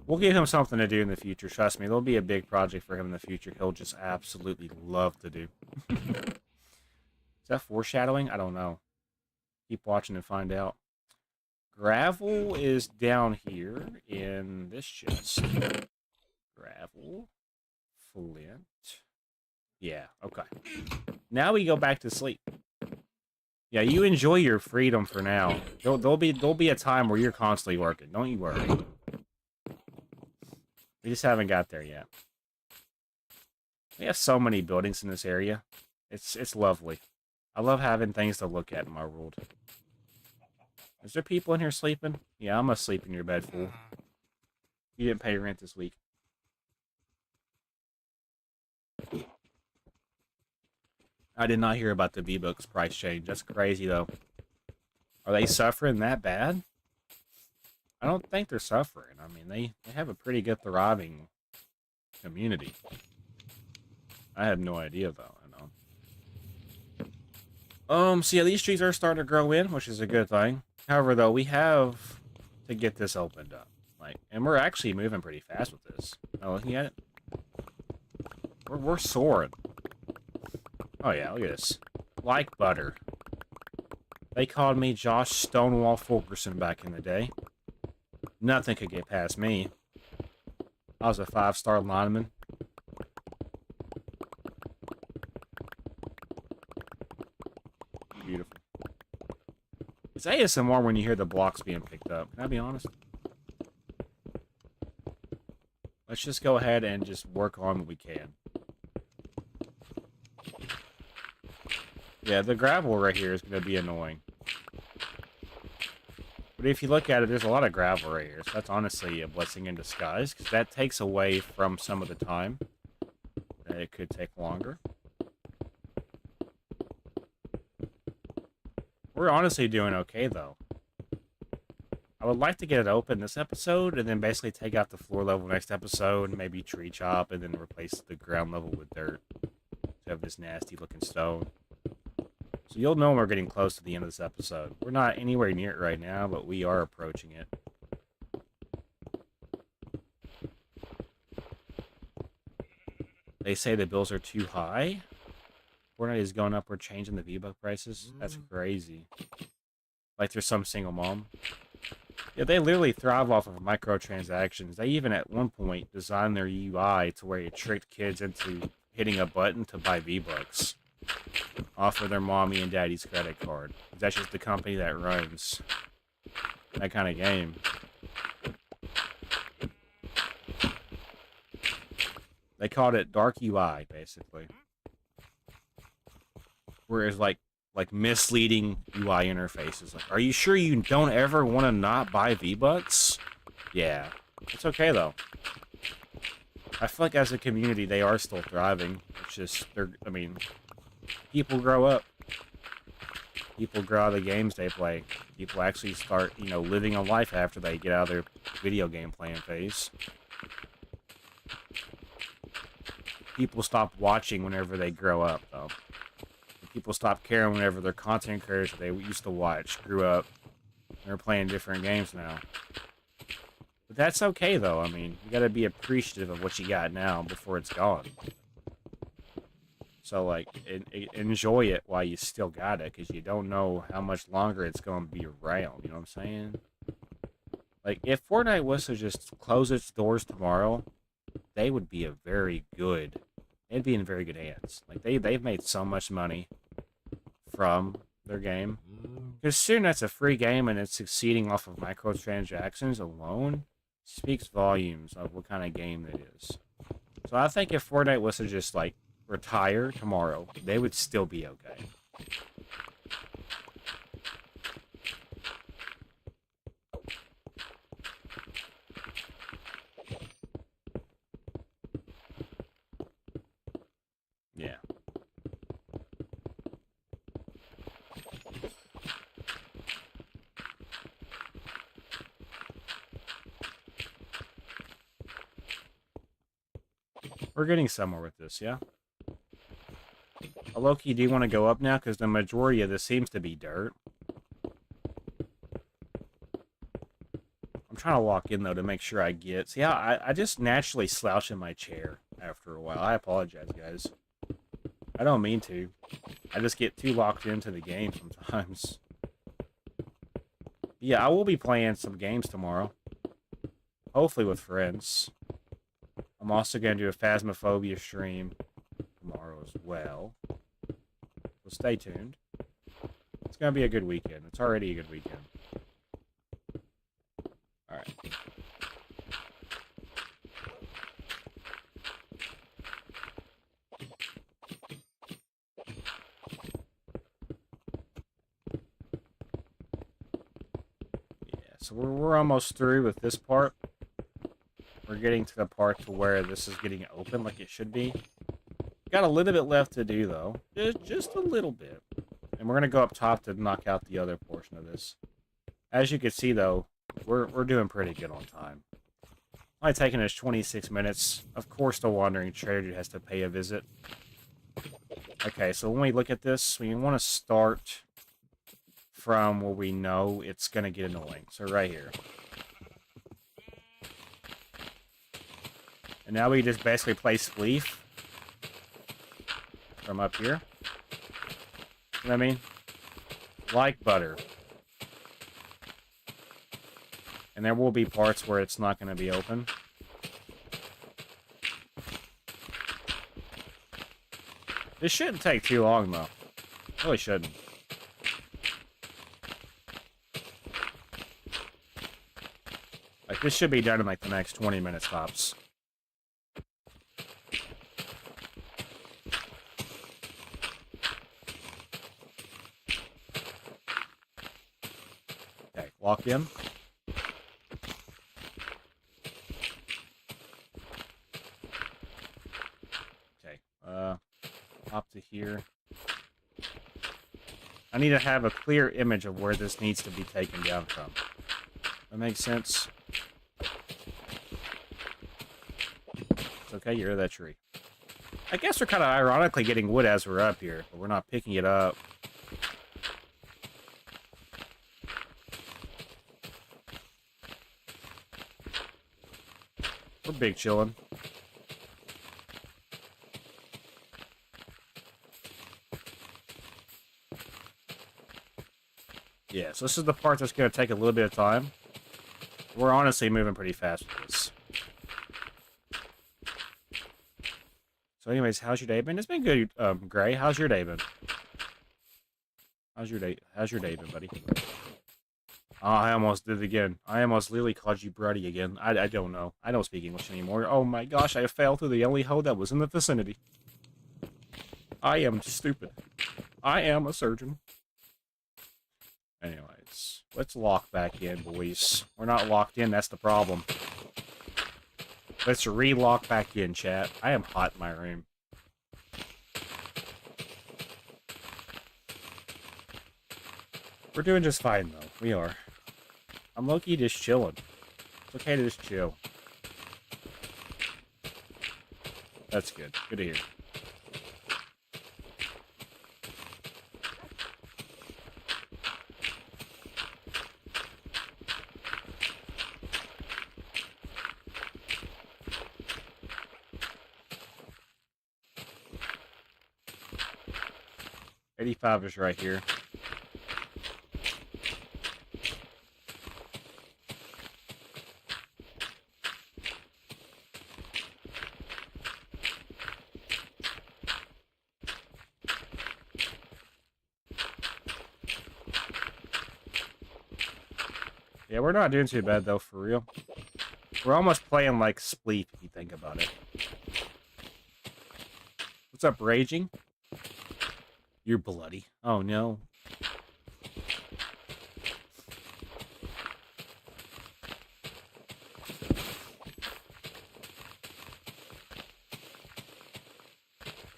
We'll give him something to do in the future. Trust me, there'll be a big project for him in the future he'll just absolutely love to do. Is that foreshadowing? I don't know. Keep watching and find out. Gravel is down here in this chest. Gravel. Flint. Yeah, okay. Now we go back to sleep. Yeah, you enjoy your freedom for now. There'll be a time where you're constantly working. Don't you worry. We just haven't got there yet. We have so many buildings in this area. It's lovely. I love having things to look at in my world. Is there people in here sleeping? Yeah, I'm gonna sleep in your bed, fool. You didn't pay rent this week. I did not hear about the V-Bucks price change. That's crazy, though. Are they suffering that bad? I don't think they're suffering. I mean, they have a pretty good, thriving community. I had no idea, though. So yeah, these trees are starting to grow in, which is a good thing. However, though, we have to get this opened up. And we're actually moving pretty fast with this. Oh, looking at it? We're soaring. Oh yeah, look at this. Like butter. They called me Josh Stonewall Fulkerson back in the day. Nothing could get past me. I was a 5-star lineman. Beautiful. It's ASMR when you hear the blocks being picked up. Can I be honest? Let's just go ahead and just work on what we can. Yeah, the gravel right here is going to be annoying. But if you look at it, there's a lot of gravel right here. So that's honestly a blessing in disguise, because that takes away from some of the time that it could take longer. We're honestly doing okay, though. I would like to get it open this episode, and then basically take out the floor level next episode, and maybe tree chop, and then replace the ground level with dirt to have this nasty looking stone. So you'll know when we're getting close to the end of this episode. We're not anywhere near it right now, but we are approaching it. They say the bills are too high. Fortnite is going up. We're changing the V-Buck prices. That's crazy. Like there's some single mom. Yeah, they literally thrive off of microtransactions. They even at one point designed their UI to where it tricked kids into hitting a button to buy V-Bucks off of their mommy and daddy's credit card. That's just the company that runs that kind of game. They called it dark UI, basically. Whereas like misleading UI interfaces. Like, are you sure you don't ever want to not buy V-Bucks? Yeah. It's okay, though. I feel like as a community, they are still thriving. It's just, I mean, people grow up. People grow out of the games they play. People actually start, living a life after they get out of their video game playing phase. People stop watching whenever they grow up, though. People stop caring whenever their content creators that they used to watch grew up. They're playing different games now. But that's okay, though. I mean, you gotta be appreciative of what you got now before it's gone. So, like, enjoy it while you still got it, because you don't know how much longer it's going to be around. You know what I'm saying? Like, if Fortnite was to just close its doors tomorrow, they would be they'd be in very good hands. Like, they've made so much money from their game. Considering that's a free game and it's succeeding off of microtransactions alone, speaks volumes of what kind of game it is. So I think if Fortnite was to just, like, retire tomorrow, they would still be okay. Yeah. We're getting somewhere with this, yeah? Loki, do you want to go up now? Because the majority of this seems to be dirt. I'm trying to walk in, though, to make sure I get... See, I just naturally slouch in my chair after a while. I apologize, guys. I don't mean to. I just get too locked into the game sometimes. Yeah, I will be playing some games tomorrow. Hopefully with friends. I'm also going to do a Phasmophobia stream tomorrow as well. So stay tuned. It's going to be a good weekend. It's already a good weekend. Alright. Yeah, so we're almost through with this part. We're getting to the part to where this is getting open like it should be. Got a little bit left to do, though. Just a little bit. And we're going to go up top to knock out the other portion of this. As you can see, though, we're doing pretty good on time. Only taking us 26 minutes. Of course, the Wandering Trader has to pay a visit. Okay, so when we look at this, we want to start from where we know it's going to get annoying. So right here. And now we just basically place Spleef from up here. You know what I mean? Like butter. And there will be parts where it's not going to be open. This shouldn't take too long, though. It really shouldn't. Like, this should be done in, like, the next 20 minutes tops. Okay, lock in. Okay, up to here. I need to have a clear image of where this needs to be taken down from. That makes sense? It's okay, you're that tree. I guess we're kind of ironically getting wood as we're up here, but we're not picking it up. We're big chillin'. Yeah, so this is the part that's going to take a little bit of time. We're honestly moving pretty fast with this. So anyways, how's your day been? It's been good, Gray. How's your day been? How's your day been, buddy? Oh, I almost did it again. I almost literally called you Brody again. I don't know. I don't speak English anymore. Oh my gosh, I fell through the only hole that was in the vicinity. I am stupid. I am a surgeon. Anyways, let's lock back in, boys. We're not locked in, that's the problem. Let's re-lock back in, chat. I am hot in my room. We're doing just fine, though. We are. I'm low-key just chilling. It's okay to just chill. That's good. Good to hear. $85 is right here. Yeah, we're not doing too bad, though, for real. We're almost playing like Spleef, if you think about it. What's up, Raging? You're bloody. Oh, no.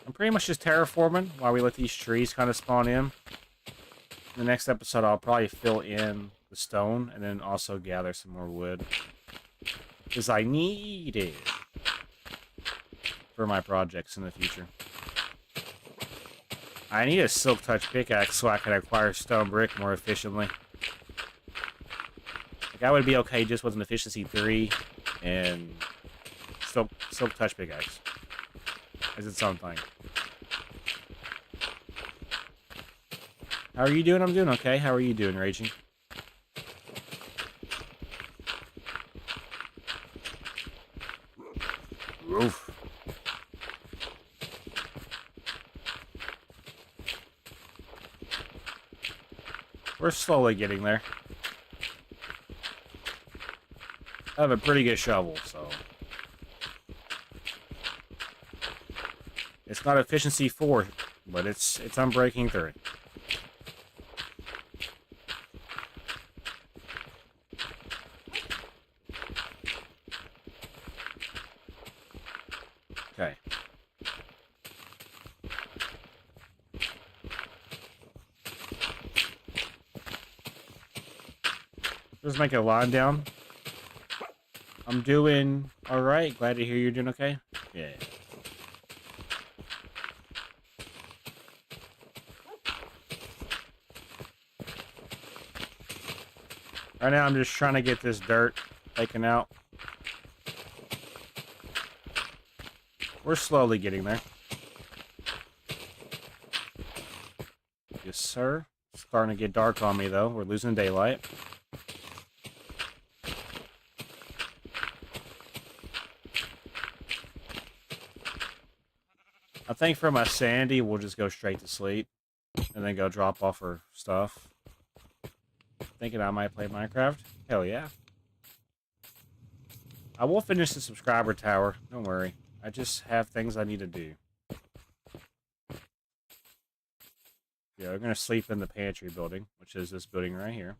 I'm pretty much just terraforming while we let these trees kind of spawn in. In the next episode, I'll probably fill in the stone and then also gather some more wood. Because I need it for my projects in the future. I need a silk touch pickaxe so I can acquire stone brick more efficiently. Like, I would be okay just with an efficiency 3 and silk touch pickaxe. As its own thing. How are you doing? I'm doing okay. How are you doing, Raging? Oof. We're slowly getting there. I have a pretty good shovel, so... It's not efficiency 4, but it's unbreaking 3. Okay. Just make a line down. I'm doing alright. Glad to hear you're doing okay. Yeah. Right now, I'm just trying to get this dirt taken out. We're slowly getting there. Yes, sir. It's starting to get dark on me, though. We're losing daylight. I think for my sanity, we'll just go straight to sleep. And then go drop off our stuff. Thinking I might play Minecraft? Hell yeah. I will finish the subscriber tower. Don't worry. I just have things I need to do. Yeah, we're going to sleep in the pantry building, which is this building right here.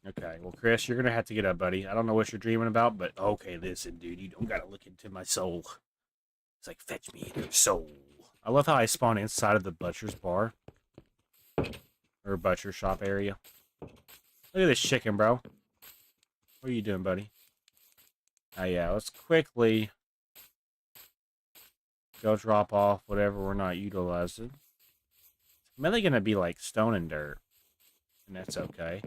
Okay, well, Chris, you're going to have to get up, buddy. I don't know what you're dreaming about, but okay, listen, dude. You don't got to look into my soul. It's like, fetch me your soul. I love how I spawn inside of the butcher's bar. Or butcher shop area. Look at this chicken, bro. What are you doing, buddy? Yeah, let's quickly go drop off whatever we're not utilizing. It's mainly going to be like stone and dirt. And that's okay.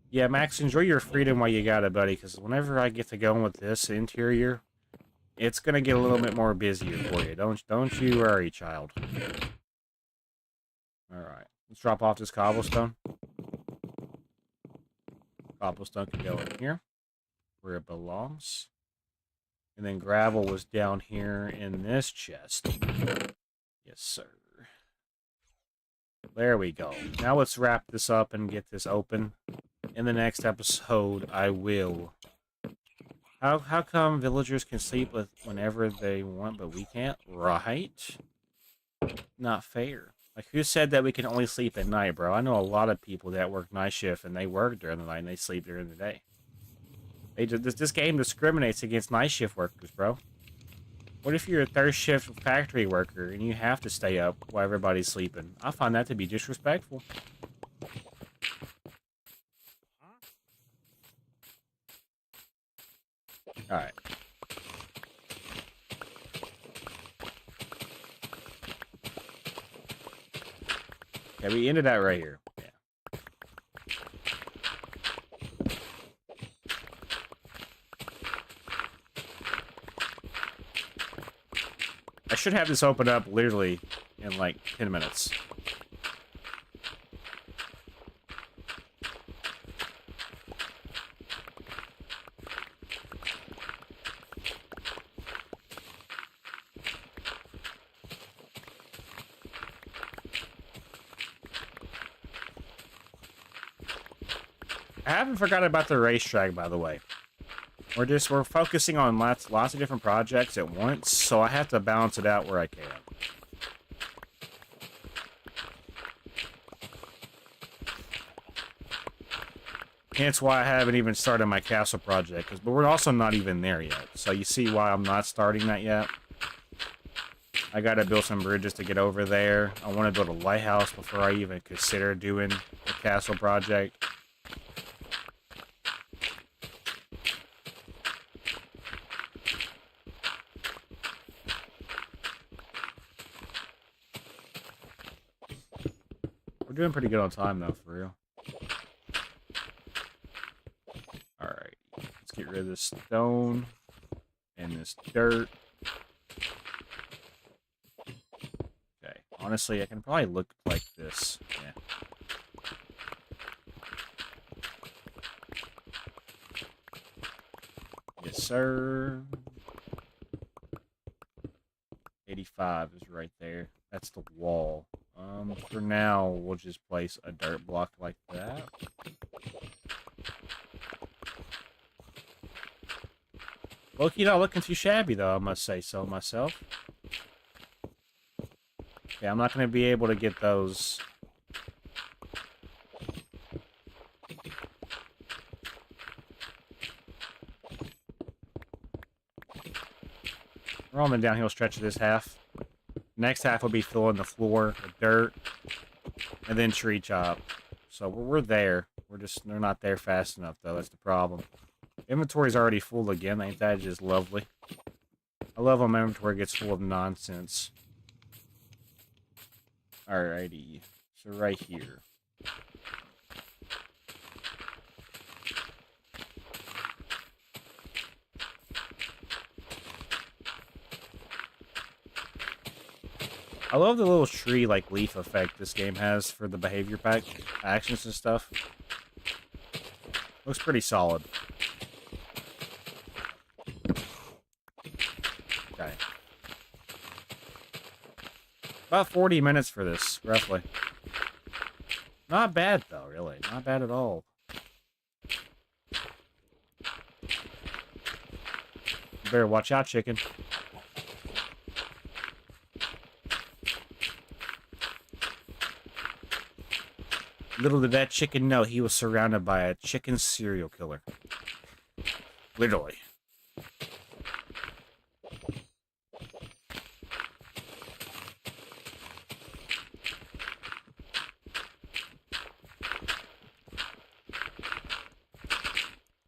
Yeah, Max, enjoy your freedom while you got it, buddy. Because whenever I get to going with this interior, it's going to get a little bit more busier for you. Don't you worry, child. Alright. Let's drop off this cobblestone. Cobblestone can go in here, where it belongs. And then gravel was down here in this chest. Yes, sir. There we go. Now let's wrap this up and get this open. In the next episode, I will. How come villagers can sleep with whenever they want, but we can't? Right? Not fair. Like, who said that we can only sleep at night, bro? I know a lot of people that work night shift, and they work during the night, and they sleep during the day. This game discriminates against night shift workers, bro. What if you're a third shift factory worker, and you have to stay up while everybody's sleeping? I find that to be disrespectful. Alright. Okay, we ended that right here. Yeah. I should have this open up literally in like 10 minutes. haven't forgotten about the racetrack, by the way. We're focusing on lots of different projects at once, so I have to balance it out where I can. Hence why I haven't even started my castle project, but we're also not even there yet. So you see why I'm not starting that yet. I gotta build some bridges to get over there. I want to build a lighthouse before I even consider doing the castle project. We're doing pretty good on time, though, for real. Alright, let's get rid of this stone and this dirt. Okay, honestly, I can probably look like this. Yeah. Yes, sir. 85 is right there. That's the wall. For now, we'll just place a dirt block like that. Loki not looking too shabby, though, I must say so myself. Okay, I'm not going to be able to get those. We're on the downhill stretch of this half. Next half will be filling the floor with dirt, and then tree chop. So we're there. They're not there fast enough, though. That's the problem. Inventory's already full again. Ain't that just lovely? I love when my inventory gets full of nonsense. Alrighty. So right here. I love the little tree, like, leaf effect this game has for the behavior pack actions and stuff. Looks pretty solid. Okay. About 40 minutes for this, roughly. Not bad, though, really. Not bad at all. You better watch out, chicken. Little did that chicken know he was surrounded by a chicken serial killer. Literally.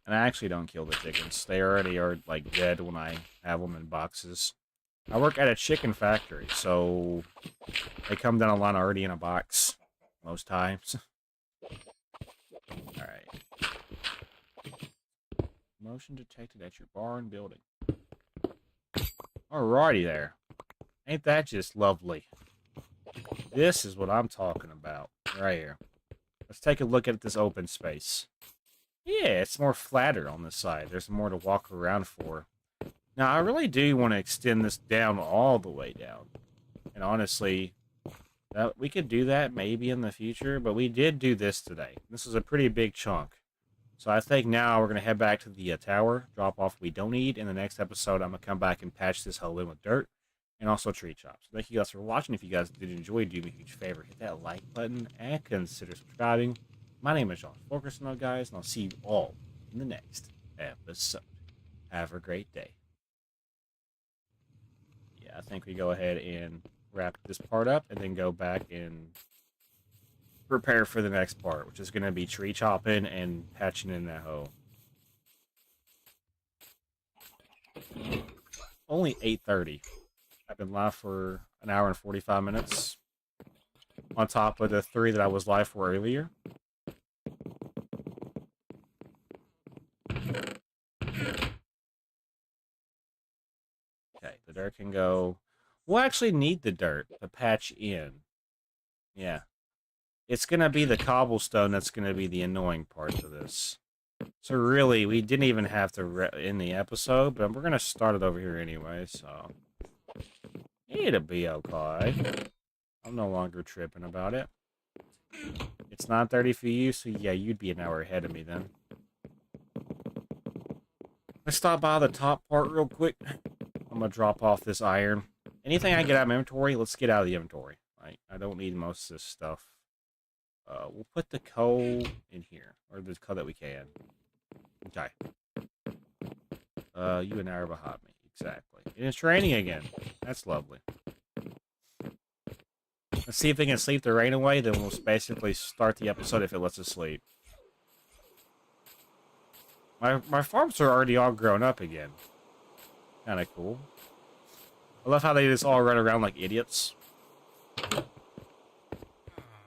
And I actually don't kill the chickens. They already are, like, dead when I have them in boxes. I work at a chicken factory, so they come down a line already in a box. Most times. Alright. Motion detected at your barn building. Alrighty there. Ain't that just lovely? This is what I'm talking about. Right here. Let's take a look at this open space. Yeah, it's more flatter on this side. There's more to walk around for. Now, I really do want to extend this down all the way down. And honestly, we could do that maybe in the future, but we did do this today. This is a pretty big chunk. So I think now we're going to head back to the tower, drop off what we don't need. In the next episode, I'm going to come back and patch this hole in with dirt and also tree chops. Thank you guys for watching. If you guys did enjoy, do me a huge favor. Hit that like button and consider subscribing. My name is Josh FU7KERSON'S, guys, and I'll see you all in the next episode. Have a great day. Yeah, I think we go ahead and wrap this part up and then go back and prepare for the next part, which is going to be tree chopping and patching in that hole. Only 8:30. I've been live for an hour and 45 minutes on top of the 3 that I was live for earlier. Okay, the dirt can go. We'll actually need the dirt to patch in. Yeah. It's going to be the cobblestone that's going to be the annoying part of this. So really, we didn't even have to end the episode, but we're going to start it over here anyway, so it'll be okay. I'm no longer tripping about it. It's 9:30 for you, so yeah, you'd be an hour ahead of me then. Let's stop by the top part real quick. I'm gonna drop off this iron. Anything I get out of my inventory, let's get out of the inventory. I don't need most of this stuff. We'll put the coal in here, or the coal that we can. Okay. You an hour behind me, exactly. And it's raining again. That's lovely. Let's see if we can sleep the rain away, then we'll basically start the episode if it lets us sleep. My farms are already all grown up again. Kinda cool. I love how they just all run around like idiots.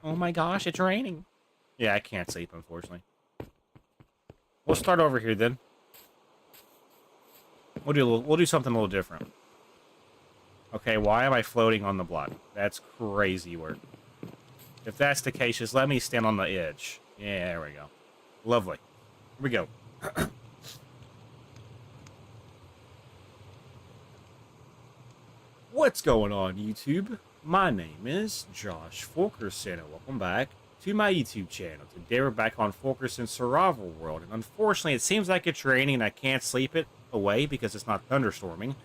Oh my gosh, it's raining. Yeah, I can't sleep, unfortunately. We'll start over here then. We'll do something a little different. Okay, why am I floating on the block? That's crazy work. If that's the case, just let me stand on the edge. Yeah, there we go. Lovely. Here we go. What's going on, YouTube? My name is Josh FU7KERSON'S, and welcome back to my YouTube channel. Today we're back on FU7KERSON'S Survival World, and unfortunately it seems like it's raining and I can't sleep it away because it's not thunderstorming.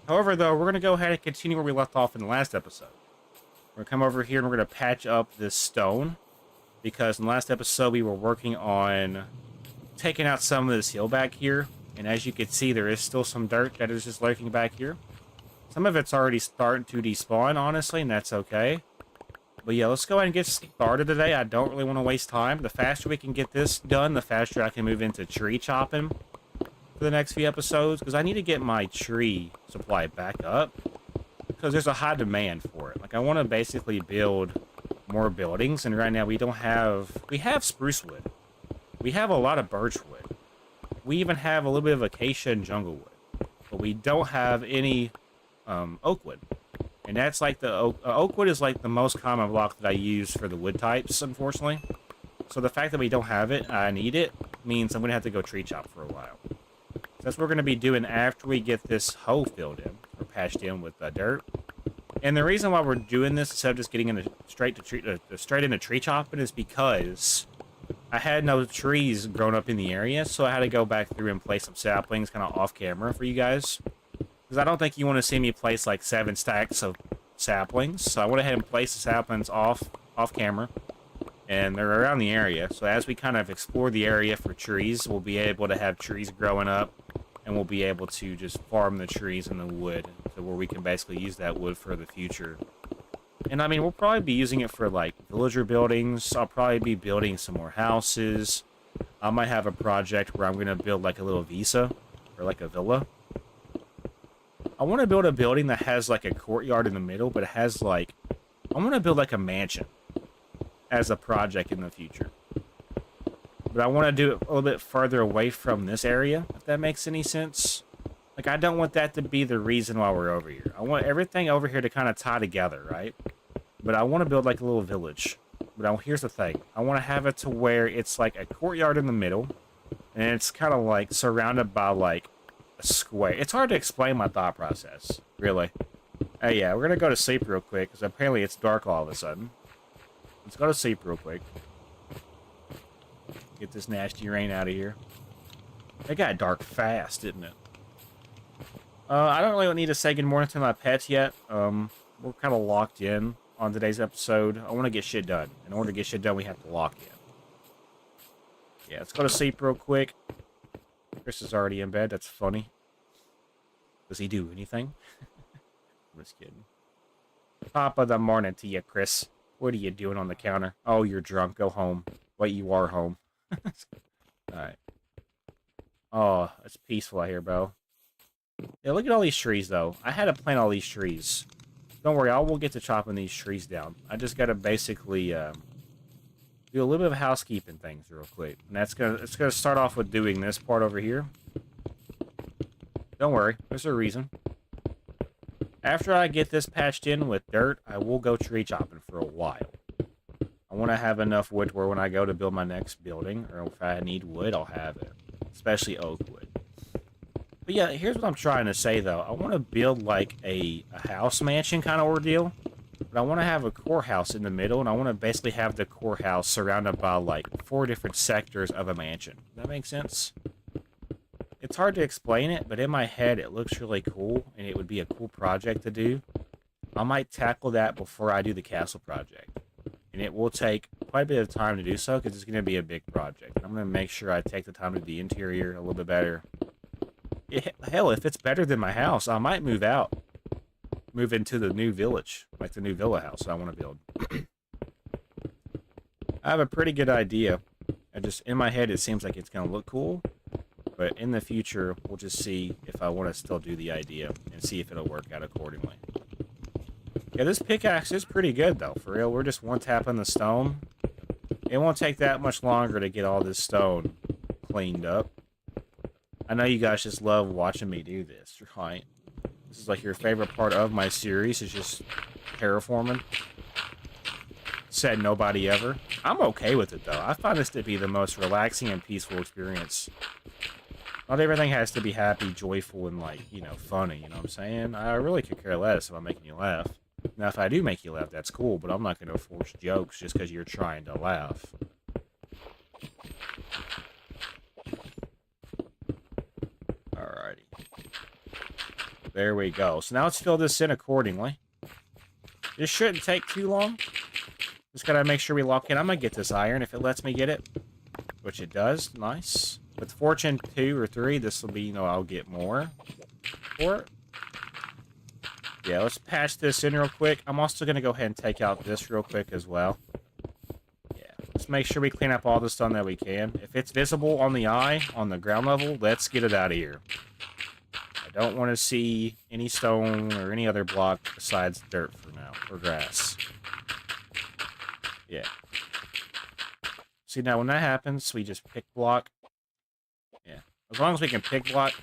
However, though, we're going to go ahead and continue where we left off in the last episode. We're going to come over here and we're going to patch up this stone, because in the last episode we were working on taking out some of this hill back here, and as you can see there is still some dirt that is just lurking back here. Some of it's already starting to despawn, honestly, and that's okay. But yeah, let's go ahead and get started today. I don't really want to waste time. The faster we can get this done, the faster I can move into tree chopping for the next few episodes, because I need to get my tree supply back up, because there's a high demand for it. Like, I want to basically build more buildings, and right now we have spruce wood. We have a lot of birch wood. We even have a little bit of acacia and jungle wood, but we don't have any oak wood. And that's like the oak wood is like the most common block that I use for the wood types, unfortunately. So the fact that we don't have it, I need it, means I'm going to have to go tree chop for a while. So that's what we're going to be doing after we get this hole filled in, or patched in with dirt. And the reason why we're doing this instead of just getting into straight into tree chopping is because I had no trees grown up in the area, so I had to go back through and place some saplings kind of off camera for you guys. Because I don't think you want to see me place like 7 stacks of saplings. So I went ahead and placed the saplings off camera. And they're around the area. So as we kind of explore the area for trees, we'll be able to have trees growing up. And we'll be able to just farm the trees and the wood. So where we can basically use that wood for the future. And I mean, we'll probably be using it for like villager buildings. I'll probably be building some more houses. I might have a project where I'm going to build like a little visa. Or like a villa. I want to build a building that has like a courtyard in the middle, but it has like, I want to build like a mansion as a project in the future. But I want to do it a little bit further away from this area, if that makes any sense. Like, I don't want that to be the reason why we're over here. I want everything over here to kind of tie together, right? But I want to build like a little village. But here's the thing. I want to have it to where it's like a courtyard in the middle, and it's kind of like surrounded by like a square. It's hard to explain my thought process, really. Hey, yeah, we're gonna go to sleep real quick, because apparently it's dark all of a sudden. Let's go to sleep real quick. Get this nasty rain out of here. It got dark fast, didn't it? I don't really need to say good morning to my pets yet. We're kind of locked in on today's episode. I want to get shit done. In order to get shit done, we have to lock in. Yeah, let's go to sleep real quick. Chris is already in bed. That's funny. Does he do anything? I'm just kidding. Top of the morning to you, Chris. What are you doing on the counter? Oh, you're drunk. Go home. Wait, you are home. Alright. Oh, it's peaceful out here, bro. Yeah, look at all these trees, though. I had to plant all these trees. Don't worry, I will get to chopping these trees down. I just gotta basically, do a little bit of housekeeping things real quick. And it's gonna start off with doing this part over here. Don't worry, there's a reason. After I get this patched in with dirt, I will go tree chopping for a while. I want to have enough wood where when I go to build my next building, or if I need wood, I'll have it. Especially oak wood. But yeah, here's what I'm trying to say, though. I want to build like a house mansion kind of ordeal. But I want to have a core house in the middle, and I want to basically have the core house surrounded by, like, 4 different sectors of a mansion. Does that make sense? It's hard to explain it, but in my head, it looks really cool, and it would be a cool project to do. I might tackle that before I do the castle project. And it will take quite a bit of time to do so, because it's going to be a big project. I'm going to make sure I take the time to do the interior a little bit better. Hell, if it's better than my house, I might move out. Move into the new village, like the new villa house I want to build. I have a pretty good idea. In my head, it seems like it's going to look cool. But in the future, we'll just see if I want to still do the idea and see if it'll work out accordingly. Yeah, this pickaxe is pretty good, though. For real, we're just one tap on the stone. It won't take that much longer to get all this stone cleaned up. I know you guys just love watching me do this, right? This is like your favorite part of my series, is just terraforming. Said nobody ever. I'm okay with it, though. I find this to be the most relaxing and peaceful experience. Not everything has to be happy, joyful, and, like, you know, funny, you know what I'm saying? I really could care less if I'm making you laugh. Now, if I do make you laugh, that's cool, but I'm not going to force jokes just because you're trying to laugh. Alrighty. There we go. So now let's fill this in accordingly. This shouldn't take too long. Just gotta make sure we lock in. I'm gonna get this iron if it lets me get it. Which it does. Nice. With fortune 2 or 3, this will be, you know, I'll get more for it. Yeah, let's patch this in real quick. I'm also gonna go ahead and take out this real quick as well. Yeah, let's make sure we clean up all the stone that we can. If it's visible on the eye, on the ground level, let's get it out of here. I don't want to see any stone or any other block besides dirt for now, or grass. Yeah. See, now when that happens, we just pick block. Yeah. As long as we can pick block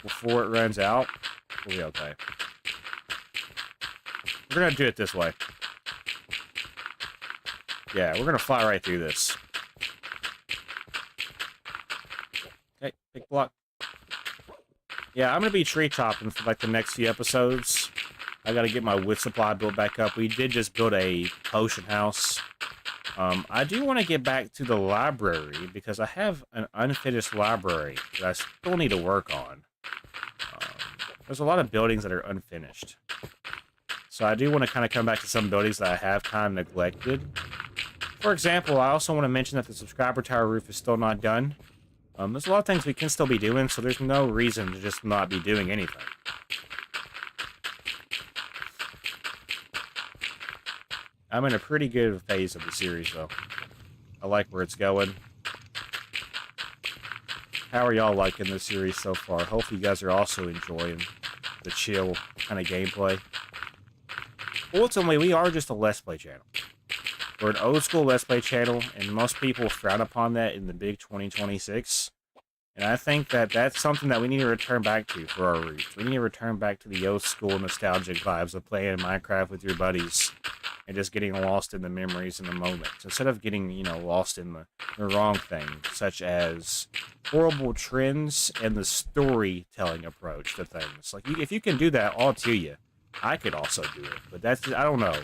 before it runs out, we'll be okay. We're going to do it this way. Yeah, we're going to fly right through this. Okay, pick block. Yeah, I'm going to be tree chopping for, like, the next few episodes. I got to get my wood supply built back up. We did just build a potion house. I do want to get back to the library because I have an unfinished library that I still need to work on. There's a lot of buildings that are unfinished. So I do want to kind of come back to some buildings that I have kind of neglected. For example, I also want to mention that the subscriber tower roof is still not done. There's a lot of things we can still be doing, so there's no reason to just not be doing anything. I'm in a pretty good phase of the series, though. I like where it's going. How are y'all liking this series so far? Hope you guys are also enjoying the chill kind of gameplay. Ultimately, we are just a Let's Play channel. We're an old school Let's Play channel, and most people frown upon that in the big 2026. And I think that that's something that we need to return back to for our roots. We need to return back to the old school nostalgic vibes of playing Minecraft with your buddies and just getting lost in the memories and the moments, instead of getting, you know, lost in the wrong things, such as horrible trends and the storytelling approach to things. Like, if you can do that, all to you. I could also do it, but that's, I don't know.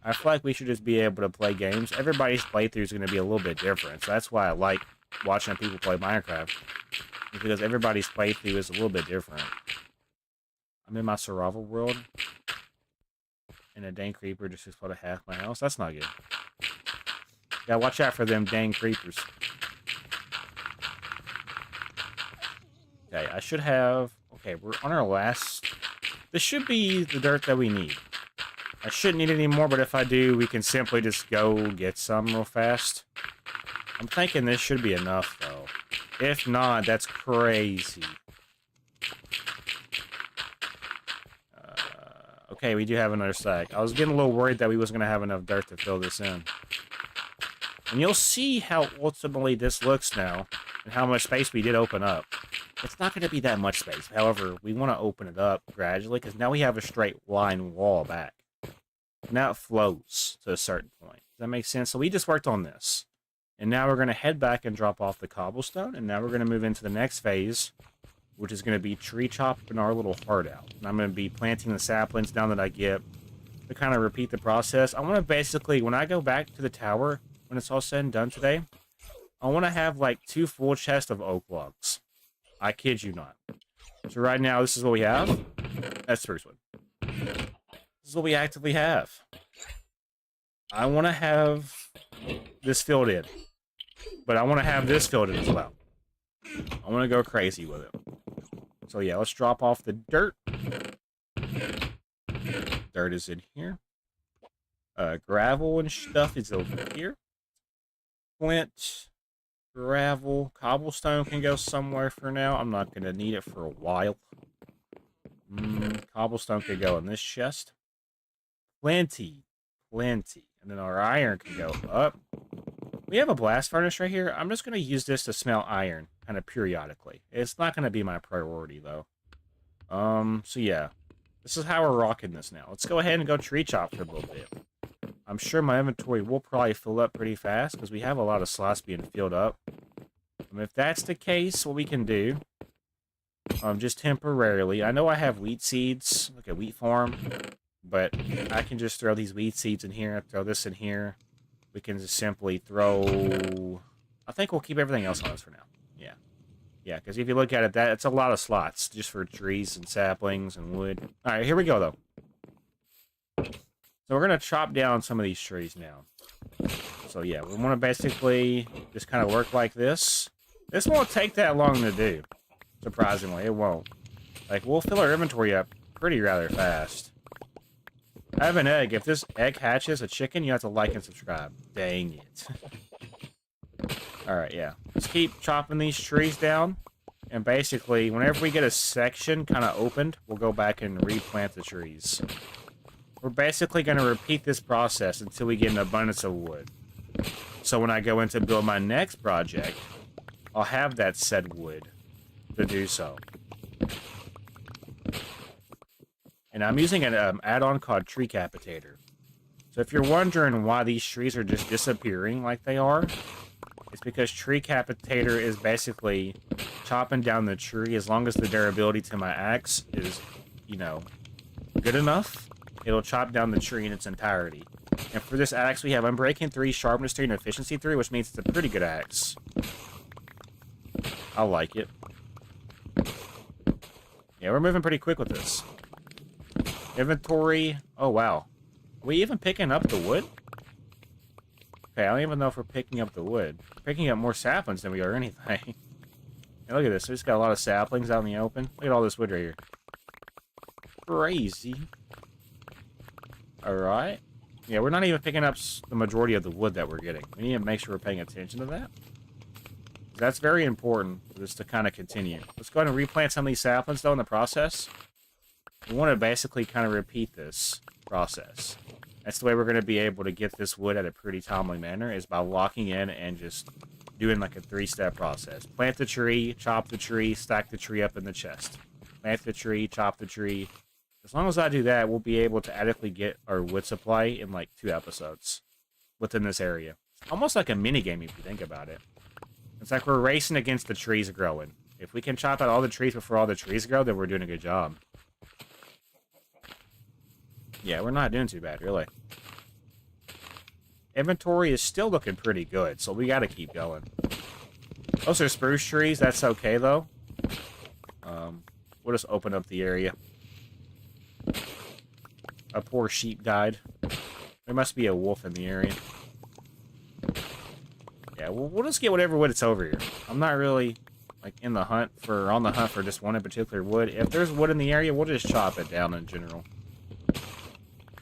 I feel like we should just be able to play games. Everybody's playthrough is going to be a little bit different, so that's why I like watching people play Minecraft, because everybody's playthrough is a little bit different. I'm in my survival world, and a dang creeper just exploded half my house. That's not good. Yeah, watch out for them dang creepers. Okay, I should have... Okay, we're on our last... This should be the dirt that we need. I shouldn't need any more, but if I do, we can simply just go get some real fast. I'm thinking this should be enough, though. If not, that's crazy. Okay, we do have another stack. I was getting a little worried that we wasn't going to have enough dirt to fill this in. And you'll see how ultimately this looks now, and how much space we did open up. It's not going to be that much space. However, we want to open it up gradually, because now we have a straight line wall back. Now it flows to a certain point. Does that make sense? So we just worked on this. And now we're going to head back and drop off the cobblestone, and now we're going to move into the next phase, which is going to be tree chopping our little heart out. And I'm going to be planting the saplings now that I get to kind of repeat the process. I want to basically, when I go back to the tower, when it's all said and done today, I want to have like 2 full chests of oak logs. I kid you not. So right now, this is what we have. That's spruce wood. This is what we actively have. I want to have this filled in. But I want to have this filled in as well. I want to go crazy with it. So yeah, let's drop off the dirt. Dirt is in here. Gravel and stuff is over here. Flint, gravel, cobblestone can go somewhere for now. I'm not going to need it for a while. Cobblestone could go in this chest. Plenty. And then our iron can go up. We have a blast furnace right here. I'm just going to use this to smelt iron kind of periodically. It's not going to be my priority, though. So yeah. This is how we're rocking this now. Let's go ahead and go tree chop for a little bit. I'm sure my inventory will probably fill up pretty fast because we have a lot of slots being filled up. If that's the case, what we can do, just temporarily, I know I have wheat seeds, like a wheat farm, but I can just throw these wheat seeds in here, throw this in here. We can just simply throw... I think we'll keep everything else on us for now. Yeah. Yeah, because if you look at it, it's a lot of slots just for trees and saplings and wood. All right, here we go, though. So we're going to chop down some of these trees now. So yeah, we want to basically just kind of work like this. This won't take that long to do. Surprisingly, it won't. Like, we'll fill our inventory up pretty rather fast. I have an egg. If this egg hatches a chicken, you have to like and subscribe. Dang it. Alright, yeah. Let's keep chopping these trees down. And basically, whenever we get a section kind of opened, we'll go back and replant the trees. We're basically going to repeat this process until we get an abundance of wood. So when I go in to build my next project, I'll have that said wood to do so. And I'm using an add-on called Tree Capitator. So if you're wondering why these trees are just disappearing like they are, it's because Tree Capitator is basically chopping down the tree. As long as the durability to my axe is, you know, good enough, it'll chop down the tree in its entirety. And for this axe, we have Unbreaking 3, Sharpness 3, and Efficiency 3, which means it's a pretty good axe. I like it. Yeah, we're moving pretty quick with this. Inventory. Oh, wow. Are we even picking up the wood? Okay, I don't even know if we're picking up the wood. We're picking up more saplings than we are anything. Hey, look at this. We just got a lot of saplings out in the open. Look at all this wood right here. Crazy. Alright. Yeah, we're not even picking up the majority of the wood that we're getting. We need to make sure we're paying attention to that. That's very important for this to kind of continue. Let's go ahead and replant some of these saplings, though, in the process. We want to basically kind of repeat this process. That's the way we're going to be able to get this wood at a pretty timely manner, is by locking in and just doing like a 3-step process. Plant the tree, chop the tree, stack the tree up in the chest. Plant the tree, chop the tree. As long as I do that, we'll be able to adequately get our wood supply in like 2 episodes within this area. Almost like a mini game if you think about it. It's like we're racing against the trees growing. If we can chop out all the trees before all the trees grow, then we're doing a good job. Yeah, we're not doing too bad, really. Inventory is still looking pretty good, so we gotta keep going. Those are spruce trees. That's okay, though. We'll just open up the area. A poor sheep died. There must be a wolf in the area. Yeah, we'll just get whatever wood it's over here. I'm not really, like, on the hunt for just one in particular wood. If there's wood in the area, we'll just chop it down in general.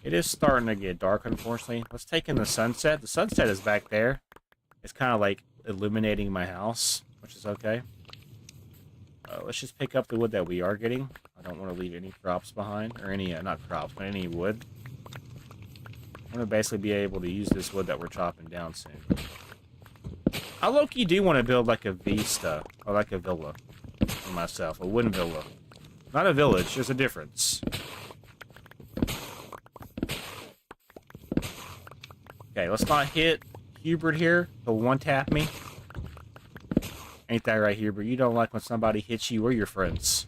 It is starting to get dark, unfortunately. Let's take in the sunset. The sunset is back there. It's kind of, like, illuminating my house, which is okay. Let's just pick up the wood that we are getting. I don't want to leave any crops behind. Or any, not crops, but any wood. I want to basically be able to use this wood that we're chopping down soon. I low-key do want to build, like, a vista. Or, like, a villa. For myself. A wooden villa. Not a village. There's a difference. Okay, let's not hit Hubert here. He'll one-tap me. Ain't that right, Hubert? You don't like when somebody hits you or your friends.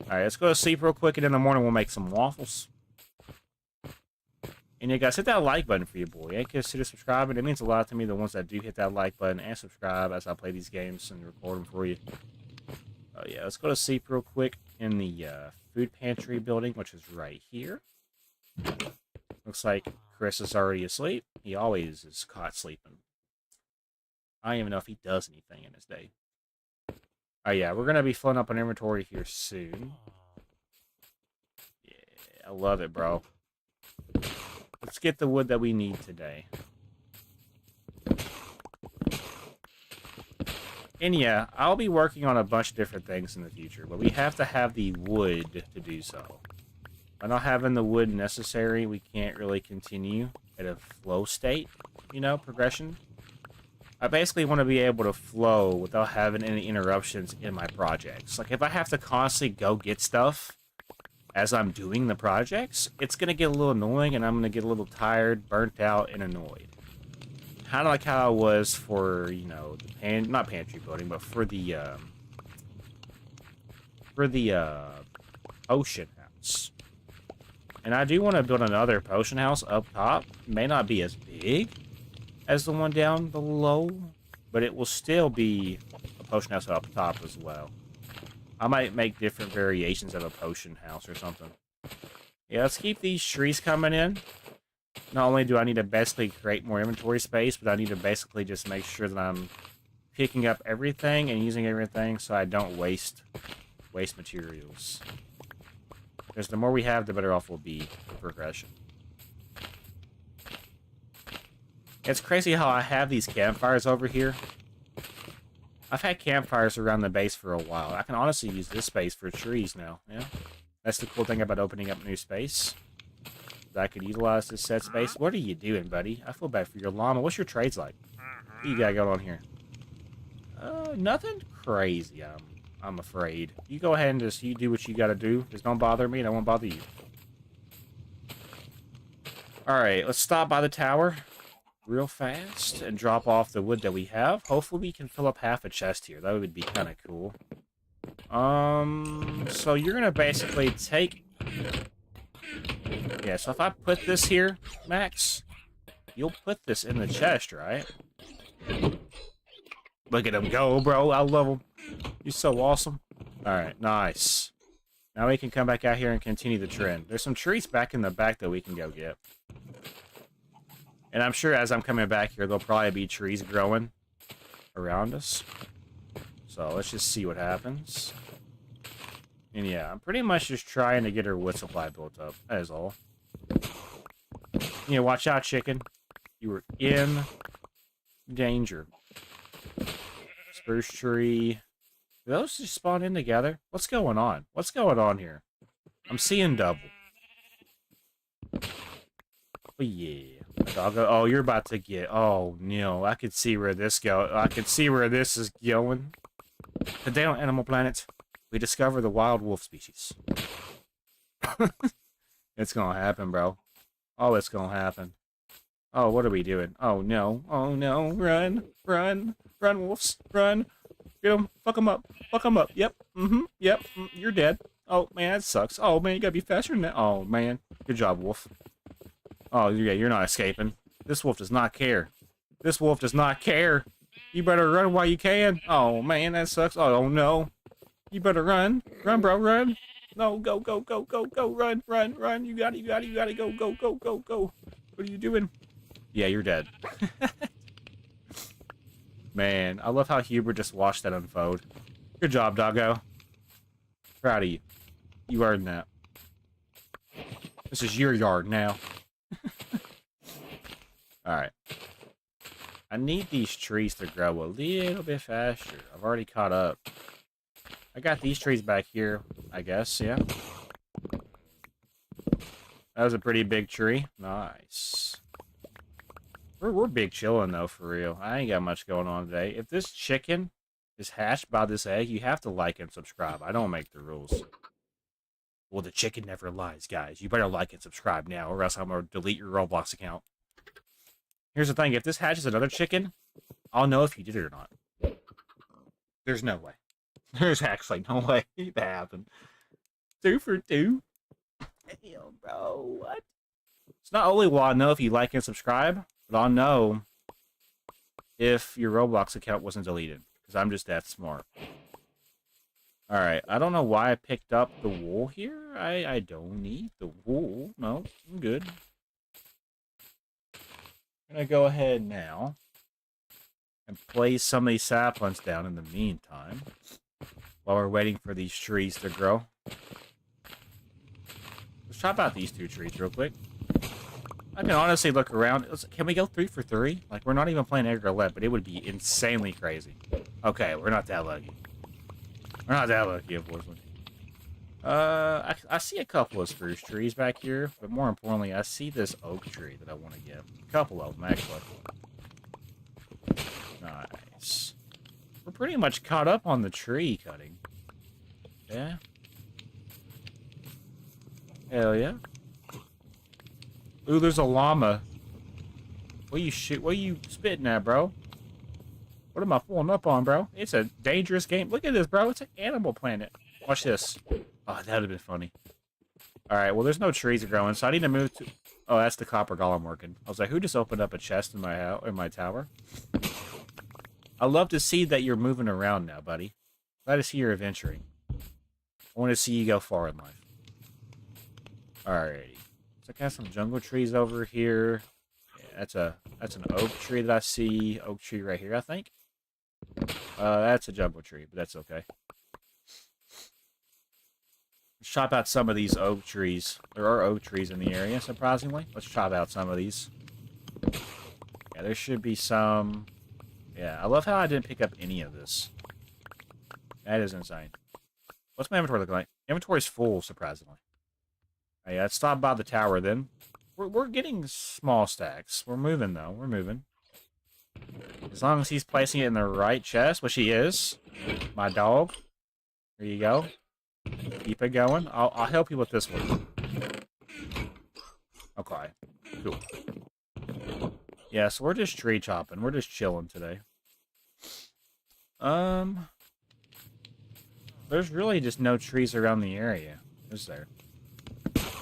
Alright, let's go to sleep real quick, and in the morning we'll make some waffles. And you guys, hit that like button for your boy. And consider subscribing. It means a lot to me, the ones that do hit that like button and subscribe as I play these games and record them for you. Oh, yeah, let's go to sleep real quick in the food pantry building, which is right here. Looks like Chris is already asleep. He always is caught sleeping. I don't even know if he does anything in his day. Oh, yeah, we're going to be filling up an inventory here soon. Yeah, I love it, bro. Let's get the wood that we need today. And yeah, I'll be working on a bunch of different things in the future, but we have to have the wood to do so. By not having the wood necessary, we can't really continue at a flow state, you know, progression. I basically want to be able to flow without having any interruptions in my projects. Like, if I have to constantly go get stuff as I'm doing the projects, it's going to get a little annoying, and I'm going to get a little tired, burnt out, and annoyed. Kind of like how I was for, you know, the not pantry building, but for the potion house. And I do want to build another potion house up top. It may not be as big as the one down below, but it will still be a potion house up top as well. I might make different variations of a potion house or something. Yeah, let's keep these trees coming in. Not only do I need to basically create more inventory space, but I need to basically just make sure that I'm picking up everything and using everything so I don't waste materials. Because the more we have, the better off we'll be for progression. It's crazy how I have these campfires over here. I've had campfires around the base for a while. I can honestly use this space for trees now. Yeah, that's the cool thing about opening up new space. I could utilize this set space. What are you doing, buddy? I feel bad for your llama. What's your trades like? What you got going on here? Nothing crazy, I'm afraid. You go ahead and you do what you gotta do. Just don't bother me, and I won't bother you. Alright, let's stop by the tower real fast and drop off the wood that we have. Hopefully we can fill up half a chest here. That would be kind of cool. So you're gonna basically take... Yeah, so if I put this here, Max, you'll put this in the chest, right? Look at him go, bro. I love him. He's so awesome. Alright, nice. Now we can come back out here and continue the trend. There's some trees back in the back that we can go get. And I'm sure as I'm coming back here, there'll probably be trees growing around us. So let's just see what happens. And yeah, I'm pretty much just trying to get her wood supply built up. That is all. Yeah, watch out, chicken. You were in danger. Spruce tree. Do those just spawn in together? What's going on? What's going on here? I'm seeing double. Oh, yeah. Doggo. Oh, you're about to get... Oh, no. I could see where this go. I could see where this is going. Today on Animal Planet, we discover the wild wolf species. It's gonna happen, bro. Oh, it's gonna happen. Oh, what are we doing? Oh, no. Oh, no. Run. Run. Run, wolves. Run. Get them. Fuck them up. Fuck them up. Yep. Yep. You're dead. Oh, man, that sucks. Oh, man, you gotta be faster than that. Oh, man. Good job, wolf. Oh, yeah, you're not escaping. This wolf does not care. This wolf does not care. You better run while you can. Oh, man, that sucks. Oh, no. You better run. Run, bro, run. No, go, go, go, go, go. Run, run, run. You got it, you got it, you got it. Go, go, go, go, go. What are you doing? Yeah, you're dead. Man, I love how Hubert just watched that unfold. Good job, doggo. Proud of you. You earned that. This is your yard now. Alright. I need these trees to grow a little bit faster. I've already caught up. I got these trees back here, I guess, yeah. That was a pretty big tree. Nice. We're big chilling, though, for real. I ain't got much going on today. If this chicken is hatched by this egg, you have to like and subscribe. I don't make the rules. Well, the chicken never lies, guys. You better like and subscribe now, or else I'm going to delete your Roblox account. Here's the thing. If this hatches another chicken, I'll know if you did it or not. There's no way. There's actually no way that happened. 2 for 2? Damn, bro. What? It's not only will I know if you like and subscribe, but I'll know if your Roblox account wasn't deleted, because I'm just that smart. Alright, I don't know why I picked up the wool here. I don't need the wool. No, I'm good. I'm gonna go ahead now and place some of these saplings down in the meantime, while we're waiting for these trees to grow. Let's chop out these 2 trees real quick. I can honestly look around. Can we go 3 for 3? Like, we're not even playing egg roulette, but it would be insanely crazy. Okay, we're not that lucky. We're not that lucky, unfortunately. I see a couple of spruce trees back here, but more importantly, I see this oak tree that I want to get. A couple of them, actually. Nice. We're pretty much caught up on the tree cutting. Yeah. Hell yeah. Ooh, there's a llama. What you spitting at, bro? What am I pulling up on, bro? It's a dangerous game. Look at this, bro. It's an Animal Planet. Watch this. Oh, that would have been funny. Alright, well, there's no trees growing, so I need to move to... Oh, that's the copper golem working. I was like, who just opened up a chest in my house, in my tower? I love to see that you're moving around now, buddy. Glad to see you're adventuring. I want to see you go far in life. Alrighty. So I got some jungle trees over here. Yeah, that's an oak tree that I see. Oak tree right here, I think. That's a jungle tree, but that's okay. Let's chop out some of these oak trees. There are oak trees in the area, surprisingly. Let's chop out some of these. Yeah, there should be some... Yeah, I love how I didn't pick up any of this. That is insane. What's my inventory looking like? Inventory's full, surprisingly. Yeah, let's stop by the tower then. We're getting small stacks. We're moving, though. We're moving. As long as he's placing it in the right chest, which he is. My dog. There you go. Keep it going. I'll help you with this one. Okay. Cool. Yeah, so we're just tree chopping. We're just chilling today. There's really just no trees around the area, is there?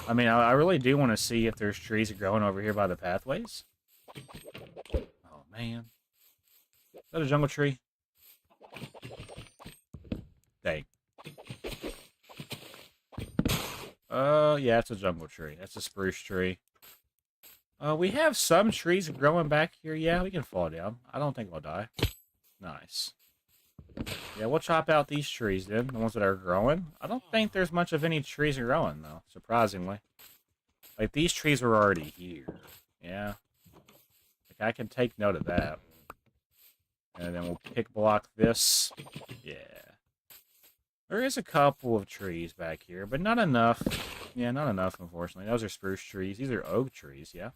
I mean, I really do want to see if there's trees growing over here by the pathways. Oh, man. Is that a jungle tree? Dang. Yeah, it's a jungle tree. That's a spruce tree. We have some trees growing back here. Yeah, we can fall down. I don't think we'll die. Nice. Yeah, we'll chop out these trees then, the ones that are growing. I don't think there's much of any trees growing, though, surprisingly. Like, these trees were already here. Yeah. Like, I can take note of that. And then we'll pick block this. Yeah. There is a couple of trees back here, but not enough. Yeah, not enough, unfortunately. Those are spruce trees. These are oak trees, yeah.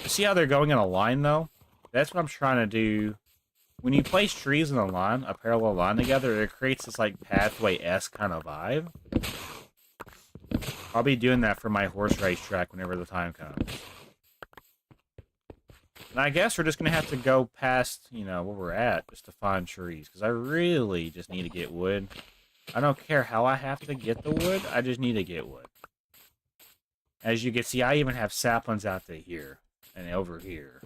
See how they're going in a line, though? That's what I'm trying to do. When you place trees in a line, a parallel line together, it creates this, like, pathway-esque kind of vibe. I'll be doing that for my horse race track whenever the time comes. And I guess we're just going to have to go past, you know, where we're at just to find trees. Because I really just need to get wood. I don't care how I have to get the wood. I just need to get wood. As you can see, I even have saplings out to here. And over here.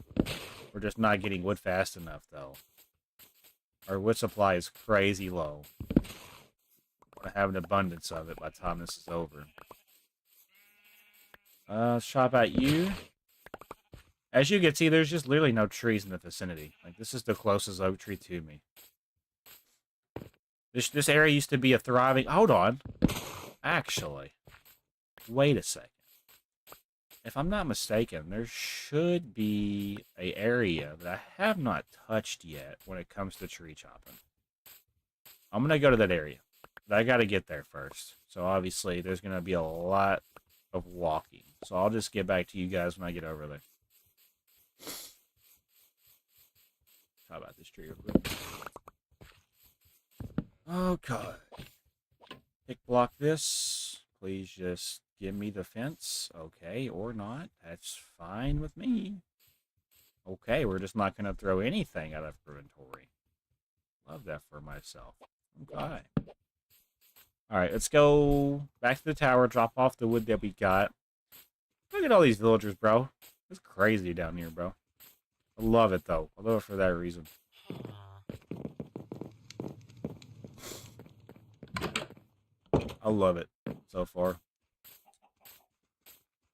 We're just not getting wood fast enough, though. Our wood supply is crazy low. I have an abundance of it by the time this is over. Let's chop out you. As you can see, there's just literally no trees in the vicinity. Like, this is the closest oak tree to me. This area used to be a thriving... Hold on. Actually. Wait a second. If I'm not mistaken, there should be an area that I have not touched yet when it comes to tree chopping. I'm going to go to that area. But I got to get there first. So obviously, there's going to be a lot of walking. So I'll just get back to you guys when I get over there. How about this tree real quick? Okay. Pick block this. Please just give me the fence. Okay, or not. That's fine with me. Okay, we're just not going to throw anything out of inventory. Love that for myself. Okay. Alright, let's go back to the tower, drop off the wood that we got. Look at all these villagers, bro. It's crazy down here, bro. I love it, though. I love it for that reason. I love it so far.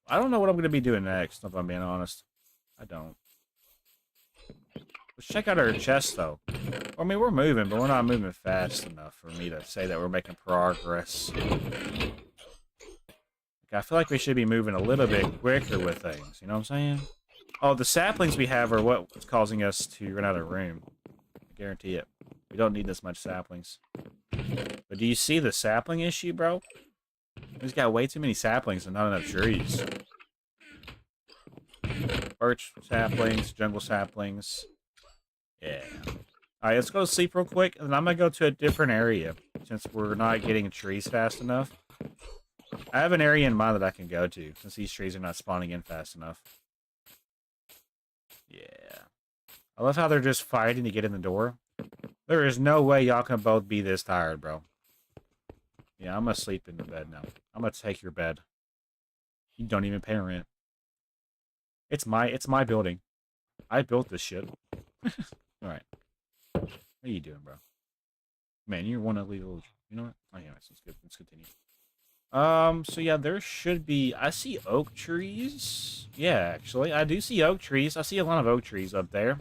I don't know what I'm going to be doing next, if I'm being honest. I don't. Let's check out our chest, though. I mean, we're moving, but we're not moving fast enough for me to say that we're making progress. Like, I feel like we should be moving a little bit quicker with things. You know what I'm saying? Oh, the saplings we have are what's causing us to run out of room. I guarantee it. We don't need this much saplings. But do you see the sapling issue, bro? We've got way too many saplings and not enough trees. Birch saplings, jungle saplings. Yeah. Alright, let's go to sleep real quick, and then I'm going to go to a different area, since we're not getting trees fast enough. I have an area in mind that I can go to, since these trees are not spawning in fast enough. Yeah. I love how they're just fighting to get in the door. There is no way y'all can both be this tired, bro. Yeah, I'm going to sleep in the bed now. I'm going to take your bed. You don't even pay rent. It's my building. I built this shit. Alright. What are you doing, bro? Man, you're one ugly little... You know what? Oh, yeah, let's continue. So yeah, there should be... I see oak trees. Yeah, actually, I do see oak trees. I see a lot of oak trees up there.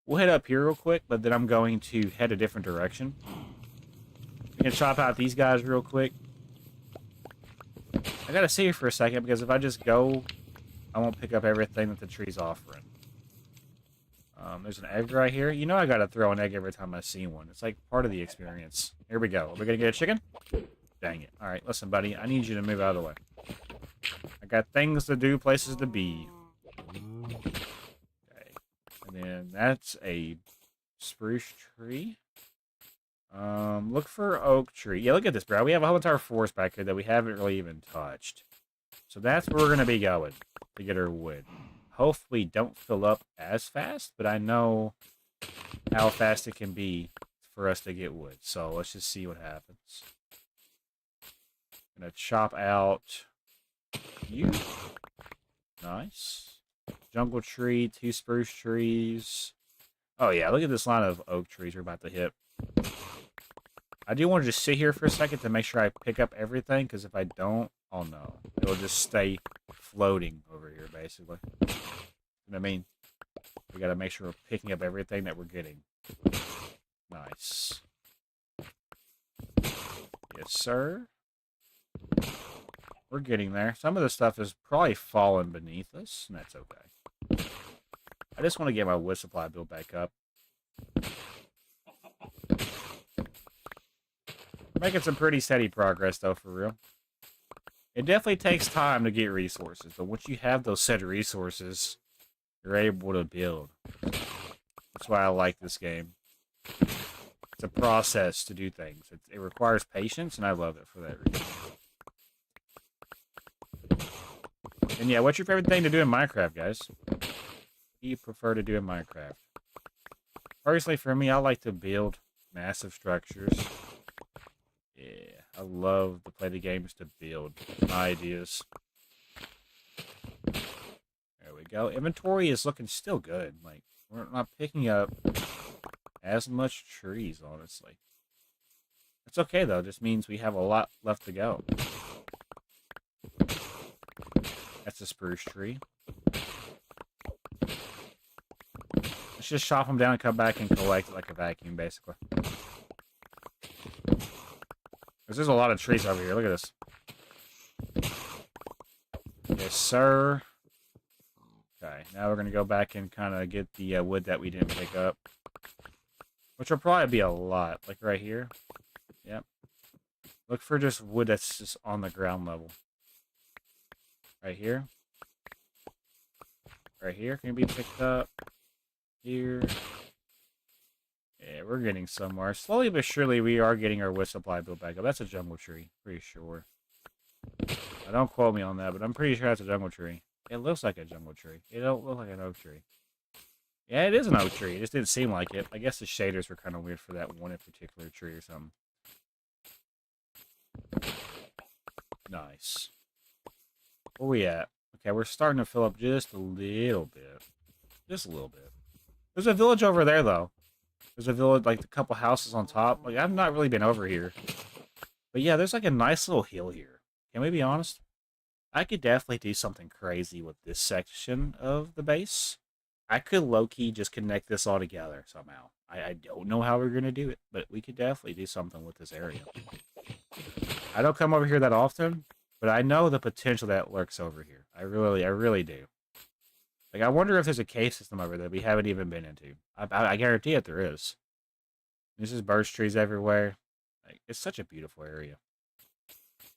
We'll head up here real quick, but then I'm going to head a different direction. We can chop out these guys real quick. I gotta sit here for a second, because if I just go, I won't pick up everything that the tree's offering. There's an egg right here. You know I gotta throw an egg every time I see one. It's like part of the experience. Here we go. Are we gonna get a chicken? Dang it. Alright, listen, buddy. I need you to move out of the way. I got things to do, places to be. Okay. And then that's a spruce tree. Look for oak tree. Yeah, look at this, bro. We have a whole entire forest back here that we haven't really even touched. So that's where we're gonna be going to get our wood. Hopefully don't fill up as fast, but I know how fast it can be for us to get wood. So let's just see what happens. Gonna chop out you. Nice. Jungle tree, 2 spruce trees. Oh yeah, look at this line of oak trees we're about to hit. I do want to just sit here for a second to make sure I pick up everything, because if I don't, oh no, it'll just stay floating over here, basically. You know what I mean? We gotta make sure we're picking up everything that we're getting. Nice. Yes, sir. We're getting there. Some of the stuff is probably falling beneath us, and that's okay. I just want to get my wood supply built back up. Making some pretty steady progress, though, for real. It definitely takes time to get resources, but once you have those set resources, you're able to build. That's why I like this game. It's a process to do things. It requires patience, and I love it for that reason. And yeah, what's your favorite thing to do in Minecraft, guys? What do you prefer to do in Minecraft? Personally, for me, I like to build massive structures. Yeah, I love to play the games to build my ideas. There we go. Inventory is looking still good. Like, we're not picking up as much trees, honestly. It's okay, though. It just means we have a lot left to go. That's a spruce tree. Let's just chop them down and come back and collect it like a vacuum, basically. There's a lot of trees over here. Look at this. Yes, sir. Okay, now we're going to go back and kind of get the wood that we didn't pick up. Which will probably be a lot. Like right here. Yep. Look for just wood that's just on the ground level. Right here. Right here can be picked up. Here. Yeah, we're getting somewhere. Slowly but surely, we are getting our wood supply built back up. That's a jungle tree, pretty sure. Don't quote me on that, but I'm pretty sure that's a jungle tree. It looks like a jungle tree. It don't look like an oak tree. Yeah, it is an oak tree. It just didn't seem like it. I guess the shaders were kind of weird for that one in particular tree or something. Nice. Where we at? Okay, we're starting to fill up just a little bit. Just a little bit. There's a village over there, though. There's a village, like a couple houses on top. Like, I've not really been over here. But yeah, there's like a nice little hill here. Can we be honest? I could definitely do something crazy with this section of the base. I could low-key just connect this all together somehow. I don't know how we're going to do it, but we could definitely do something with this area. I don't come over here that often, but I know the potential that lurks over here. I really do. Like, I wonder if there's a cave system over there we haven't even been into. I guarantee it there is. There's just birch trees everywhere. Like, it's such a beautiful area.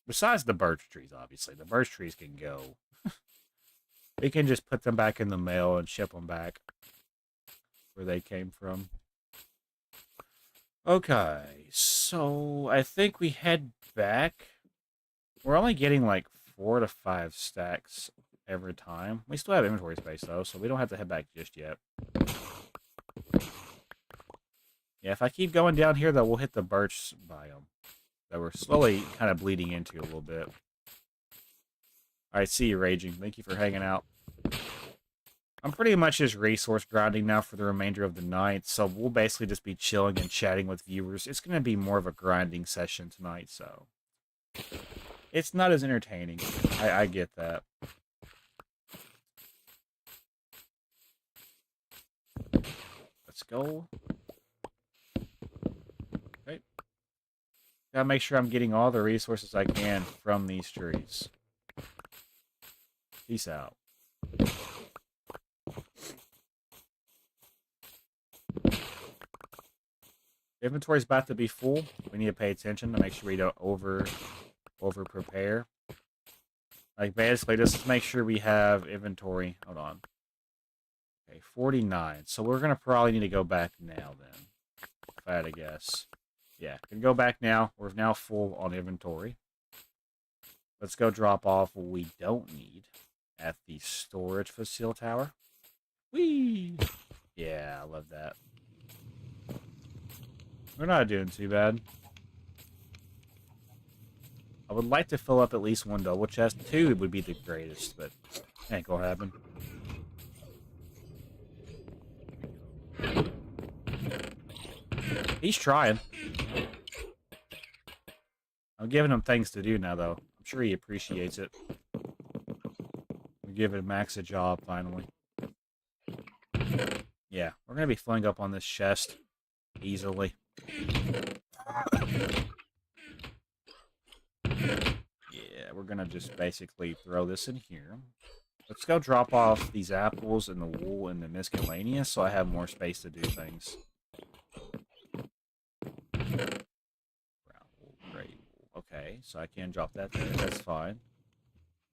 Besides the birch trees, obviously. The birch trees can go. We can just put them back in the mail and ship them back where they came from. Okay, so I think we head back. We're only getting like 4 to 5 stacks every time. We still have inventory space though, so we don't have to head back just yet. Yeah, if I keep going down here, though, we'll hit the birch biome that we're slowly kind of bleeding into a little bit. Alright, see you, Raging. Thank you for hanging out. I'm pretty much just resource grinding now for the remainder of the night, so we'll basically just be chilling and chatting with viewers. It's going to be more of a grinding session tonight, so it's not as entertaining. I get that. Let's go. Okay. Gotta make sure I'm getting all the resources I can from these trees. Peace out. Inventory's about to be full. We need to pay attention to make sure we don't over prepare. Like, basically, just make sure we have inventory. Hold on. Okay, 49. So we're gonna probably need to go back now then. If I had to guess. Yeah, can go back now. We're now full on inventory. Let's go drop off what we don't need at the storage facility tower. Whee! Yeah, I love that. We're not doing too bad. I would like to fill up at least 1 double chest. 2 would be the greatest, but ain't gonna happen. He's trying. I'm giving him things to do now, though. I'm sure he appreciates it. We're giving Max a job, finally. Yeah, we're going to be filling up on this chest easily. Yeah, we're going to just basically throw this in here. Let's go drop off these apples and the wool and the miscellaneous so I have more space to do things. Brown wool, gray wool. Okay, so I can drop that there. That's fine.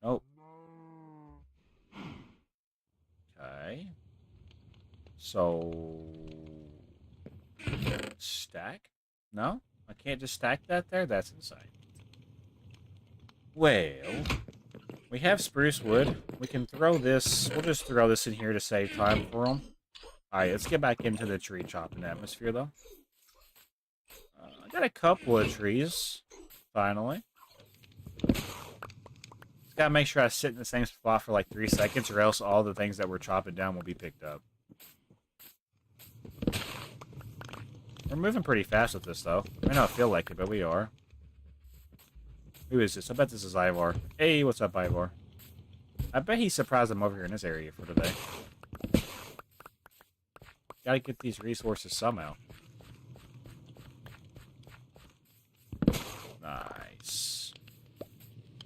Oh. Okay. So... stack? No? I can't just stack that there? That's insane. Well, we have spruce wood. We can throw this... We'll just throw this in here to save time for them. Alright, let's get back into the tree chopping atmosphere, though. I got a couple of trees, finally. Just gotta make sure I sit in the same spot for like 3 seconds, or else all the things that we're chopping down will be picked up. We're moving pretty fast with this, though. I may not feel like it, but we are. Who is this? I bet this is Ivar. Hey, what's up, Ivar? I bet he's surprised I'm over here in this area for today. Gotta get these resources somehow. Nice.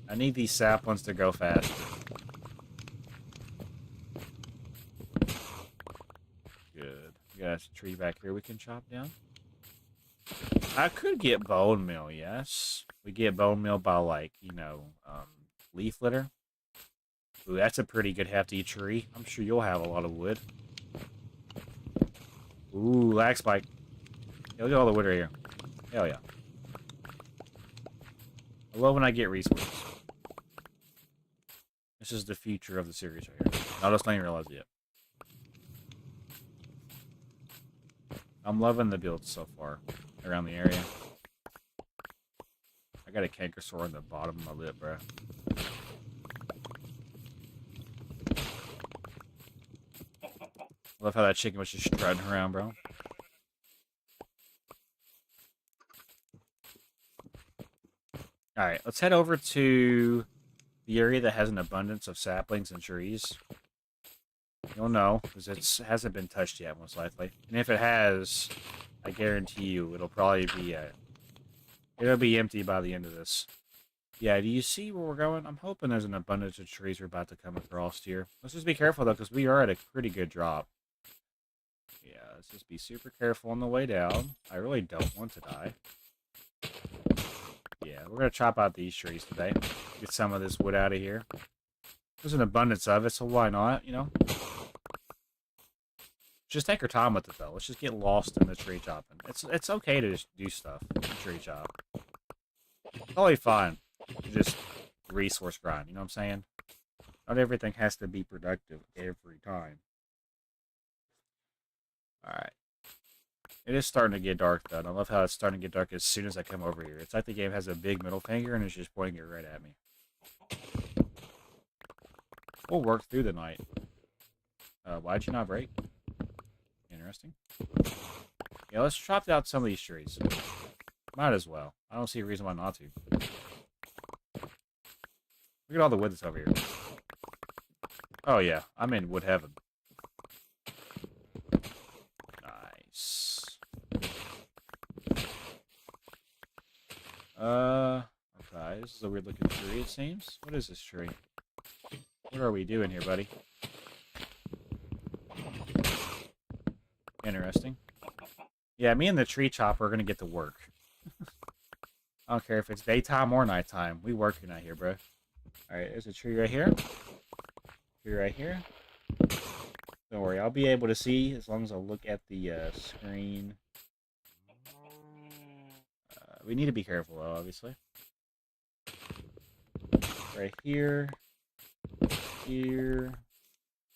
I need these saplings to go faster. Good. We got a tree back here we can chop down. I could get bone meal, yes. We get bone meal by, like, you know, leaf litter. Ooh, that's a pretty good hefty tree. I'm sure you'll have a lot of wood. Ooh, lag spike. Yeah, look at all the wood right here. Hell yeah. I love when I get resources. This is the future of the series right here. I just didn't realize it yet. I'm loving the builds so far around the area. I got a canker sore on the bottom of my lip, bro. Love how that chicken was just strutting around, bro. Alright, let's head over to the area that has an abundance of saplings and trees. You'll know, because it hasn't been touched yet, most likely. And if it has, I guarantee you, it'll probably be it'll be empty by the end of this. Yeah, do you see where we're going? I'm hoping there's an abundance of trees we're about to come across here. Let's just be careful, though, because we are at a pretty good drop. Yeah, let's just be super careful on the way down. I really don't want to die. Yeah, we're going to chop out these trees today. Get some of this wood out of here. There's an abundance of it, so why not, you know? Just take your time with it, though. Let's just get lost in the tree chopping. It's okay to just do stuff in tree chop. Totally fine. Just resource grind, you know what I'm saying? Not everything has to be productive every time. Alright. It is starting to get dark, though, and I love how it's starting to get dark as soon as I come over here. It's like the game has a big middle finger and it's just pointing it right at me. We'll work through the night. Why'd you not break? Interesting. Yeah, let's chop out some of these trees. Might as well. I don't see a reason why not to. Look at all the wood that's over here. Oh yeah, I'm in wood heaven. Nice. Okay, this is a weird looking tree, it seems. What is this tree? What are we doing here, buddy? Interesting. Yeah, me and the tree chopper are gonna get to work. I don't care if it's daytime or nighttime. We working out here, bro. Alright, there's a tree right here. Tree right here. Don't worry, I'll be able to see as long as I look at the screen. We need to be careful, though, obviously. Right here. Here.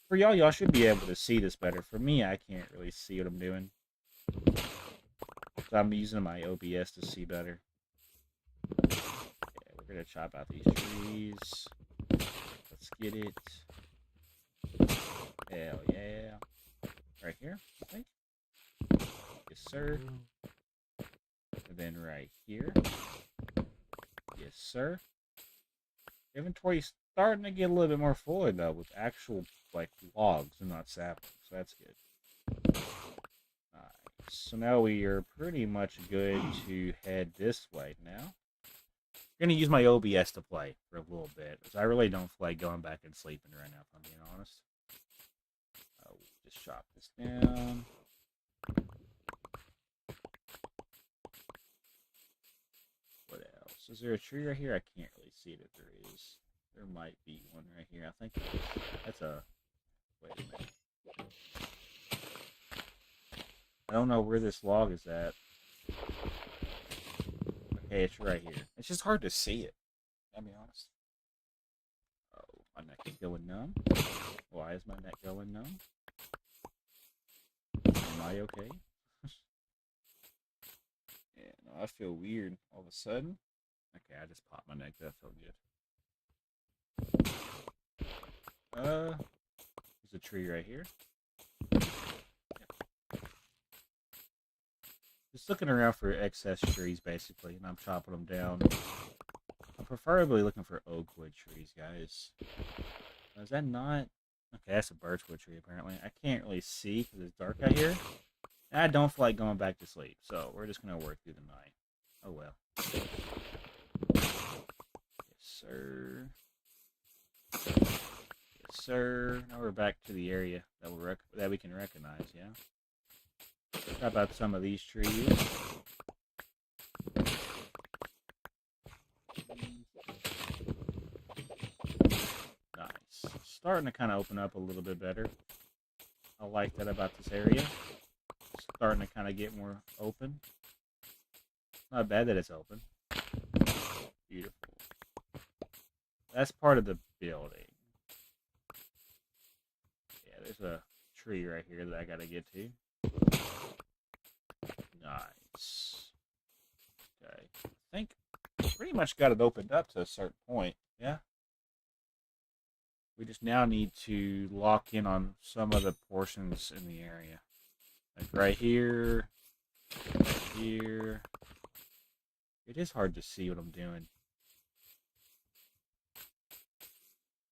For y'all should be able to see this better. For me, I can't really see what I'm doing. So I'm using my OBS to see better. Yeah, we're gonna chop out these trees. Let's get it. Hell yeah. Right here, I think. Yes, sir. And then right here. Yes, sir. Inventory's starting to get a little bit more full, though, with actual, like, logs and not saplings. So that's good. Alright, so now we are pretty much good to head this way now. I'm going to use my OBS to play for a little bit, because I really don't feel like going back and sleeping right now, if I'm being honest. Just chop this down. What else? Is there a tree right here? I can't really see it if there is. There might be one right here. I think that's a... Wait a minute. I don't know where this log is at. Okay, it's right here. It's just hard to see it. I'll be honest. Oh, my neck is going numb. Why is my neck going numb? Am I okay? Yeah, no, I feel weird all of a sudden. Okay, I just popped my neck. That felt good. There's a tree right here. Yep. Just looking around for excess trees, basically, and I'm chopping them down. I'm preferably looking for oak wood trees, guys. Is that not... Okay, that's a birchwood tree, apparently. I can't really see because it's dark out here. And I don't feel like going back to sleep, so we're just going to work through the night. Oh, well. Yes, sir. Yes, sir. Now we're back to the area that we can recognize, yeah? How about some of these trees? Nice. Starting to kind of open up a little bit better. I like that about this area. Starting to kind of get more open. Not bad that it's open. Beautiful. That's part of the building. Yeah, there's a tree right here that I gotta get to. Nice. Okay. I think pretty much got it opened up to a certain point. Yeah? We just now need to lock in on some of the portions in the area. Like right here, here. It is hard to see what I'm doing.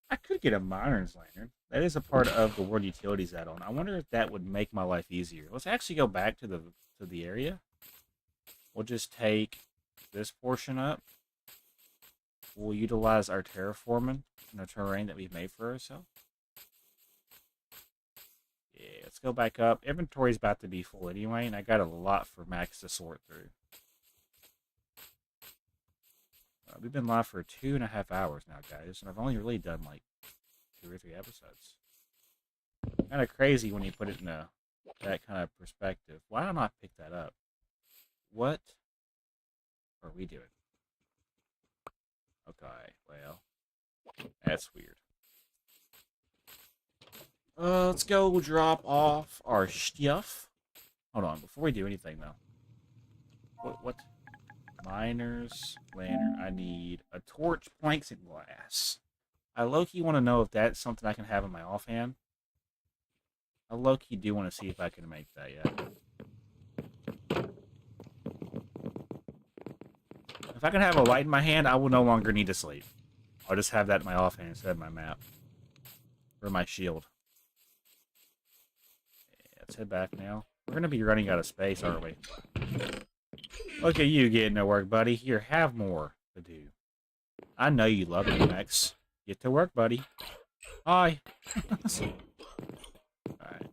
I could get a miner's lantern. That is a part of the world utilities add-on. I wonder if that would make my life easier. Let's actually go back to the area. We'll just take this portion up. We'll utilize our terraforming in the terrain that we've made for ourselves. Yeah, let's go back up. Inventory's about to be full anyway, and I got a lot for Max to sort through. We've been live for 2.5 hours now, guys, and I've only really done like 2 or 3 episodes. Kind of crazy when you put it in that kind of perspective. Why don't I pick that up? What are we doing? Okay, well, that's weird. Let's go drop off our stuff. Hold on, before we do anything, though. What? Miner's lantern. I need a torch, planks, and glass. I low-key want to know if that's something I can have in my offhand. I low-key do want to see if I can make that yet. If I can have a light in my hand, I will no longer need to sleep. I'll just have that in my offhand instead of my map. Or my shield. Yeah, let's head back now. We're going to be running out of space, aren't we? Look at you getting to work, buddy. Here, have more to do. I know you love me, Max. Get to work, buddy. Hi. Alright.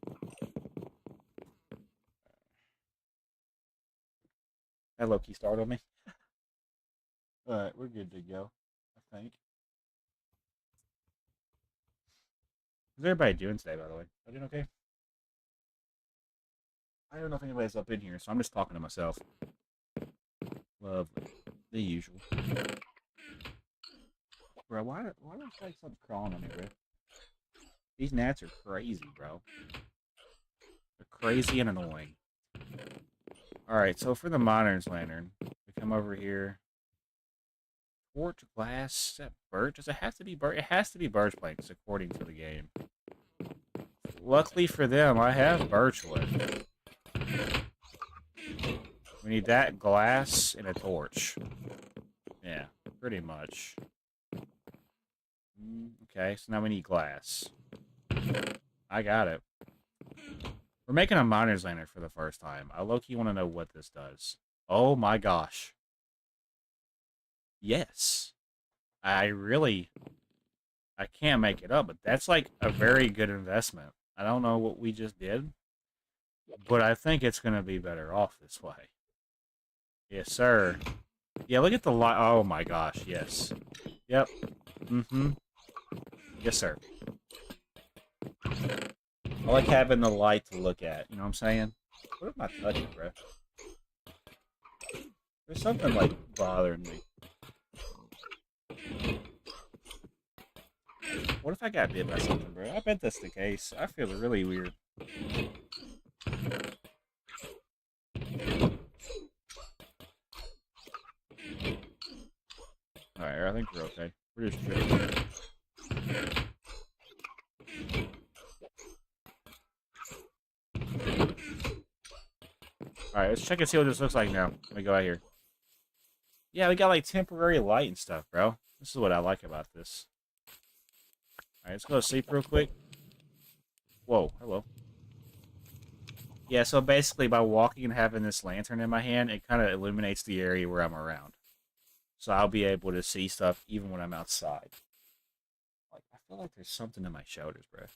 That low-key startled me. Alright, we're good to go, I think. How's everybody doing today, by the way? Are you doing okay? I don't know if anybody's up in here, so I'm just talking to myself. Lovely. The usual. Bro, why looks like something's crawling on me, bro? These gnats are crazy, bro. They're crazy and annoying. Alright, so for the miner's lantern, we come over here. Torch, glass, is that birch? Does it have to be birch? It has to be birch planks, according to the game. Luckily for them, I have birch wood. We need that, glass, and a torch. Yeah, pretty much. Okay, so now we need glass. I got it. We're making a miner's lantern for the first time. I low-key want to know what this does. Oh my gosh. Yes. I can't make it up, but that's like a very good investment. I don't know what we just did, but I think it's going to be better off this way. Yes, sir. Yeah, look at the light. Oh my gosh, yes. Yep. Mm-hmm. Yes, sir. I like having the light to look at, you know what I'm saying? What am I touching, bro? There's something, like, bothering me. What if I got bit by something, bro? I bet that's the case. I feel really weird. Alright, I think we're okay. We're just tripping. Alright, let's check and see what this looks like now. Let me go out here. Yeah, we got like temporary light and stuff, bro. This is what I like about this. Alright, let's go to sleep real quick. Whoa, hello. Yeah, so basically by walking and having this lantern in my hand, it kind of illuminates the area where I'm around. So I'll be able to see stuff even when I'm outside. Like, I feel like there's something in my shoulders, bro.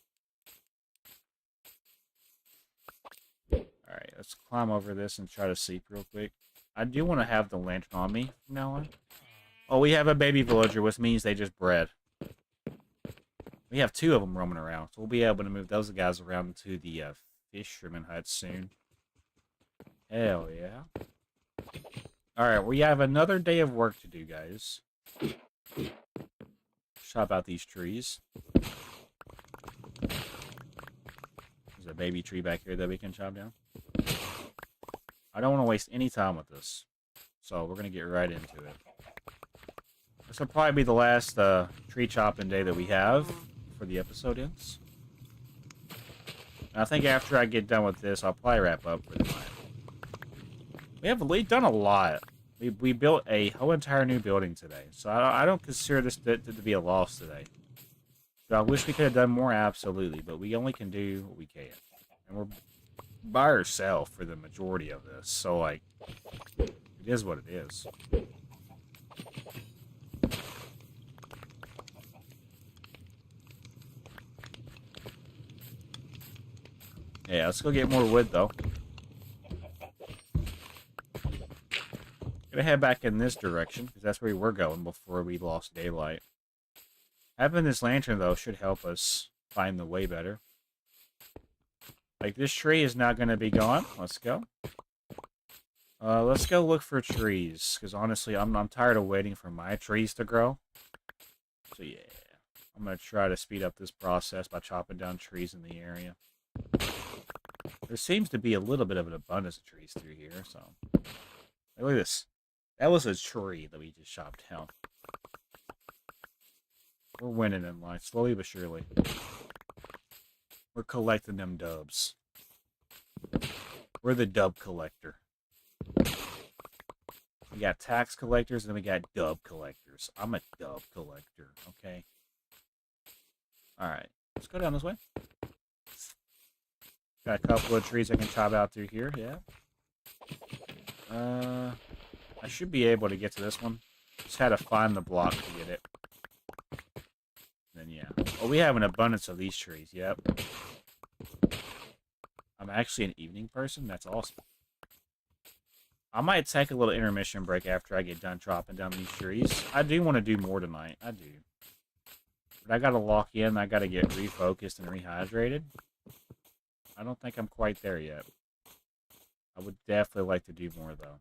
Alright, let's climb over this and try to sleep real quick. I do want to have the lantern on me from now on. Oh, we have a baby villager, which means they just bred. We have 2 of them roaming around, so we'll be able to move those guys around to the fisherman hut soon. Hell yeah. Alright, we have another day of work to do, guys. Chop out these trees. There's a baby tree back here that we can chop down. I don't want to waste any time with this, so we're going to get right into it. This will probably be the last tree chopping day that we have before the episode ends. And I think after I get done with this, I'll probably wrap up for the night. We've done a lot. We built a whole entire new building today, so I don't consider this to be a loss today. So I wish we could have done more, absolutely, but we only can do what we can. And we're by ourselves for the majority of this, so, like, it is what it is. Yeah, let's go get more wood, though. Gonna head back in this direction, because that's where we were going before we lost daylight. Having this lantern, though, should help us find the way better. Like, this tree is not going to be gone. Let's go. Let's go look for trees, because honestly, I'm tired of waiting for my trees to grow. So, yeah. I'm going to try to speed up this process by chopping down trees in the area. There seems to be a little bit of an abundance of trees through here, so... Look at this. That was a tree that we just chopped down. We're winning in life, slowly but surely. We're collecting them dubs. We're the dub collector. We got tax collectors, and then we got dub collectors. I'm a dub collector, okay? Alright, let's go down this way. Got a couple of trees I can chop out through here, yeah. I should be able to get to this one. Just had to find the block to get it. Then, yeah. Oh, we have an abundance of these trees, yep. I'm actually an evening person? That's awesome. I might take a little intermission break after I get done chopping down these trees. I do want to do more tonight. I do. But I gotta lock in. I gotta get refocused and rehydrated. I don't think I'm quite there yet. I would definitely like to do more, though.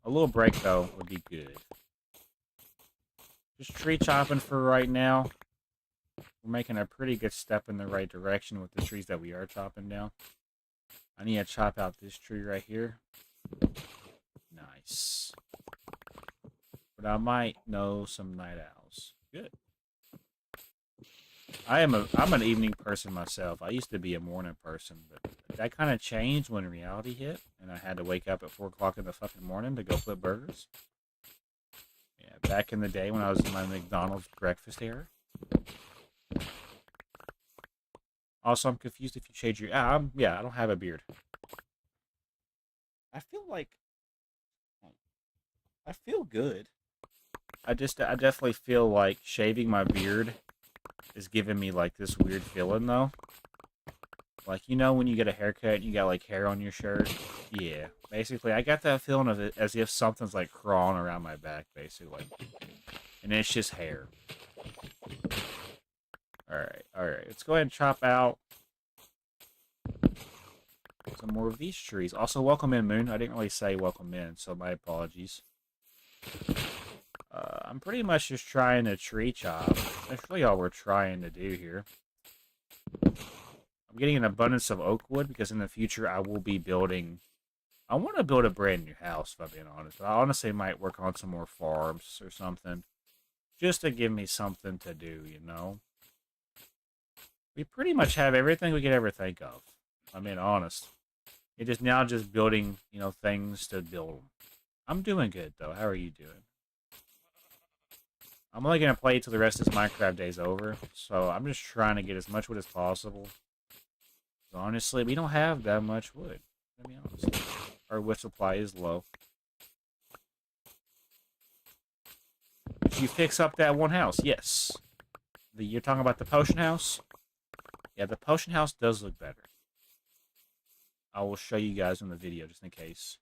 A little break, though, would be good. Just tree chopping for right now. We're making a pretty good step in the right direction with the trees that we are chopping down. I need to chop out this tree right here. Nice. But I might know some night owls. Good. I'm an evening person myself. I used to be a morning person, but that kind of changed when reality hit, and I had to wake up at 4 o'clock in the fucking morning to go flip burgers. Yeah, back in the day when I was in my McDonald's breakfast era. Also, I'm confused if you shade your... yeah, I don't have a beard. I feel good. I definitely feel like shaving my beard is giving me, like, this weird feeling, though. Like, you know when you get a haircut and you got, like, hair on your shirt? Yeah. Basically, I got that feeling of it as if something's, like, crawling around my back, basically. And it's just hair. Alright. Let's go ahead and chop out some more of these trees. Also, welcome in, Moon. I didn't really say welcome in, so my apologies. I'm pretty much just trying to tree chop. That's really all we're trying to do here. I'm getting an abundance of oak wood because in the future I will be building... I want to build a brand new house, if I'm being honest. But I honestly might work on some more farms or something. Just to give me something to do, you know? We pretty much have everything we could ever think of. I mean, honest. It is now just building, you know, things to build them. I'm doing good, though. How are you doing? I'm only going to play till the rest of this Minecraft day's over, so I'm just trying to get as much wood as possible. So honestly, we don't have that much wood, to be honest. Our wood supply is low. Did you fix up that one house? Yes. You're talking about the potion house? Yeah, the potion house does look better. I will show you guys in the video, just in case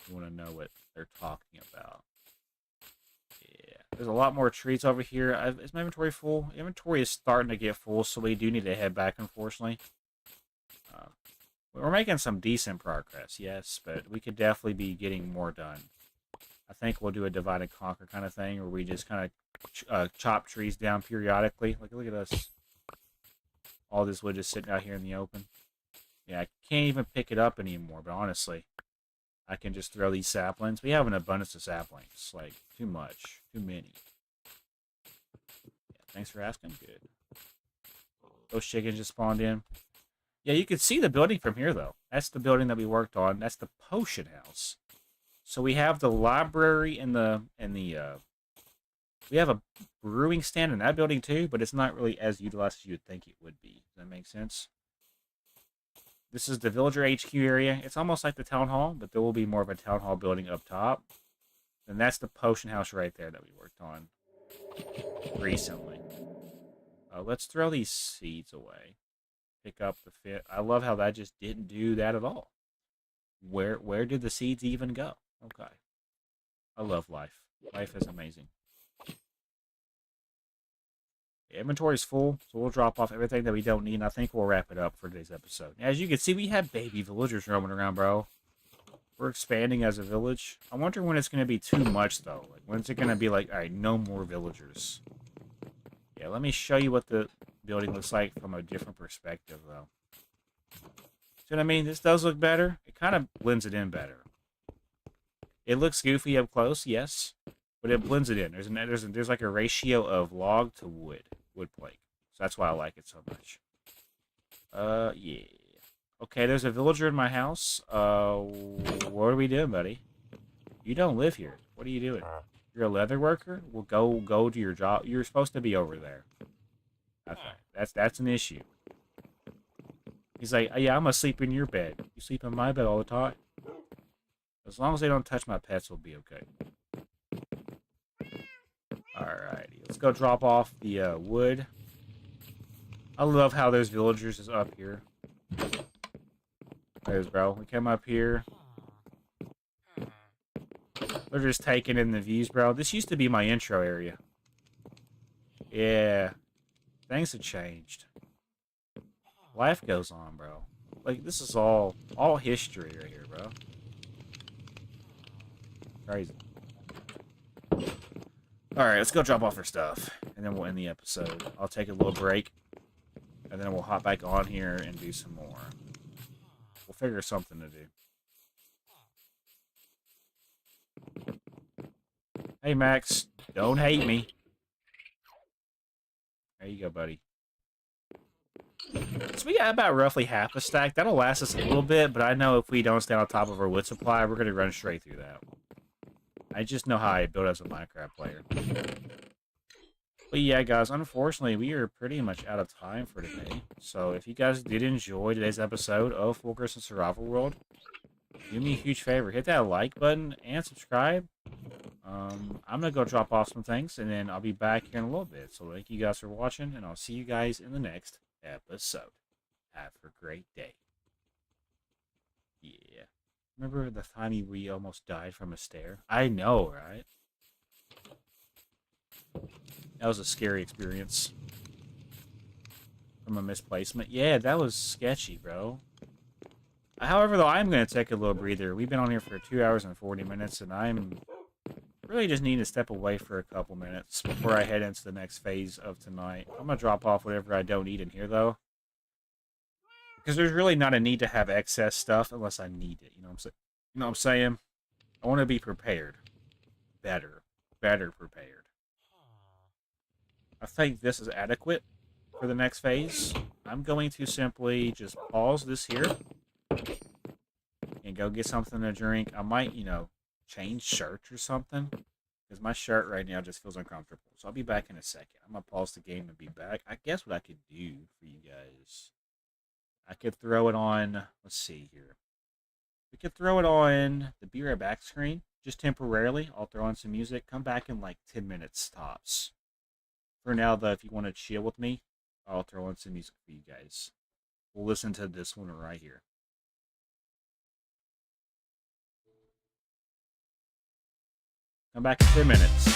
you want to know what they're talking about. Yeah, there's a lot more trees over here. Is my inventory full? Inventory is starting to get full, so we do need to head back, unfortunately. We're making some decent progress, yes, but we could definitely be getting more done. I think we'll do a divide and conquer kind of thing, where we just kind of chop trees down periodically. Like, look at us. All this wood just sitting out here in the open. Yeah, I can't even pick it up anymore, but honestly, I can just throw these saplings. We have an abundance of saplings. Like, too much. Too many. Thanks for asking. Good. Those chickens just spawned in. Yeah, you can see the building from here, though. That's the building that we worked on. That's the potion house. So we have the library and we have a brewing stand in that building too, but it's not really as utilized as you would think it would be. Does that make sense? This is the villager HQ area. It's almost like the town hall, but there will be more of a town hall building up top. And that's the potion house right there that we worked on recently. Let's throw these seeds away. Pick up the fit. I love how that just didn't do that at all. Where did the seeds even go? Okay. I love life. Life is amazing. The inventory is full, so we'll drop off everything that we don't need, and I think we'll wrap it up for today's episode. As you can see, we have baby villagers roaming around, bro. We're expanding as a village. I wonder when it's going to be too much, though. Like, when's it going to be like, all right, no more villagers? Yeah, let me show you what the building looks like from a different perspective, though. See what I mean? This does look better. It kind of blends it in better. It looks goofy up close, yes, but it blends it in. There's like a ratio of log to wood plank. So that's why I like it so much. Yeah. Okay, there's a villager in my house. What are we doing, buddy? You don't live here. What are you doing? You're a leather worker? Well, go to your job. You're supposed to be over there. Okay, that's an issue. He's like, yeah, I'm gonna sleep in your bed. You sleep in my bed all the time. As long as they don't touch my pets, we'll be okay. Alrighty, let's go drop off the wood. I love how those villagers is up here. There's, bro. We came up here. They're just taking in the views, bro. This used to be my intro area. Yeah. Things have changed. Life goes on, bro. Like, this is all history right here, bro. Crazy. Alright, let's go drop off our stuff. And then we'll end the episode. I'll take a little break. And then we'll hop back on here and do some more. We'll figure something to do. Hey, Max. Don't hate me. There you go, buddy. So we got about roughly half a stack. That'll last us a little bit, but I know if we don't stay on top of our wood supply, we're going to run straight through that. I just know how I build as a Minecraft player. But yeah, guys, unfortunately, we are pretty much out of time for today. So if you guys did enjoy today's episode of FU7KERSON'S Survival World, do me a huge favor. Hit that like button and subscribe. I'm going to go drop off some things, and then I'll be back here in a little bit. So thank you guys for watching, and I'll see you guys in the next episode. Have a great day. Yeah. Remember the time we almost died from a stair? I know, right? That was a scary experience. From a misplacement. Yeah, that was sketchy, bro. However, though, I'm going to take a little breather. We've been on here for 2 hours and 40 minutes, and I'm really just need to step away for a couple minutes before I head into the next phase of tonight. I'm going to drop off whatever I don't need in here, though. Because there's really not a need to have excess stuff unless I need it. You know what I'm saying? I want to be prepared. Better prepared. I think this is adequate for the next phase. I'm going to simply just pause this here and go get something to drink. I might, change shirts or something because my shirt right now just feels uncomfortable. So I'll be back in a second. I'm going to pause the game and be back. I guess what I could do for you guys, I could throw it on, let's see here. We could throw it on the Be Right Back screen, just temporarily. I'll throw on some music. Come back in like 10 minutes tops. For now, though, if you want to chill with me, I'll throw on some music for you guys. We'll listen to this one right here. Come back in 10 minutes.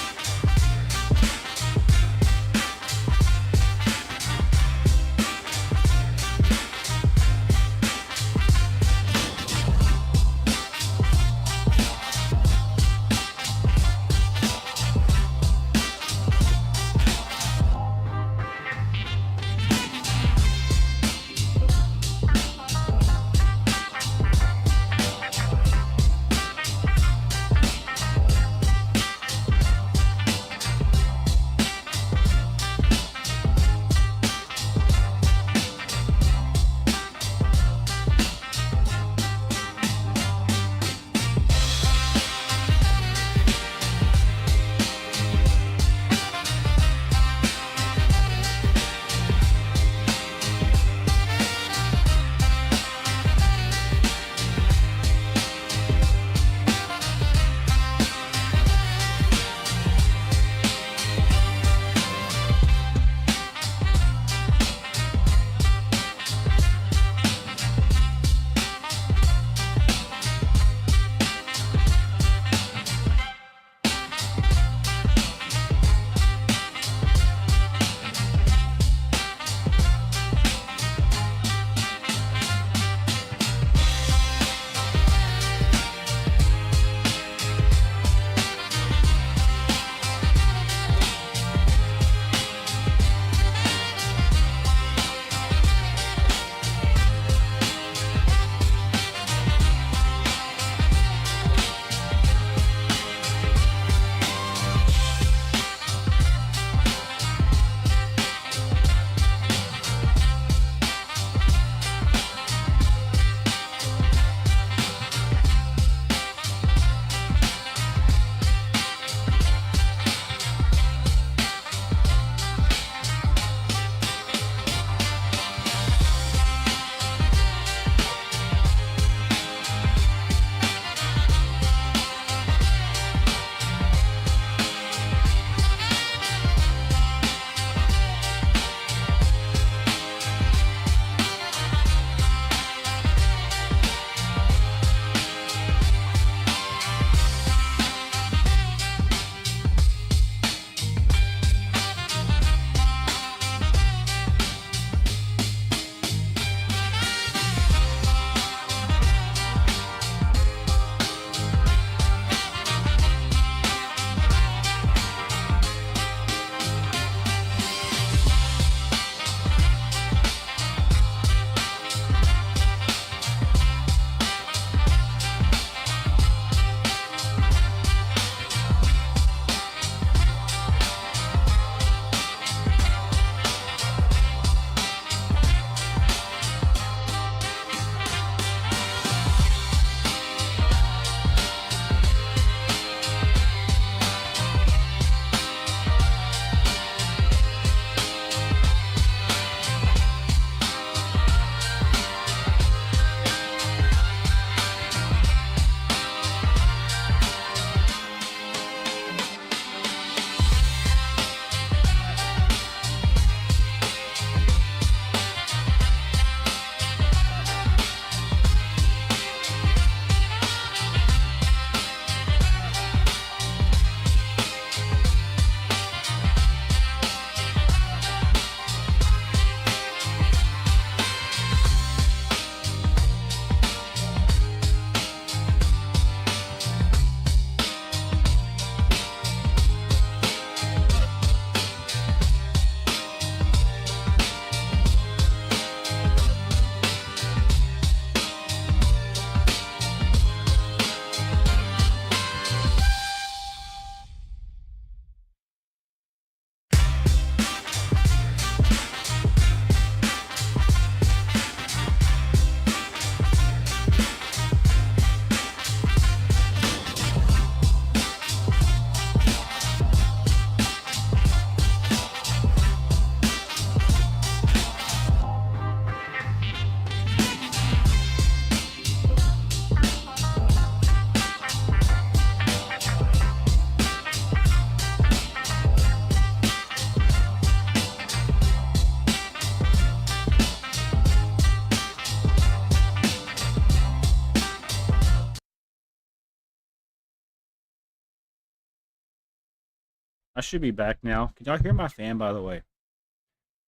I should be back now. Can y'all hear my fan, by the way?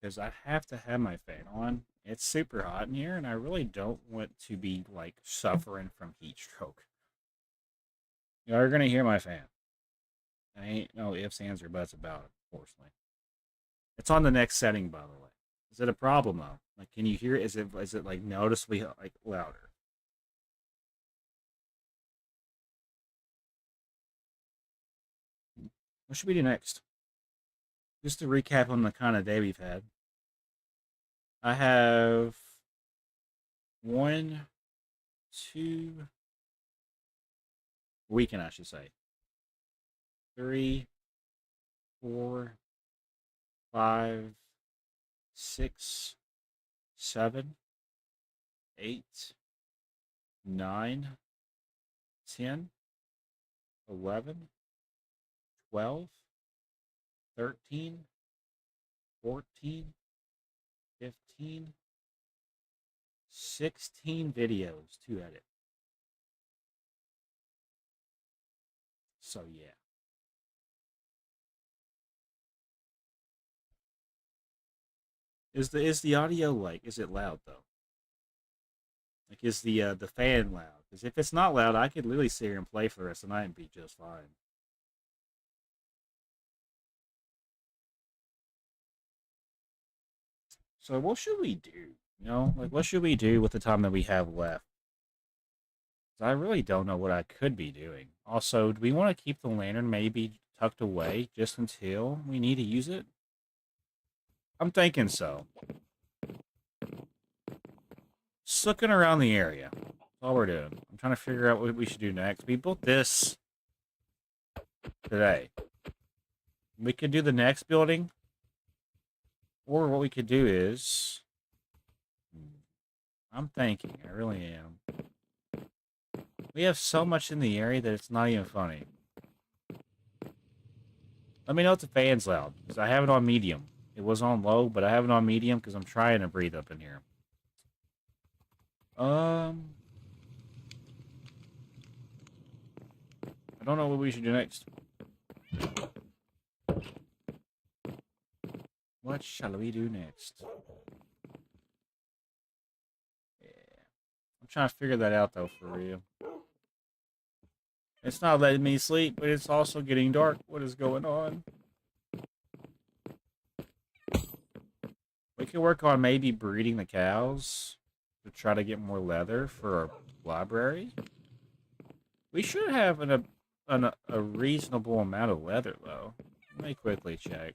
Because I have to have my fan on. It's super hot in here, and I really don't want to be, like, suffering from heat stroke. Y'all are going to hear my fan. I ain't no ifs, ands, or buts about it, unfortunately. It's on the next setting, by the way. Is it a problem, though? Like, can you hear it? Is it like, noticeably, like, louder? What should we do next? Just to recap on the kind of day we've had. I have one, two, weekend, I should say. 3, 4, 5, 6, 7, 8, 9, 10, 11, 12, 13, 14, 15, 16 videos to edit. So yeah. Is the audio, like, is it loud though? Like, is the fan loud? Because if it's not loud, I could literally sit here and play for the rest of the night and be just fine. So what should we do? Like, what should we do with the time that we have left? 'Cause I really don't know what I could be doing. Also, do we want to keep the lantern maybe tucked away just until we need to use it? I'm thinking so. Just looking around the area. That's all we're doing. I'm trying to figure out what we should do next. We built this today. We could do the next building, or what we could do is, I'm thinking, I really am. We have so much in the area that it's not even funny. Let me know if the fan's loud, because I have it on medium. It was on low, but I have it on medium because I'm trying to breathe up in here. I don't know what we should do next. What shall we do next? Yeah. I'm trying to figure that out, though, for real. It's not letting me sleep, but it's also getting dark. What is going on? We could work on maybe breeding the cows to try to get more leather for our library. We should have a reasonable amount of leather, though. Let me quickly check.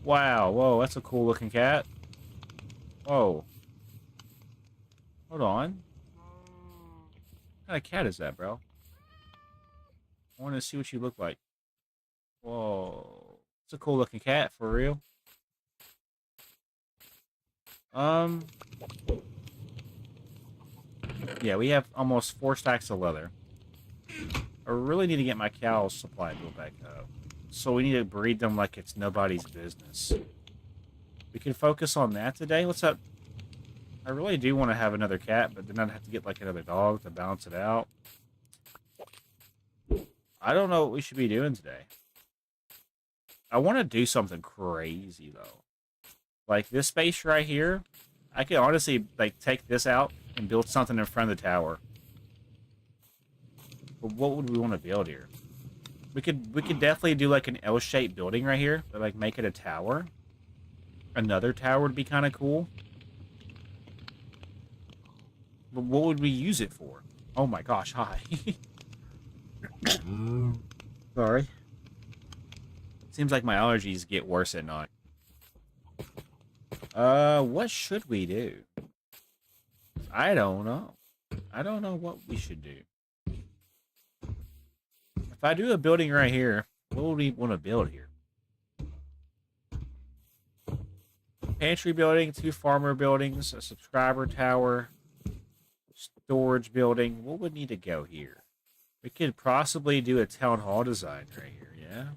Wow, whoa, that's a cool looking cat. Whoa. Hold on. What kind of cat is that, bro? I want to see what you look like. Whoa. It's a cool looking cat, for real. Yeah, we have almost 4 stacks of leather. I really need to get my cows supply built back up. So we need to breed them like it's nobody's business. We can focus on that today. What's up? I really do want to have another cat, but then I'd have to get like another dog to balance it out. I don't know what we should be doing today. I want to do something crazy, though. Like, this space right here, I could honestly, like, take this out and build something in front of the tower. But what would we want to build here? We could definitely do, like, an L-shaped building right here, but, like, make it a tower. Another tower would be kind of cool. But what would we use it for? Oh my gosh, hi. Sorry. Seems like my allergies get worse at night. What should we do? I don't know. I don't know what we should do. If I do a building right here, what would we want to build here? Pantry building, 2 farmer buildings, a subscriber tower, storage building. What would need to go here? We could possibly do a town hall design right here, yeah?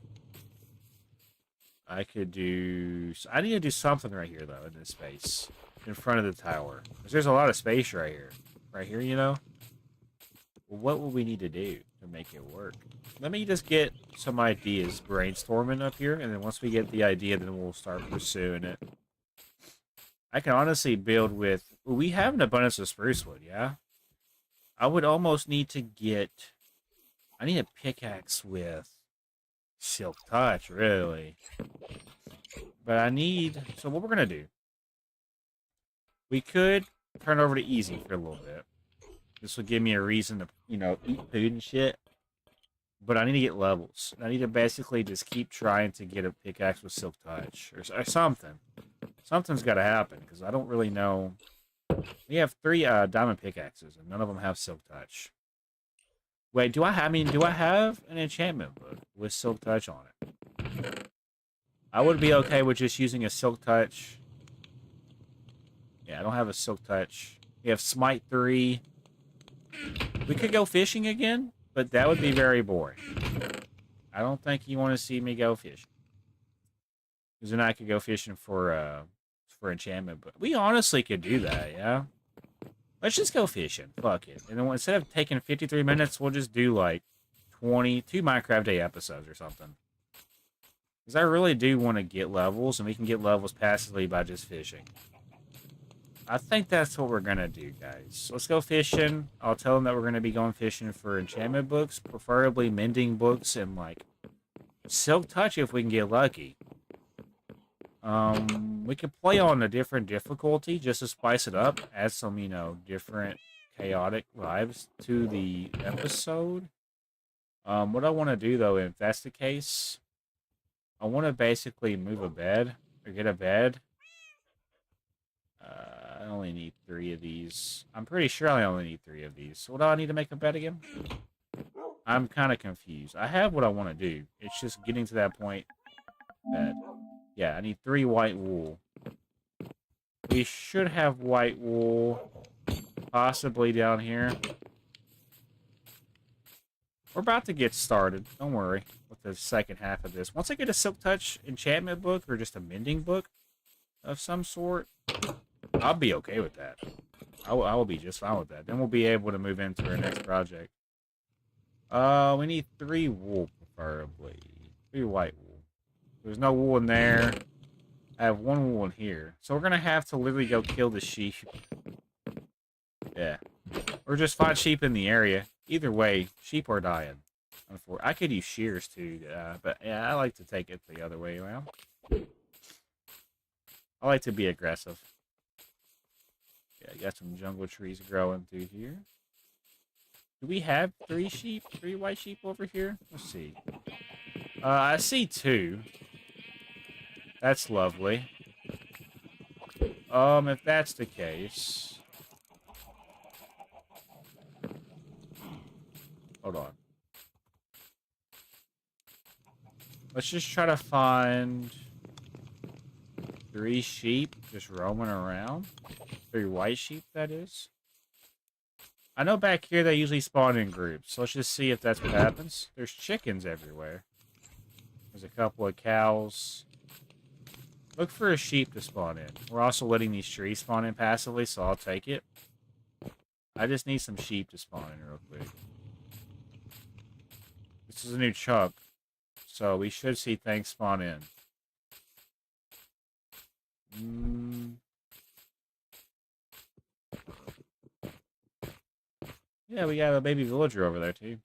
I could do... I need to do something right here, though, in this space. In front of the tower. Because there's a lot of space right here. Right here, you know? what would we need to do to make it work? Let me just get some ideas brainstorming up here, and then once we get the idea, then we'll start pursuing it. I can honestly build with... We have an abundance of spruce wood, yeah? I would almost need to get... I need a pickaxe with silk touch, really. But I need... So what we're going to do... We could turn over to easy for a little bit. This will give me a reason to, you know, eat food and shit. But I need to get levels. I need to basically just keep trying to get a pickaxe with silk touch. Or something. Something's got to happen, because I don't really know. We have 3 diamond pickaxes, and none of them have silk touch. Wait, do I have an enchantment book with silk touch on it? I would be okay with just using a silk touch. Yeah, I don't have a silk touch. We have smite 3. We could go fishing again, but that would be very boring. I don't think you want to see me go fishing. Because then I could go fishing for enchantment, but we honestly could do that, yeah? Let's just go fishing. Fuck it. And then instead of taking 53 minutes, we'll just do like 22 Minecraft Day episodes or something. Because I really do want to get levels, and we can get levels passively by just fishing. I think that's what we're going to do, guys. Let's go fishing. I'll tell them that we're going to be going fishing for enchantment books, preferably mending books, and like silk touch if we can get lucky. We could play on a different difficulty just to spice it up, add some, you know, different chaotic vibes to the episode. What I want to do, though, if that's the case, I want to basically move a bed, or get a bed. I only need 3 of these. I'm pretty sure I only need 3 of these. So what do I need to make a bed again? I'm kind of confused. I have what I want to do. It's just getting to that point that... Yeah, I need 3 white wool. We should have white wool possibly down here. We're about to get started. Don't worry with the second half of this. Once I get a silk touch enchantment book or just a mending book of some sort, I'll be okay with that. I will be just fine with that. Then we'll be able to move into our next project. We need 3 wool, preferably. 3 white wool. There's no wool in there. I have 1 wool in here. So we're going to have to literally go kill the sheep. Yeah. Or just find sheep in the area. Either way, sheep are dying. I could use shears too, but yeah, I like to take it the other way around. I like to be aggressive. Yeah, you got some jungle trees growing through here. Do we have 3 sheep? 3 white sheep over here? Let's see. I see 2. That's lovely. If that's the case... Hold on. Let's just try to find 3 sheep just roaming around. 3 white sheep, that is. I know back here they usually spawn in groups, so let's just see if that's what happens. There's chickens everywhere. There's a couple of cows. Look for a sheep to spawn in. We're also letting these trees spawn in passively, so I'll take it. I just need some sheep to spawn in real quick. This is a new chunk, so we should see things spawn in. Yeah, we got a baby villager over there, too.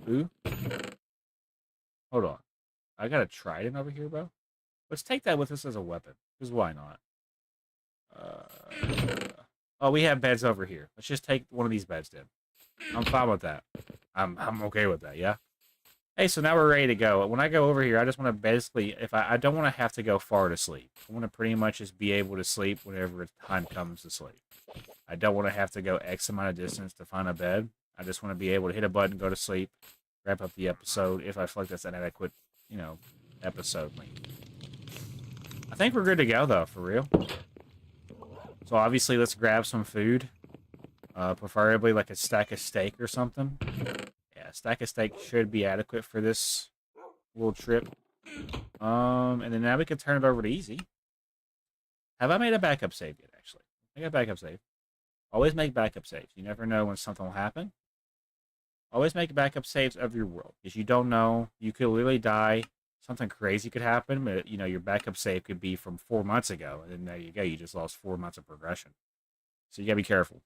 Ooh. Hold on. I got a trident over here, bro. Let's take that with us as a weapon. Because why not? Oh, we have beds over here. Let's just take one of these beds, then. I'm fine with that. I'm okay with that, yeah? Hey, so now we're ready to go. When I go over here, I just want to basically... I don't want to have to go far to sleep. I want to pretty much just be able to sleep whenever time comes to sleep. I don't want to have to go X amount of distance to find a bed. I just want to be able to hit a button, go to sleep, wrap up the episode, if I feel like that's an adequate, you know, episode length. I think we're good to go, though, for real. So, obviously, let's grab some food. Preferably like a stack of steak or something. Yeah, a stack of steak should be adequate for this little trip. And then now we can turn it over to easy. Have I made a backup save yet, actually? I got a backup save. Always make backup saves. You never know when something will happen. Always make backup saves of your world, because you don't know. You could literally die. Something crazy could happen, but you know your backup save could be from 4 months ago, and then there you go. You just lost 4 months of progression. So you gotta be careful.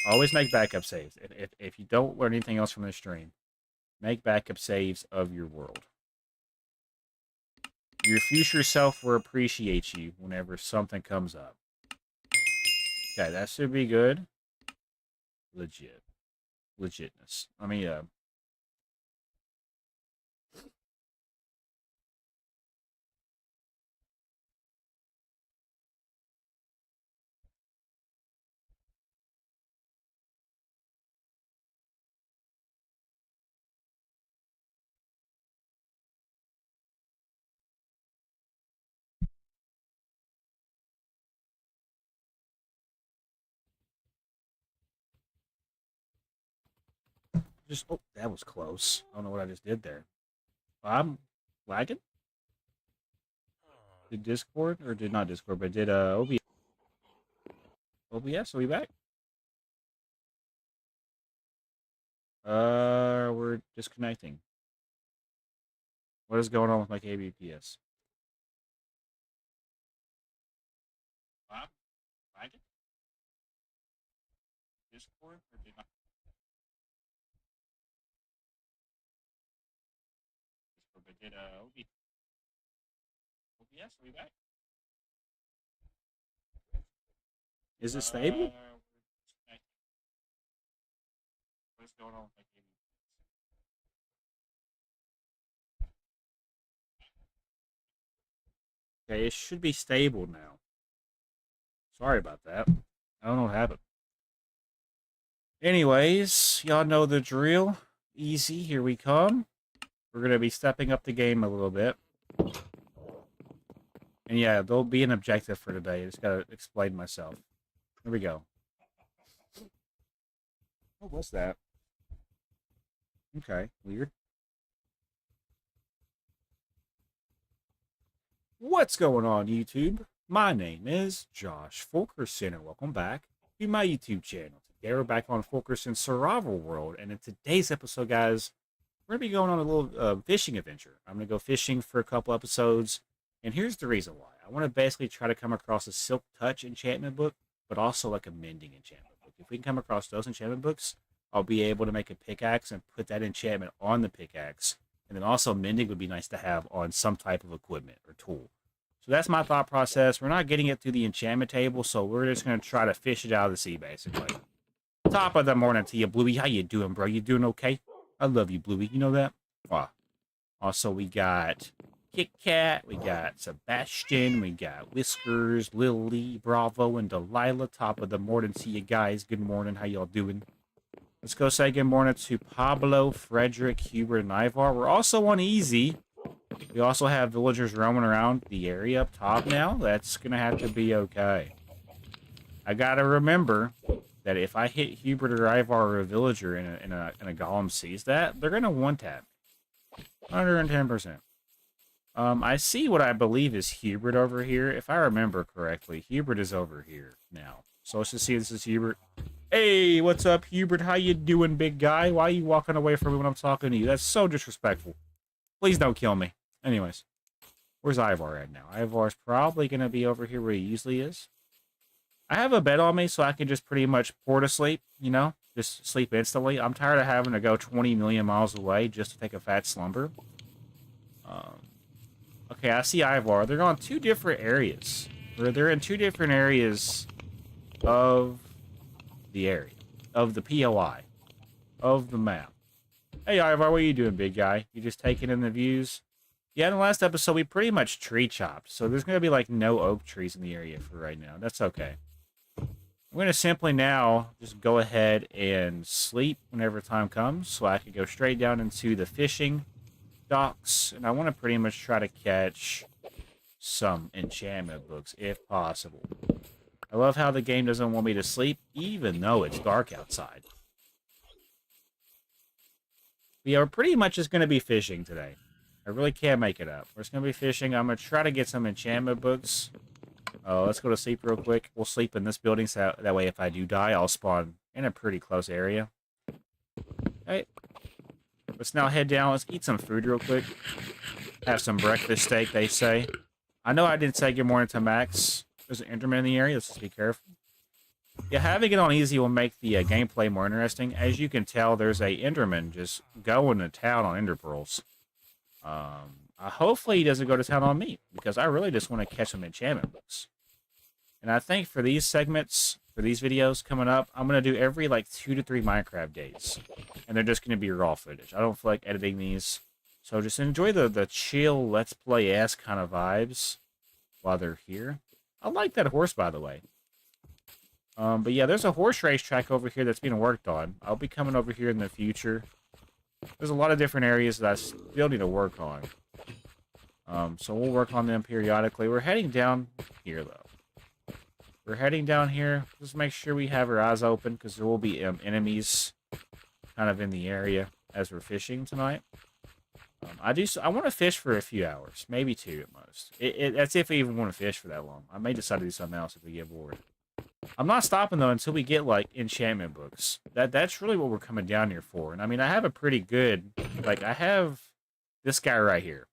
Always make backup saves. If you don't learn anything else from this stream, make backup saves of your world. Your future self will appreciate you whenever something comes up. Okay, that should be good. Legitness. I mean, oh, that was close. I don't know what I just did there. I'm lagging. Did Discord or did not Discord, but did OBS? OBS, are we back? We're disconnecting. What is going on with my KBPS? Bob, lagging. Discord or did not Discord, but did OBS, are we back? Is it stable? What is going on with my KBPS? Okay, it should be stable now. Sorry about that. I don't know what happened. Anyways, y'all know the drill. Easy, here we come. We're going to be stepping up the game a little bit. And yeah, there'll be an objective for today. I just got to explain myself. Here we go. What was that? Okay, weird. What's going on, YouTube? My name is Josh Fulkerson, and welcome back to my YouTube channel. Today we're back on Fulkerson's Survival World, and in today's episode, guys, we're going to be going on a little fishing adventure. I'm going to go fishing for a couple episodes, and here's the reason why. I want to basically try to come across a Silk Touch enchantment book, but also like a Mending enchantment book. If we can come across those enchantment books, I'll be able to make a pickaxe and put that enchantment on the pickaxe. And then also Mending would be nice to have on some type of equipment or tool. So that's my thought process. We're not getting it through the enchantment table, so we're just going to try to fish it out of the sea, basically. Top of the morning to you, Bluey. How you doing, bro? You doing okay? I love you, Bluey. You know that? Wow. Also, we got Kit Kat, we got Sebastian, we got Whiskers, Lily, Bravo, and Delilah. Top of the morning to you guys. Good morning. How y'all doing? Let's go say good morning to Pablo, Frederick, Hubert, and Ivar. We're also on easy. We also have villagers roaming around the area up top now. That's going to have to be okay. I got to remember that if I hit Hubert or Ivar or a villager and a golem sees that, they're going to one-tap me. 110%. I see what I believe is Hubert over here. If I remember correctly, Hubert is over here now. So let's just see if this is Hubert. Hey, what's up, Hubert? How you doing, big guy? Why are you walking away from me when I'm talking to you? That's so disrespectful. Please don't kill me. Anyways, where's Ivar at now? Ivar's probably going to be over here where he usually is. I have a bed on me, so I can just pretty much pour to sleep, you know? Just sleep instantly. I'm tired of having to go 20 million miles away just to take a fat slumber. Okay, I see Ivar. They're on two different areas. Or they're in two different areas of the area. Of the POI. Of the map. Hey, Ivar, what are you doing, big guy? You just taking in the views? Yeah, in the last episode, we pretty much tree chopped. So there's going to be, like, no oak trees in the area for right now. That's okay. I'm going to simply now just go ahead and sleep whenever time comes. So I can go straight down into the fishing docks. And I want to pretty much try to catch some enchantment books, if possible. I love how the game doesn't want me to sleep, even though it's dark outside. Yeah, we're pretty much just going to be fishing today. I really can't make it up. We're just going to be fishing. I'm going to try to get some enchantment books. Let's go to sleep real quick. We'll sleep in this building so that way if I do die, I'll spawn in a pretty close area. Okay. Let's now head down. Let's eat some food real quick. Have some breakfast steak, they say. I know I didn't say good morning to Max. There's an Enderman in the area. Let's just be careful. Yeah, having it on easy will make the gameplay more interesting. As you can tell, there's a Enderman just going to town on Ender Pearls. Hopefully he doesn't go to town on me, because I really just want to catch some enchantment books. And I think for these segments, for these videos coming up, I'm going to do every like 2 to 3 Minecraft days. And they're just going to be raw footage. I don't feel like editing these. So just enjoy the chill, let's play-ass kind of vibes while they're here. I like that horse, by the way. But yeah, there's a horse racetrack over here that's being worked on. I'll be coming over here in the future. There's a lot of different areas that I still need to work on. So we'll work on them periodically. We're heading down here, though. We're heading down here. Just make sure we have our eyes open, because there will be enemies kind of in the area as we're fishing tonight. I want to fish for a few hours, maybe 2 at most. That's if we even want to fish for that long. I may decide to do something else if we get bored. I'm not stopping, though, until we get, like, enchantment books. That's really what we're coming down here for. And, I mean, I have a pretty good... Like, I have this guy right here.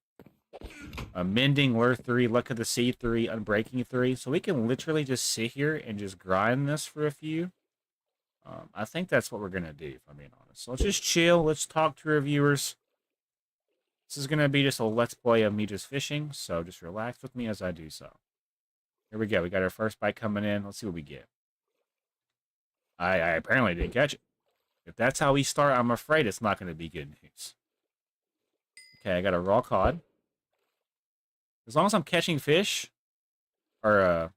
Mending, Lure 3, Luck of the Sea 3, Unbreaking 3. So we can literally just sit here and just grind this for a few. I think that's what we're going to do, if I'm being honest. So let's just chill. Let's talk to our viewers. This is going to be just a let's play of me just fishing. So just relax with me as I do so. Here we go. We got our first bite coming in. Let's see what we get. I apparently didn't catch it. If that's how we start, I'm afraid it's not going to be good news. Okay, I got a raw cod. As long as I'm catching fish, our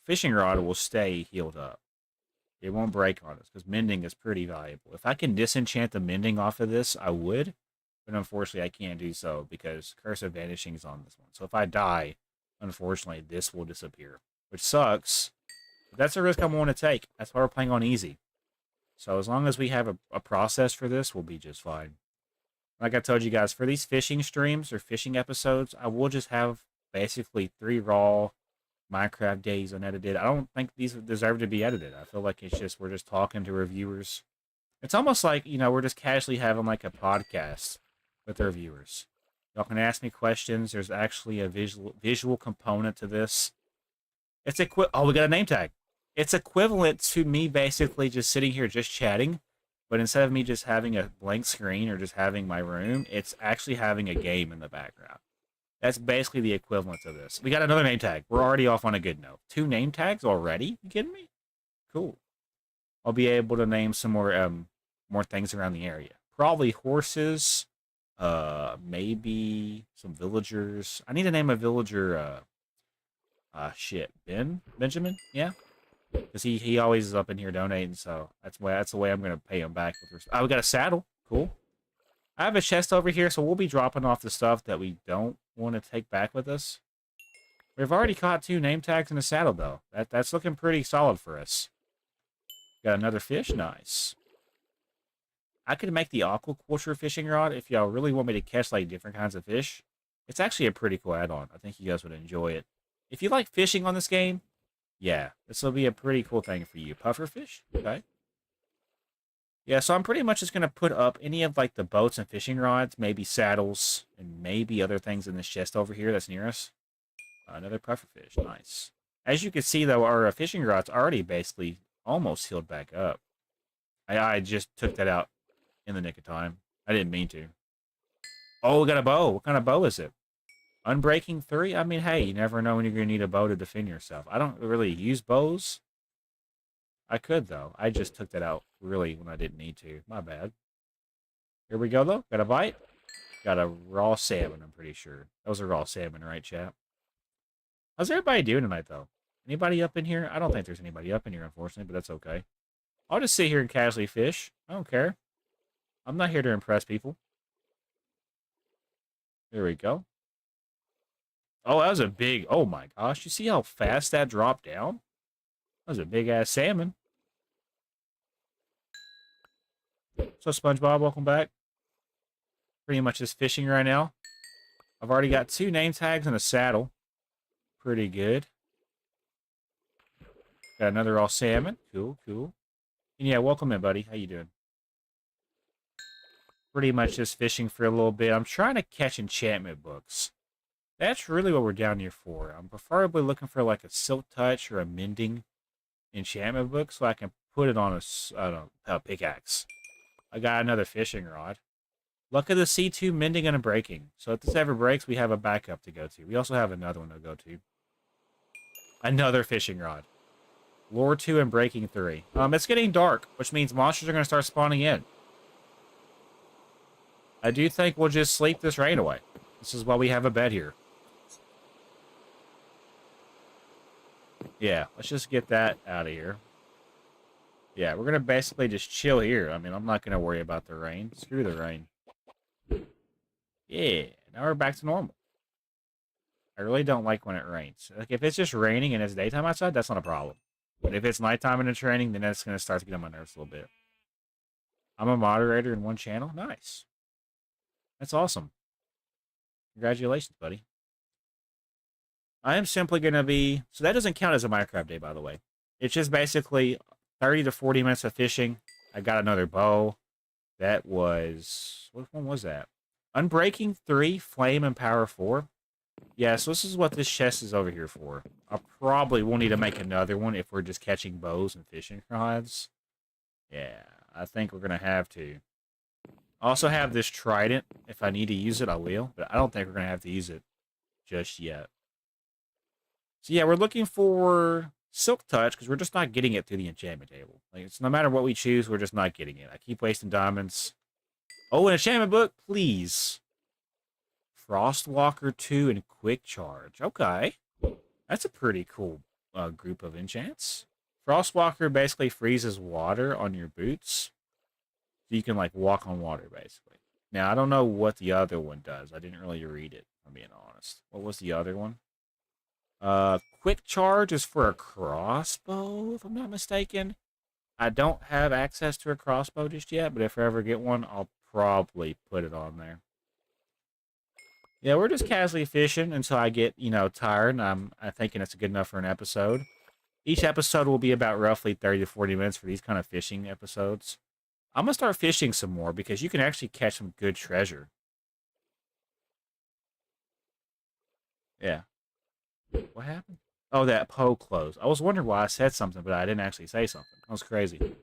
fishing rod will stay healed up. It won't break on us, because mending is pretty valuable. If I can disenchant the mending off of this, I would. But unfortunately, I can't do so, because Curse of Vanishing is on this one. So if I die, unfortunately, this will disappear, which sucks. But that's a risk I'm willing to take. That's why we're playing on easy. So as long as we have a process for this, we'll be just fine. Like I told you guys, for these fishing streams or fishing episodes, I will just have basically 3 raw Minecraft days unedited. I don't think these deserve to be edited. I feel like it's just, we're just talking to reviewers. It's almost like, you know, we're just casually having like a podcast with our viewers. Y'all can ask me questions. There's actually a visual component to this. It's oh, we got a name tag. It's equivalent to me basically just sitting here just chatting, but instead of me just having a blank screen or just having my room, it's actually having a game in the background. That's basically the equivalent of this. We got another name tag. We're already off on a good note. 2 name tags already? You kidding me? Cool. I'll be able to name some more things around the area. Probably horses. Maybe some villagers. I need to name a villager. Benjamin. Yeah, because he always is up in here donating. So that's the way I'm gonna pay him back with respect. Oh, we got a saddle. Cool. I have a chest over here, so we'll be dropping off the stuff that we don't want to take back with us. We've already caught 2 name tags and a saddle, though. That's looking pretty solid for us. Got another fish. Nice. I could make the aquaculture fishing rod if y'all really want me to catch like different kinds of fish. It's actually a pretty cool add-on. I think you guys would enjoy it. If you like fishing on this game, yeah, this will be a pretty cool thing for you. Pufferfish, okay. Yeah, so I'm pretty much just going to put up any of like the boats and fishing rods, maybe saddles, and maybe other things in this chest over here that's near us. Another pufferfish, nice. As you can see, though, our fishing rod's already basically almost healed back up. I just took that out in the nick of time. I didn't mean to. Oh, we got a bow. What kind of bow is it? Unbreaking 3? I mean, hey, you never know when you're going to need a bow to defend yourself. I don't really use bows. I could, though. I just took that out, really, when I didn't need to. My bad. Here we go, though. Got a bite. Got a raw salmon, I'm pretty sure. That was a raw salmon, right, chat? How's everybody doing tonight, though? Anybody up in here? I don't think there's anybody up in here, unfortunately, but that's okay. I'll just sit here and casually fish. I don't care. I'm not here to impress people. There we go. Oh, that was a big... Oh, my gosh. You see how fast that dropped down? That was a big-ass salmon. So, SpongeBob, welcome back. Pretty much just fishing right now. I've already got 2 name tags and a saddle. Pretty good. Got another raw salmon. Cool, cool. And yeah, welcome in, buddy. How you doing? Pretty much just fishing for a little bit. I'm trying to catch enchantment books. That's really what we're down here for. I'm preferably looking for like a silk touch or a mending enchantment book so I can put it on a pickaxe. I got another fishing rod. Luck of the C2 mending and a breaking. So if this ever breaks, we have a backup to go to. We also have another one to go to. Another fishing rod. Lure 2 and breaking 3. It's getting dark, which means monsters are going to start spawning in. I do think we'll just sleep this rain away. This is why we have a bed here. Yeah, let's just get that out of here. Yeah, we're going to basically just chill here. I mean, I'm not going to worry about the rain. Screw the rain. Yeah, now we're back to normal. I really don't like when it rains. Like, if it's just raining and it's daytime outside, that's not a problem. But if it's nighttime and it's raining, then that's going to start to get on my nerves a little bit. I'm a moderator in one channel. Nice. That's awesome. Congratulations, buddy. I am simply going to be... So that doesn't count as a Minecraft day, by the way. It's just basically 30 to 40 minutes of fishing. I got another bow. That was... What one was that? Unbreaking 3, Flame, and Power 4. Yeah, so this is what this chest is over here for. I probably will need to make another one if we're just catching bows and fishing rods. Yeah, I think we're going to have to. I also have this trident. If I need to use it, I will. But I don't think we're going to have to use it just yet. So yeah, we're looking for Silk Touch because we're just not getting it through the enchantment table. Like, it's no matter what we choose, we're just not getting it. I keep wasting diamonds. Oh, an enchantment book, please. Frostwalker 2 and Quick Charge. Okay. That's a pretty cool group of enchants. Frostwalker basically freezes water on your boots. So you can, like, walk on water, basically. Now, I don't know what the other one does. I didn't really read it, if I'm being honest. What was the other one? Quick Charge is for a crossbow, if I'm not mistaken. I don't have access to a crossbow just yet, but if I ever get one, I'll probably put it on there. Yeah, we're just casually fishing until I get, tired, and I'm thinking it's good enough for an episode. Each episode will be about roughly 30 to 40 minutes for these kind of fishing episodes. I'm going to start fishing some more because you can actually catch some good treasure. Yeah. What happened? Oh, that Poe closed. I was wondering why I said something, but I didn't actually say something. That was crazy.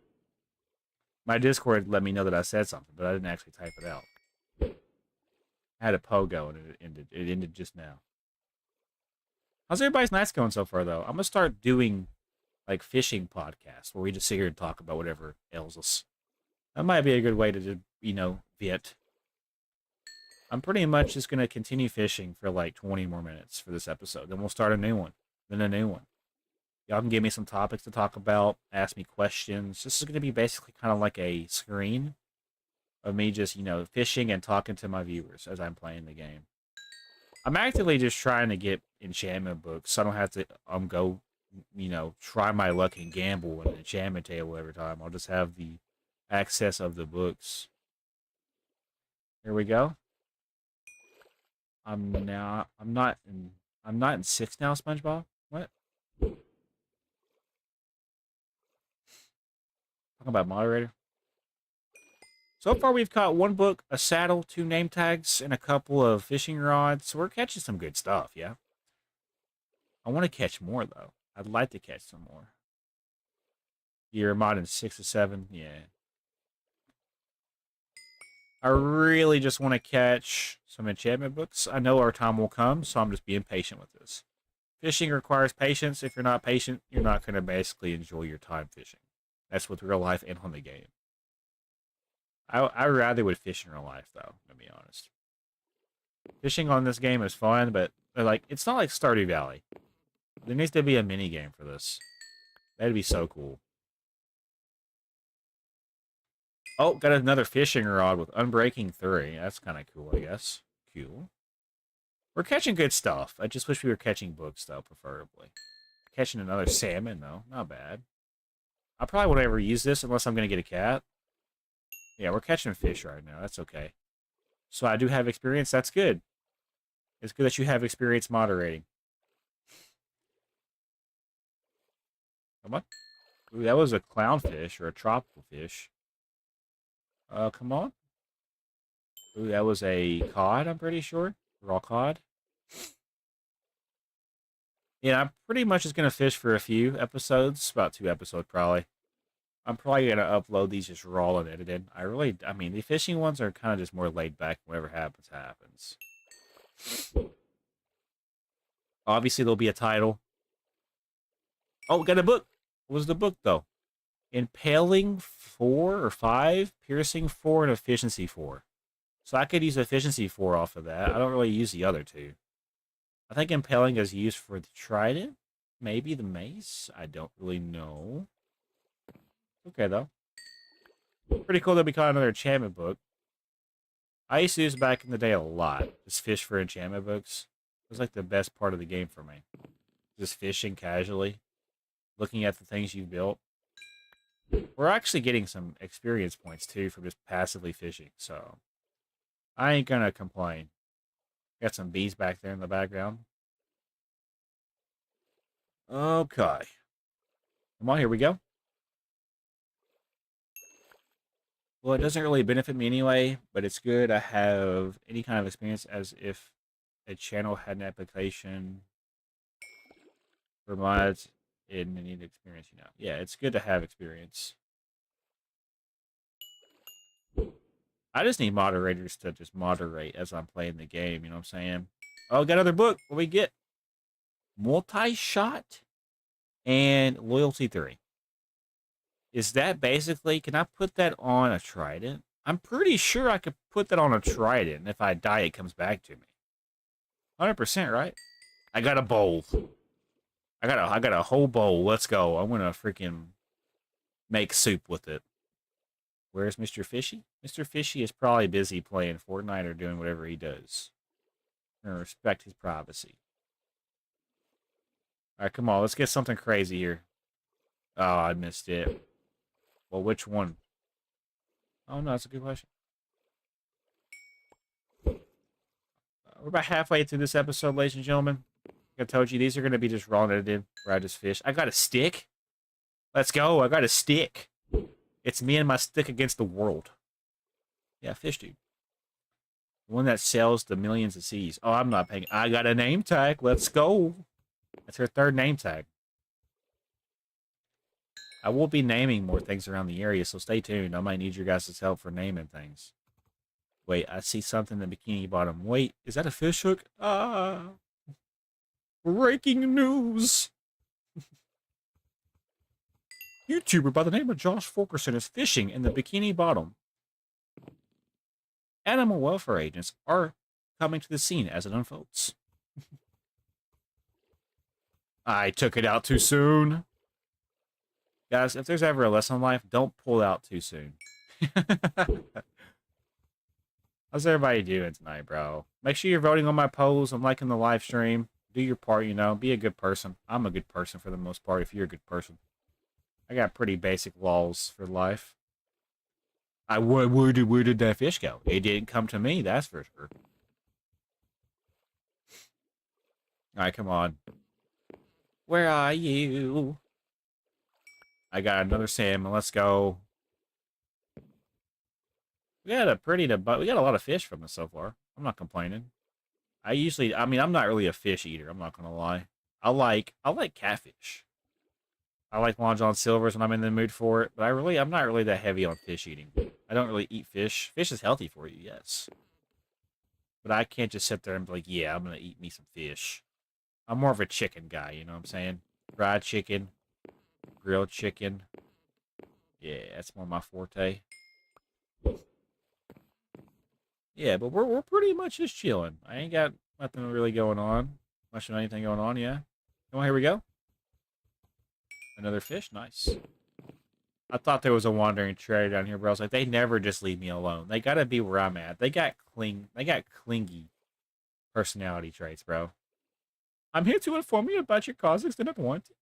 My Discord let me know that I said something, but I didn't actually type it out. I had a Poe go, and it ended. It ended just now. How's everybody's nights going so far, though? I'm going to start doing, like, fishing podcasts where we just sit here and talk about whatever ails us. That might be a good way to, vent. I'm pretty much just going to continue fishing for, like, 20 more minutes for this episode. Then we'll start a new one. Then a new one. Y'all can give me some topics to talk about, ask me questions. This is going to be basically kind of like a screen of me just, fishing and talking to my viewers as I'm playing the game. I'm actively just trying to get enchantment books so I don't have to go, try my luck and gamble in an enchantment table every time. I'll just have the access of the books. Here we go. I'm not in 6 now, SpongeBob. What? Talking about moderator. So far, we've caught 1 book, a saddle, 2 name tags, and a couple of fishing rods. So we're catching some good stuff, yeah? I want to catch more, though. I'd like to catch some more. You're modding 6 or 7? Yeah. I really just want to catch some enchantment books. I know our time will come, so I'm just being patient with this. Fishing requires patience. If you're not patient, you're not going to basically enjoy your time fishing. That's with real life and on the game. I rather would fish in real life, though, to be honest. Fishing on this game is fun, but it's not like Stardew Valley. There needs to be a mini game for this. That'd be so cool. Oh, got another fishing rod with Unbreaking 3. That's kind of cool, I guess. Cool. We're catching good stuff. I just wish we were catching books, though, preferably. Catching another salmon, though. Not bad. I probably won't ever use this unless I'm going to get a cat. Yeah, we're catching fish right now. That's okay. So I do have experience. That's good. It's good that you have experience moderating. Come on. Ooh, that was a clownfish or a tropical fish. Come on. Ooh, that was a cod, I'm pretty sure. Raw cod. Yeah, I'm pretty much just gonna fish for a few episodes, about 2 episodes probably. I'm probably gonna upload these just raw and edited. I mean, the fishing ones are kind of just more laid back. Whatever happens, happens. Obviously, there'll be a title. Oh, we got a book. What was the book though? Impaling 4 or 5, piercing 4, and efficiency 4. So I could use efficiency 4 off of that. I don't really use the other two. I think impaling is used for the trident, maybe the mace. I don't really know. Okay though, pretty cool that we caught another enchantment book. I used to use back in the day a lot. Just fish for enchantment books. It was like the best part of the game for me. Just fishing casually, looking at the things you built. We're actually getting some experience points too from just passively fishing, so I ain't gonna complain. Got some bees back there in the background. Okay. Come on, here we go. Well, it doesn't really benefit me anyway, but it's good I have any kind of experience as if a channel had an application for mods and need experience, you know. Yeah, it's good to have experience. I just need moderators to just moderate as I'm playing the game, you know what I'm saying? Oh, got another book. What we get? Multi-shot and Loyalty 3. Is that basically, can I put that on a trident? I'm pretty sure I could put that on a trident, and if I die, it comes back to me. 100%, right? I got a bowl. I got a whole bowl. Let's go. I'm gonna freaking make soup with it. Where's Mr. Fishy? Mr. Fishy is probably busy playing Fortnite or doing whatever he does. I'm gonna respect his privacy. Alright, come on, let's get something crazy here. Oh, I missed it. Well, which one? Oh no, that's a good question. We're about halfway through this episode, ladies and gentlemen. Like I told you, these are gonna be just raw and edited, where I just fish. I got a stick. Let's go. I got a stick. It's me and my stick against the world. Yeah, fish dude. The one that sells the millions of seas. Oh, I'm not paying. I got a name tag. Let's go. That's her third name tag. I will be naming more things around the area, so stay tuned. I might need your guys' help for naming things. Wait, I see something in the bikini bottom. Wait, is that a fish hook? Ah. Breaking news. YouTuber by the name of Josh Fulkerson is fishing in the Bikini Bottom. Animal welfare agents are coming to the scene as it unfolds. I took it out too soon. Guys, if there's ever a lesson in life, don't pull out too soon. How's everybody doing tonight, bro? Make sure you're voting on my polls and liking the live stream. Do your part, you know. Be a good person. I'm a good person for the most part if you're a good person. I got pretty basic laws for life. Where did that fish go? It didn't come to me, that's for sure. Alright, come on. Where are you? I got another salmon. Let's go. We got we got a lot of fish from this so far. I'm not complaining. I mean, I'm not really a fish eater. I'm not gonna lie. I like catfish. I like Long John Silver's when I'm in the mood for it, but I'm not really that heavy on fish eating. I don't really eat fish. Fish is healthy for you, yes. But I can't just sit there and be like, yeah, I'm gonna eat me some fish. I'm more of a chicken guy, you know what I'm saying? Fried chicken, grilled chicken. Yeah, that's more my forte. Yeah, but we're pretty much just chilling. I ain't got nothing really going on. Much of anything going on, yeah. Come on, here we go. Another fish, nice. I thought there was a wandering trader down here, bro. I was like, they never just leave me alone. They gotta be where I'm at. They got clingy personality traits, bro. I'm here to inform you about your car's extended warranty.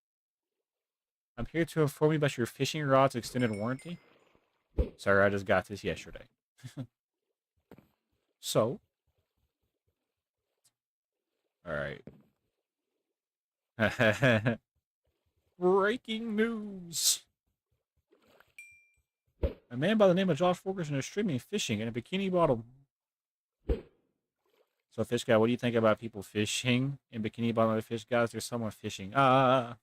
I'm here to inform you about your fishing rod's extended warranty. Sorry, I just got this yesterday. So, all right. Breaking news. A man by the name of Josh Fulkerson is streaming fishing in a bikini bottom. So, Fish Guy, what do you think about people fishing in bikini bottom? Fish Guys, there's someone fishing. 809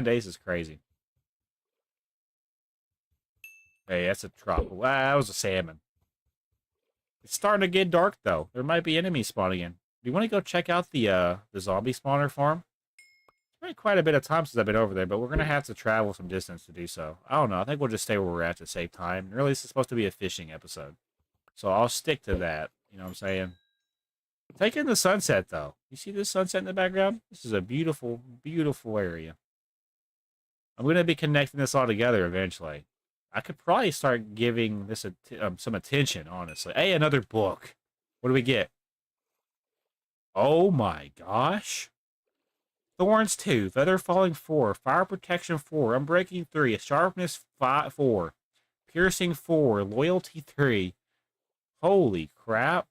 days is crazy. Hey, that's a tropical. That was a salmon. It's starting to get dark, though. There might be enemies spawning in. Do you want to go check out the zombie spawner farm? It's been quite a bit of time since I've been over there, but we're going to have to travel some distance to do so. I don't know. I think we'll just stay where we're at to save time. Really, this is supposed to be a fishing episode. So I'll stick to that. You know what I'm saying? Take in the sunset, though. You see this sunset in the background? This is a beautiful, beautiful area. I'm going to be connecting this all together eventually. I could probably start giving this some attention, honestly. Hey, another book. What do we get? Oh my gosh. Thorns 2, Feather Falling 4, Fire Protection 4, Unbreaking 3, Sharpness 4, Piercing 4, Loyalty 3. Holy crap.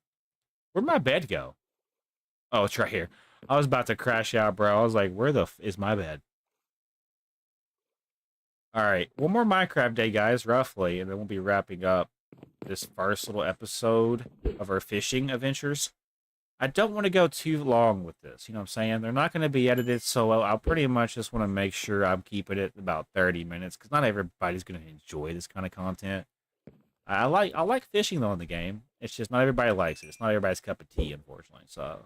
Where'd my bed go? Oh, it's right here. I was about to crash out, bro. I was like, where the is my bed? Alright, one more Minecraft day, guys, roughly, and then we'll be wrapping up this first little episode of our fishing adventures. I don't want to go too long with this, you know what I'm saying? They're not going to be edited, so I'll pretty much just want to make sure I'm keeping it about 30 minutes, because not everybody's going to enjoy this kind of content. I like fishing, though, in the game. It's just not everybody likes it. It's not everybody's cup of tea, unfortunately. So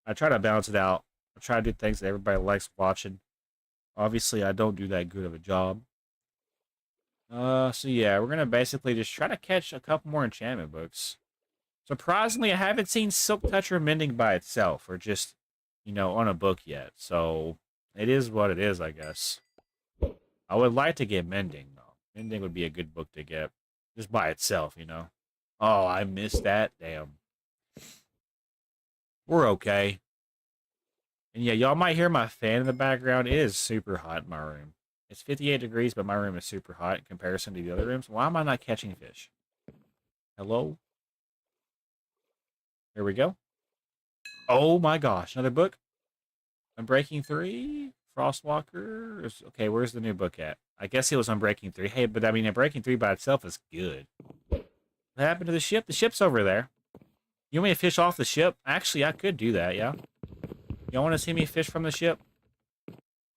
I try to balance it out. I try to do things that everybody likes watching. Obviously, I don't do that good of a job. So yeah, we're gonna basically just try to catch a couple more enchantment books. Surprisingly, I haven't seen Silk Touch or Mending by itself, or just, you know, on a book yet. So it is what it is, I guess. I would like to get Mending, though. Mending would be a good book to get, just by itself, you know. Oh, I missed that. Damn. We're okay. And yeah, y'all might hear my fan in the background. It is super hot in my room. It's 58 degrees, but my room is super hot in comparison to the other rooms. Why am I not catching fish? Hello? Here we go. Oh my gosh, another book. Unbreaking 3? Frostwalker? Okay, where's the new book at? I guess it was Unbreaking 3. Hey, but I mean, Unbreaking 3 by itself is good. What happened to the ship? The ship's over there. You want me to fish off the ship? Actually, I could do that, yeah? Y'all want to see me fish from the ship?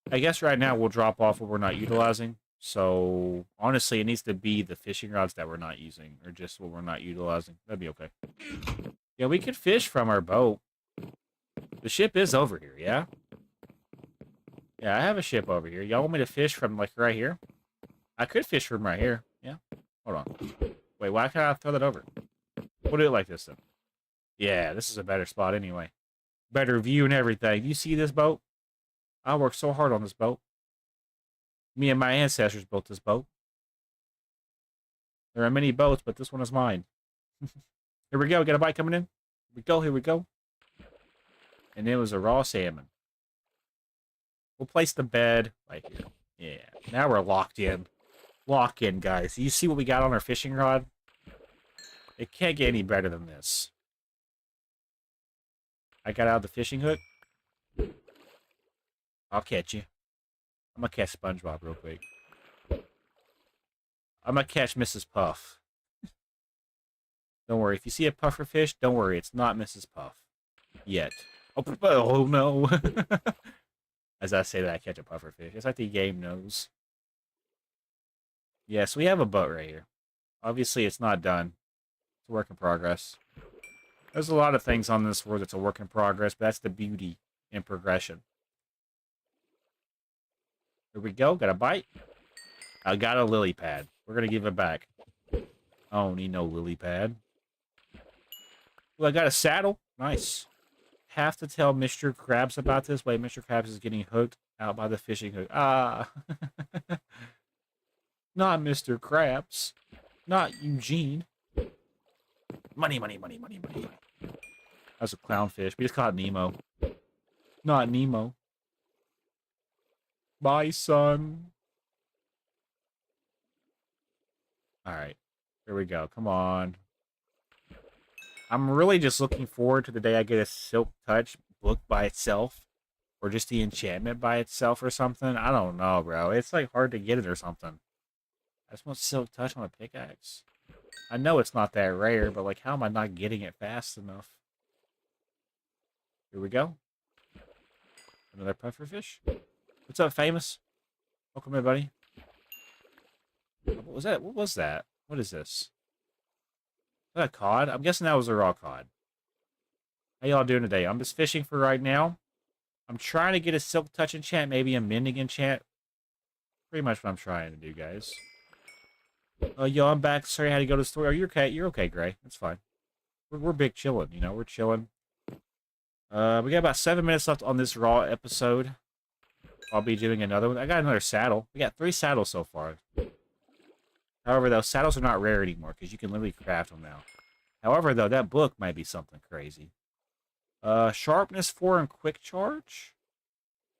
I guess right now we'll drop off what we're not utilizing. So, honestly, it needs to be the fishing rods that we're not using, or just what we're not utilizing. That'd be okay. Yeah, we could fish from our boat. The ship is over here, yeah? Yeah, I have a ship over here. Y'all want me to fish from, like, right here? I could fish from right here. Yeah? Hold on. Wait, why can't I throw that over? We'll do it like this, then. Yeah, this is a better spot anyway. Better view and everything. You see this boat? I worked so hard on this boat. Me and my ancestors built this boat. There are many boats, but this one is mine. Here we go. Got a bite coming in. Here we go. Here we go. And it was a raw salmon. We'll place the bed right here. Yeah. Now we're locked in. Lock in, guys. You see what we got on our fishing rod? It can't get any better than this. I got out the fishing hook. I'll catch you. I'm gonna catch SpongeBob real quick. I'm gonna catch Mrs. Puff. Don't worry. If you see a puffer fish, don't worry. It's not Mrs. Puff. Yet. Oh no. As I say that, I catch a puffer fish. It's like the game knows. Yes, we have a boat right here. Obviously, it's not done. It's a work in progress. There's a lot of things on this world that's a work in progress, but that's the beauty in progression. Here we go. Got a bite. I got a lily pad. We're going to give it back. I don't need no lily pad. Well, I got a saddle. Nice. Have to tell Mr. Krabs about this. Wait, Mr. Krabs is getting hooked out by the fishing hook. Ah. Not Mr. Krabs. Not Eugene. Money, money, money, money, money. That's a clownfish. We just caught Nemo. Not Nemo. Bye, son. Alright. Here we go. Come on. I'm really just looking forward to the day I get a Silk Touch book by itself. Or just the enchantment by itself or something. I don't know, bro. It's like hard to get it or something. I just want Silk Touch on a pickaxe. I know it's not that rare, but like, how am I not getting it fast enough? Here we go. Another pufferfish. What's up, famous? Welcome, everybody. What was that? What was that? What is this? Is that a cod? I'm guessing that was a raw cod. How y'all doing today? I'm just fishing for right now. I'm trying to get a Silk Touch enchant, maybe a Mending enchant. Pretty much what I'm trying to do, guys. Oh, yo, I'm back. Sorry I had to go to the store. Oh, you're okay. You're okay, Gray. That's fine. We're big chilling, you know. We're chilling. We got about 7 minutes left on this raw episode. I'll be doing another one. I got another saddle. We got 3 saddles so far. However, those saddles are not rare anymore because you can literally craft them now. However, though, that book might be something crazy. Sharpness 4 and quick charge?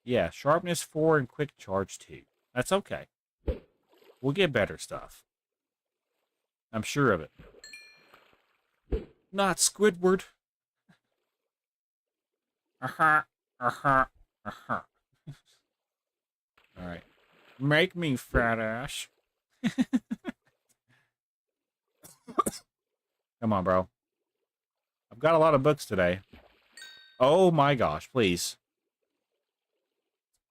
Yeah, sharpness 4 and quick charge 2. That's okay. We'll get better stuff. I'm sure of it. Not Squidward. Alright. Make me fat ass. Come on, bro. I've got a lot of books today. Oh my gosh, please.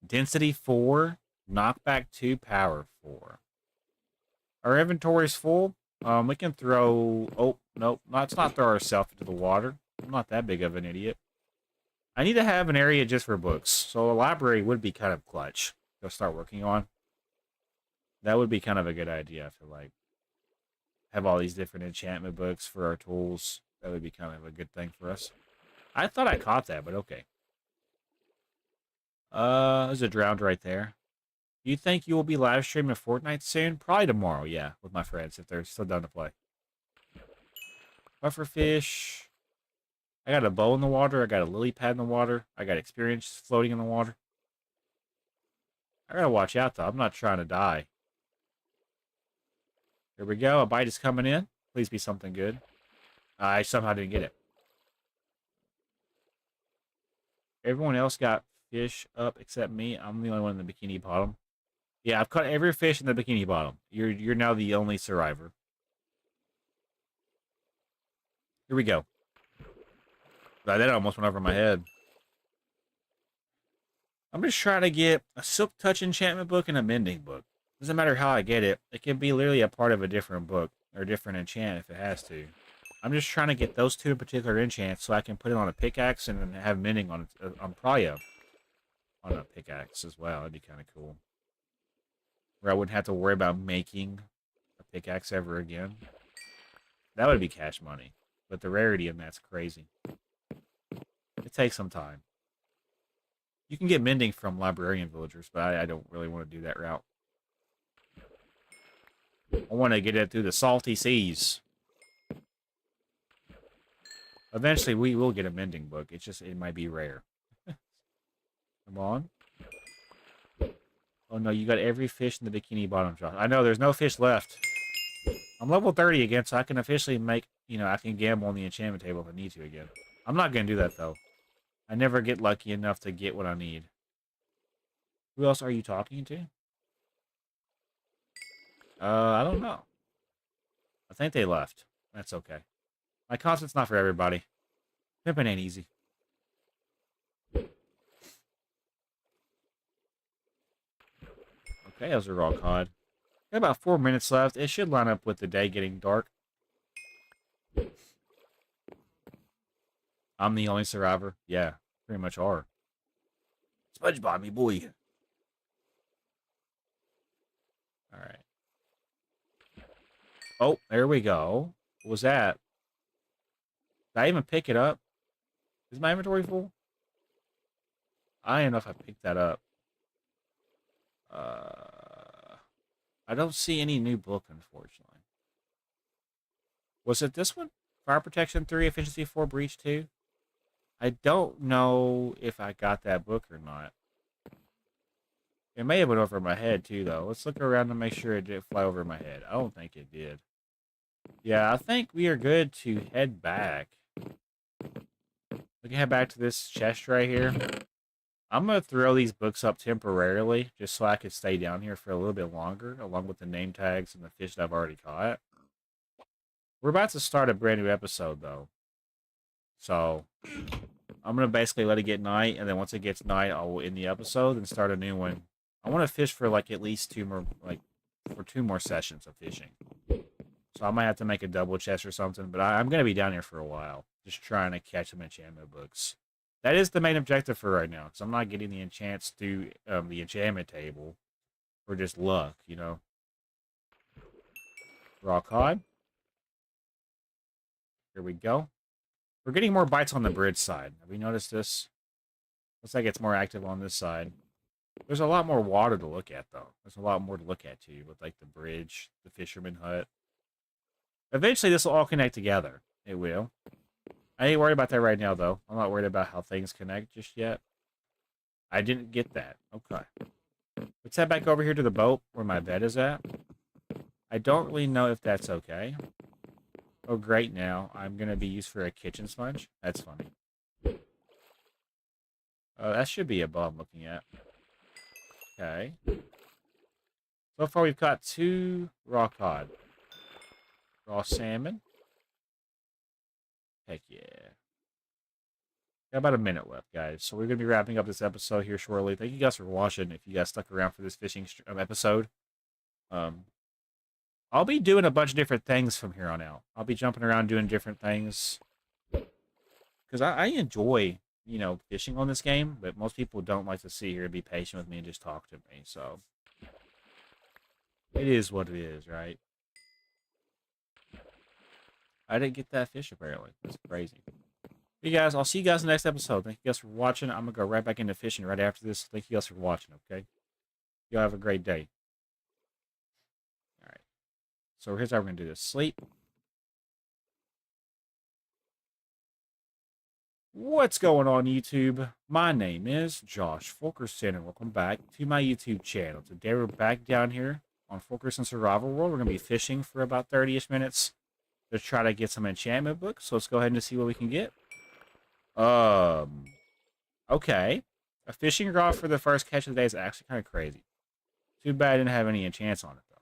Density 4, knockback 2, power 4. Our inventory's full. We can throw... Oh, nope. Let's not throw ourselves into the water. I'm not that big of an idiot. I need to have an area just for books. So a library would be kind of clutch to start working on. That would be kind of a good idea, I feel like. Have all these different enchantment books for our tools. That would be kind of a good thing for us. I thought I caught that, but okay. There's a drowned right there. You think you will be live streaming Fortnite soon? Probably tomorrow, yeah, with my friends, if they're still down to play. Pufferfish. I got a bow in the water. I got a lily pad in the water. I got experience floating in the water. I gotta watch out, though. I'm not trying to die. Here we go. A bite is coming in. Please be something good. I somehow didn't get it. Everyone else got fish up except me. I'm the only one in the bikini bottom. Yeah, I've caught every fish in the bikini bottom. You're now the only survivor. Here we go. That almost went over my head. I'm just trying to get a Silk Touch enchantment book and a Mending book. Doesn't matter how I get it. It can be literally a part of a different book or a different enchant if it has to. I'm just trying to get those 2 particular enchants so I can put it on a pickaxe and then have Mending on Pryo on a pickaxe as well. That'd be kind of cool. Where I wouldn't have to worry about making a pickaxe ever again. That would be cash money. But the rarity in that's crazy. It takes some time. You can get Mending from librarian villagers, but I don't really want to do that route. I want to get it through the salty seas. Eventually, we will get a Mending book. It's just, it might be rare. Come on. Oh, no, you got every fish in the bikini bottom, Josh. I know, there's no fish left. I'm level 30 again, so I can officially make, I can gamble on the enchantment table if I need to again. I'm not going to do that, though. I never get lucky enough to get what I need. Who else are you talking to? I don't know. I think they left. That's okay. My content's not for everybody. Pimping ain't easy. Okay, that was a raw cod. Got about 4 minutes left. It should line up with the day getting dark. I'm the only survivor. Yeah, pretty much are. SpongeBob, me boy. Alright. Oh, there we go. What was that? Did I even pick it up? Is my inventory full? I don't know if I picked that up. I don't see any new book, unfortunately. Was it this one? Fire Protection 3, Efficiency 4, Breach 2? I don't know if I got that book or not. It may have went over my head, too, though. Let's look around to make sure it didn't fly over my head. I don't think it did. Yeah, I think we are good to head back. We can head back to this chest right here. I'm going to throw these books up temporarily just so I can stay down here for a little bit longer, along with the name tags and the fish that I've already caught. We're about to start a brand new episode, though. So I'm going to basically let it get night, and then once it gets night, I'll end the episode and start a new one. I want to fish for like at least for 2 more sessions of fishing. So I might have to make a double chest or something, but I'm going to be down here for a while, just trying to catch some enchantment books. That is the main objective for right now, because I'm not getting the enchants through the enchantment table, or just luck, you know. Raw cod. Here we go. We're getting more bites on the bridge side. Have we noticed this? Looks like it's more active on this side. There's a lot more water to look at, though. There's a lot more to look at, too, with, like, the bridge, the fisherman hut. Eventually, this will all connect together. It will. I ain't worried about that right now, though. I'm not worried about how things connect just yet. I didn't get that. Okay. Let's head back over here to the boat where my bed is at. I don't really know if that's okay. Oh, great, now I'm going to be used for a kitchen sponge. That's funny. That should be a bow I'm looking at. Okay. So far, we've caught 2 raw cod. Raw salmon. Heck yeah. Got about a minute left, guys. So we're going to be wrapping up this episode here shortly. Thank you guys for watching. If you guys stuck around for this fishing episode. I'll be doing a bunch of different things from here on out. I'll be jumping around doing different things. Because I enjoy, you know, fishing on this game. But most people don't like to sit here and be patient with me and just talk to me. So it is what it is, right? I didn't get that fish, apparently. That's crazy. Hey, guys, I'll see you guys in the next episode. Thank you guys for watching. I'm going to go right back into fishing right after this. Thank you guys for watching, okay? Y'all have a great day. All right. So here's how we're going to do this. Sleep. What's going on, YouTube? My name is Josh Fulkerson, and welcome back to my YouTube channel. Today we're back down here on Fulkerson's Survival World. We're going to be fishing for about 30-ish minutes to try to get some enchantment books. So let's go ahead and see what we can get. Okay. A fishing rod for the first catch of the day is actually kind of crazy. Too bad I didn't have any enchants on it, though.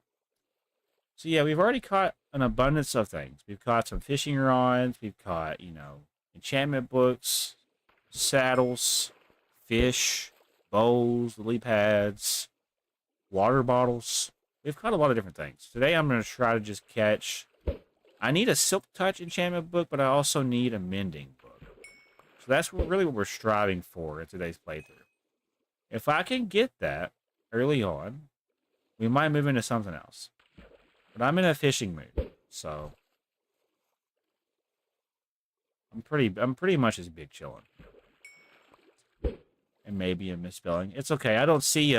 So yeah, we've already caught an abundance of things. We've caught some fishing rods. We've caught, you know, enchantment books, saddles, fish, bows, lily pads, water bottles. We've caught a lot of different things. Today I'm going to try to just catch... I need a Silk Touch enchantment book, but I also need a mending book. So that's really what we're striving for in today's playthrough. If I can get that early on, we might move into something else. But I'm in a fishing mood, so I'm pretty much just big chilling. And maybe a misspelling. It's okay. I don't see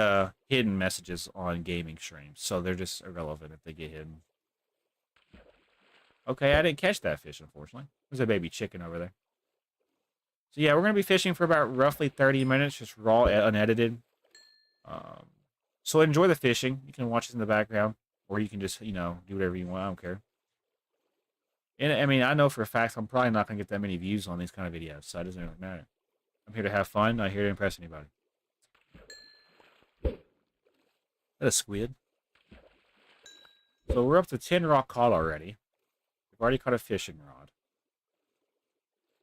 hidden messages on gaming streams, so they're just irrelevant if they get hidden. Okay, I didn't catch that fish, unfortunately. There's a baby chicken over there. So yeah, we're going to be fishing for about roughly 30 minutes, just raw, unedited. So enjoy the fishing. You can watch this in the background, or you can just, you know, do whatever you want. I don't care. And I mean, I know for a fact I'm probably not going to get that many views on these kind of videos, so it doesn't really matter. I'm here to have fun, not here to impress anybody. That a squid. So we're up to 10 raw cod already. We've already caught a fishing rod.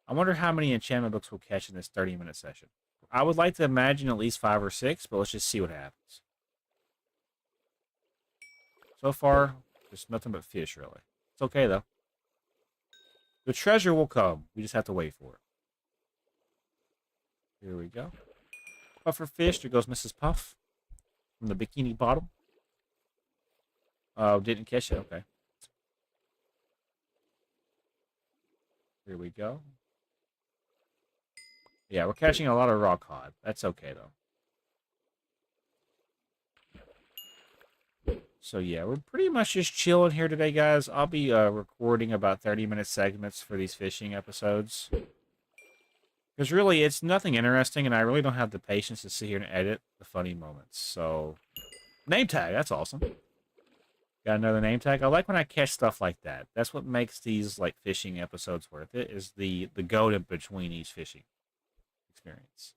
I wonder how many enchantment books we'll catch in this 30-minute session. I would like to imagine at least 5 or 6, but let's just see what happens. So far, there's nothing but fish, really. It's okay, though. The treasure will come. We just have to wait for it. Here we go. Puffer fish. There goes Mrs. Puff. From the Bikini Bottom. Oh, didn't catch it. Okay. Here we go. Yeah, we're catching a lot of raw cod. That's okay, though. So, yeah, we're pretty much just chilling here today, guys. I'll be recording about 30-minute segments for these fishing episodes. Because really, it's nothing interesting, and I really don't have the patience to sit here and edit the funny moments. So, name tag, that's awesome. Got another name tag. I like when I catch stuff like that. That's what makes these like fishing episodes worth it, is the go in between each fishing experience.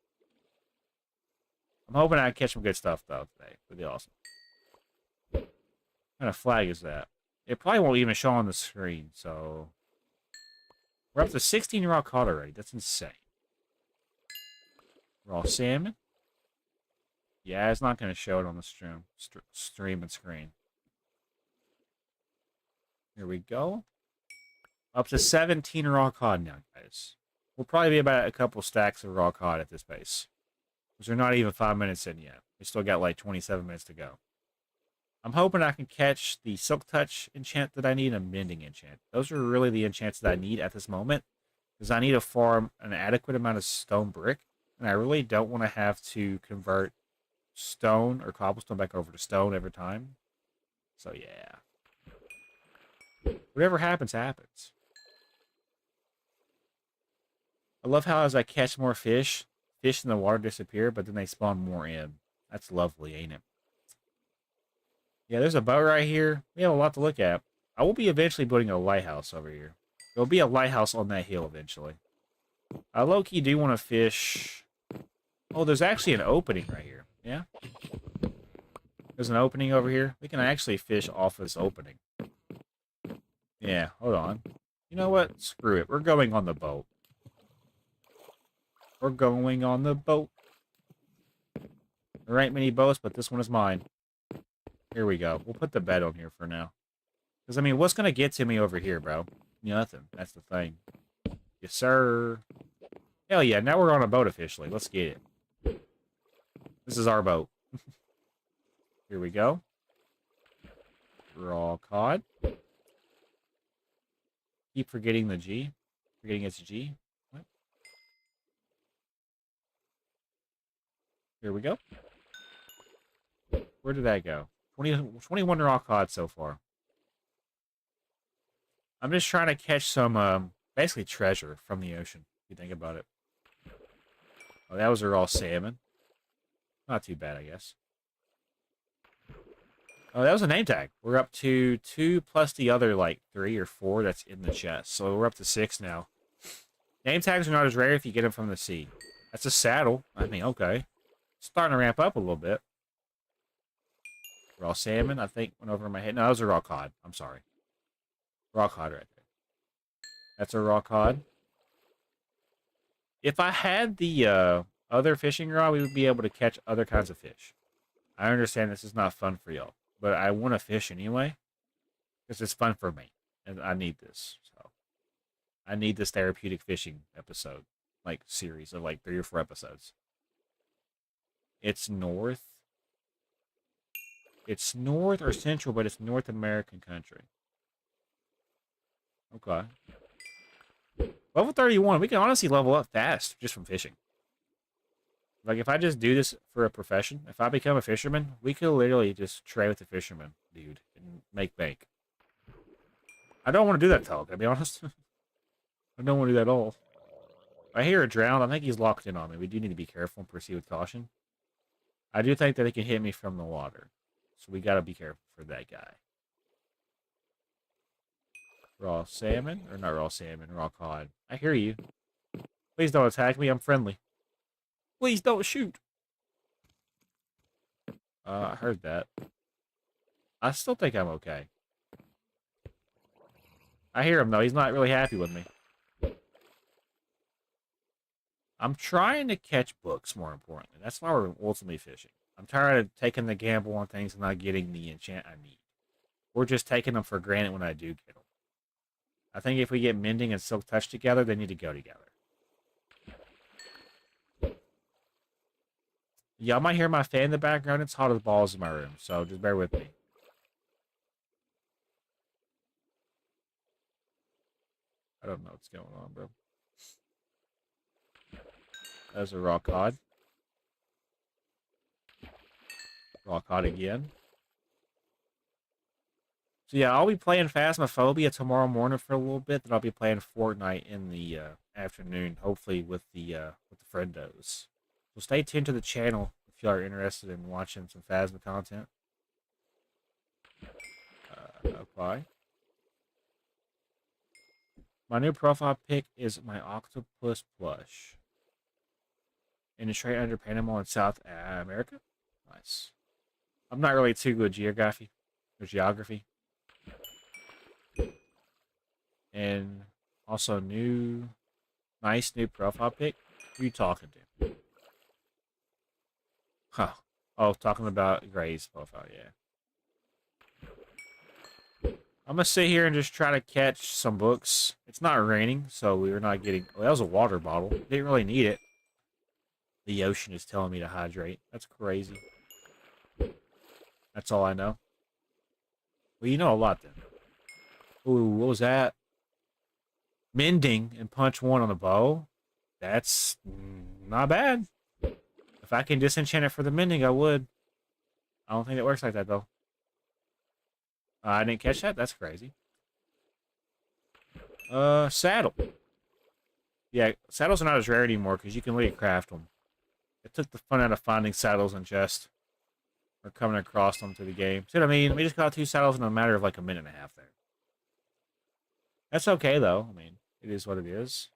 I'm hoping I catch some good stuff, though, today. It'd be awesome. What kind of flag is that? It probably won't even show on the screen, so... We're up to 16 raw caught already. That's insane. Raw salmon? Yeah, it's not going to show it on the stream and screen. Here we go. Up to 17 raw cod now, guys. We'll probably be about a couple stacks of raw cod at this pace. Because we're not even 5 minutes in yet. We still got like 27 minutes to go. I'm hoping I can catch the Silk Touch enchant that I need and a Mending enchant. Those are really the enchants that I need at this moment. Because I need to farm an adequate amount of stone brick. And I really don't want to have to convert stone or cobblestone back over to stone every time. So yeah. Whatever happens, happens. I love how as I catch more fish in the water disappear, but then they spawn more in. That's lovely, ain't it? Yeah, there's a boat right here. We have a lot to look at. I will be eventually building a lighthouse over here. There'll be a lighthouse on that hill eventually. I low-key do want to fish... Oh, there's actually an opening right here. Yeah? There's an opening over here. We can actually fish off this opening. Yeah, hold on. You know what? Screw it. We're going on the boat. We're going on the boat. There ain't many boats, but this one is mine. Here we go. We'll put the bed on here for now. Because, I mean, what's going to get to me over here, bro? Nothing. That's the thing. Yes, sir. Hell yeah, now we're on a boat officially. Let's get it. This is our boat. Here we go. Raw cod. Keep forgetting the G. Forgetting it's G. What? Here we go. Where did that go? 21 raw cod so far. I'm just trying to catch some, basically treasure from the ocean, if you think about it. Oh, that was a raw salmon. Not too bad, I guess. Oh, that was a name tag. We're up to 2 plus the other, like, 3 or 4 that's in the chest. So we're up to 6 now. Name tags are not as rare if you get them from the sea. That's a saddle. I mean, okay. Starting to ramp up a little bit. Raw salmon, I think, went over my head. No, that was a raw cod. I'm sorry. Raw cod right there. That's a raw cod. If I had the other fishing rod, we would be able to catch other kinds of fish. I understand this is not fun for y'all, but I want to fish anyway because it's fun for me, and I need this. So I need this therapeutic fishing episode, like series of like 3 or 4 episodes. It's north. It's north or central, but it's North American country. Okay. Level 31, we can honestly level up fast just from fishing. Like, if I just do this for a profession, if I become a fisherman, we could literally just trade with the fisherman, dude, and make bank. I don't want to do that, though, to be honest. I don't want to do that at all. If I hear a drown, I think he's locked in on me. We do need to be careful and proceed with caution. I do think that he can hit me from the water. So we gotta be careful for that guy. Raw salmon? Or not raw salmon, raw cod. I hear you. Please don't attack me, I'm friendly. Please don't shoot. I heard that. I still think I'm okay. I hear him, though. He's not really happy with me. I'm trying to catch books, more importantly. That's why we're ultimately fishing. I'm tired of taking the gamble on things and not getting the enchant I need. We're just taking them for granted when I do get them. I think if we get Mending and Silk Touch together, they need to go together. Y'all might hear my fan in the background. It's hot as balls in my room, so just bear with me. I don't know what's going on, bro. There's a raw cod. Raw cod again. So yeah, I'll be playing Phasmophobia tomorrow morning for a little bit. Then I'll be playing Fortnite in the afternoon, hopefully with the friendos. So stay tuned to the channel if you are interested in watching some Phasma content. Okay. My new profile pic is my octopus plush. and it's right under Panama in South America. Nice. I'm not really too good at geography. And also nice new profile pic. Who are you talking to? Huh. Oh, talking about Gray's profile, yeah. I'm gonna sit here and just try to catch some books. It's not raining, so we're not getting... Well, that was a water bottle. Didn't really need it. The ocean is telling me to hydrate. That's crazy. That's all I know. Well, you know a lot then. Ooh, what was that? Mending and punch 1 on the bow. That's not bad. If I can disenchant it for the mending, I would. I don't think it works like that, though. I didn't catch that? That's crazy. Saddle. Yeah, saddles are not as rare anymore because you can really craft them. It took the fun out of finding saddles in chests. Or coming across them to the game. See what I mean? We just got 2 saddles in a matter of like a minute and a half there. That's okay, though. I mean, it is what it is.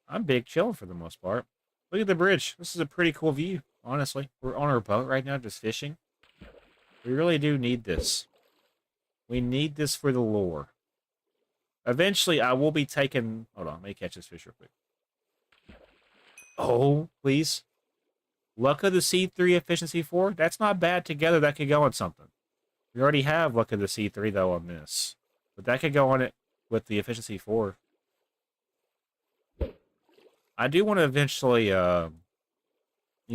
I'm big chilling for the most part. Look at the bridge. This is a pretty cool view, honestly. We're on our boat right now just fishing. We really do need this. We need this for the lore. Eventually, I will be taking... Hold on, let me catch this fish real quick. Oh, please. Luck of the C3, Efficiency 4. That's not bad together. That could go on something. We already have Luck of the C3, though, on this. But that could go on it with the Efficiency 4. I do want to eventually, you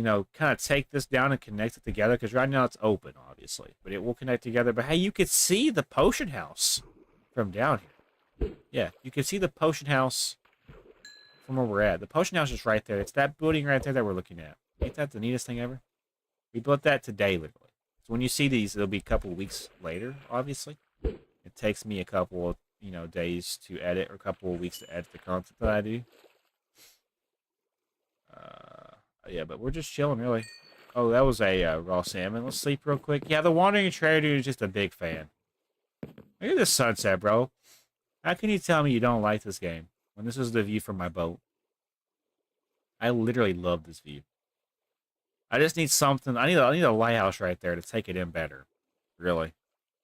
know, kind of take this down and connect it together. Because right now it's open, obviously. But it will connect together. But hey, you could see the potion house from down here. Yeah, you can see the potion house from where we're at. The potion house is right there. It's that building right there that we're looking at. Ain't that the neatest thing ever? We built that today, literally. So when you see these, it'll be a couple of weeks later, obviously. It takes me a couple of, you know, days to edit, or a couple of weeks to edit the content that I do. Yeah, but we're just chilling, really. Oh, that was a raw salmon. Let's sleep real quick. Yeah, the Wandering Trader Dude is just a big fan. Look at this sunset, bro. How can you tell me you don't like this game when this is the view from my boat? I literally love this view. I just need something. I need a lighthouse right there to take it in better. Really.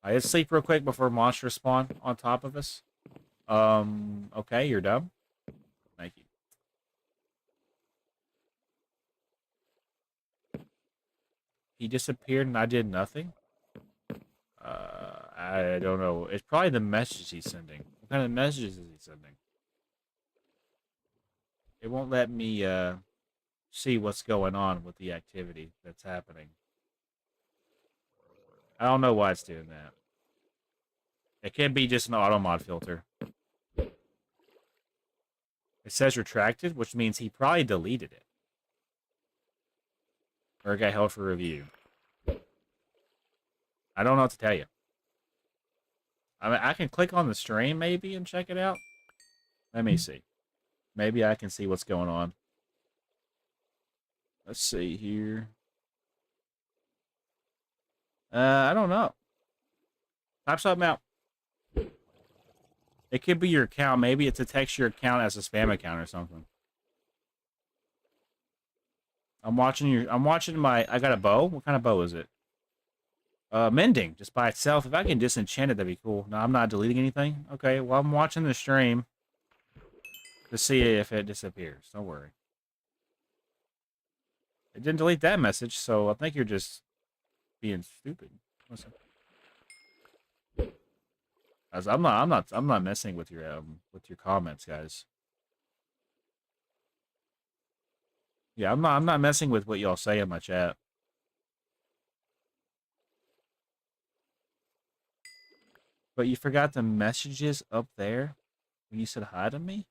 I just sleep real quick before monsters spawn on top of us. Okay, you're done. Thank you. He disappeared and I did nothing? I don't know. It's probably the message he's sending. What kind of messages is he sending? It won't let me, see what's going on with the activity that's happening. I don't know why it's doing that. It could be just an auto mod filter. It says retracted, which means he probably deleted it. Or it got held for review. I don't know what to tell you. I mean, I can click on the stream maybe and check it out. Let me see. Maybe I can see what's going on. Let's see here. I don't know. Type something out. It could be your account. Maybe it detects your account as a spam account or something. I'm watching my... I got a bow? What kind of bow is it? Mending, just by itself. If I can disenchant it, that'd be cool. No, I'm not deleting anything. Okay, well, I'm watching the stream to see if it disappears. Don't worry. It didn't delete that message, so I think you're just being stupid. Listen. Guys, I'm not messing with your comments, guys. Yeah, I'm not messing with what y'all say in my chat. But you forgot the messages up there when you said hi to me?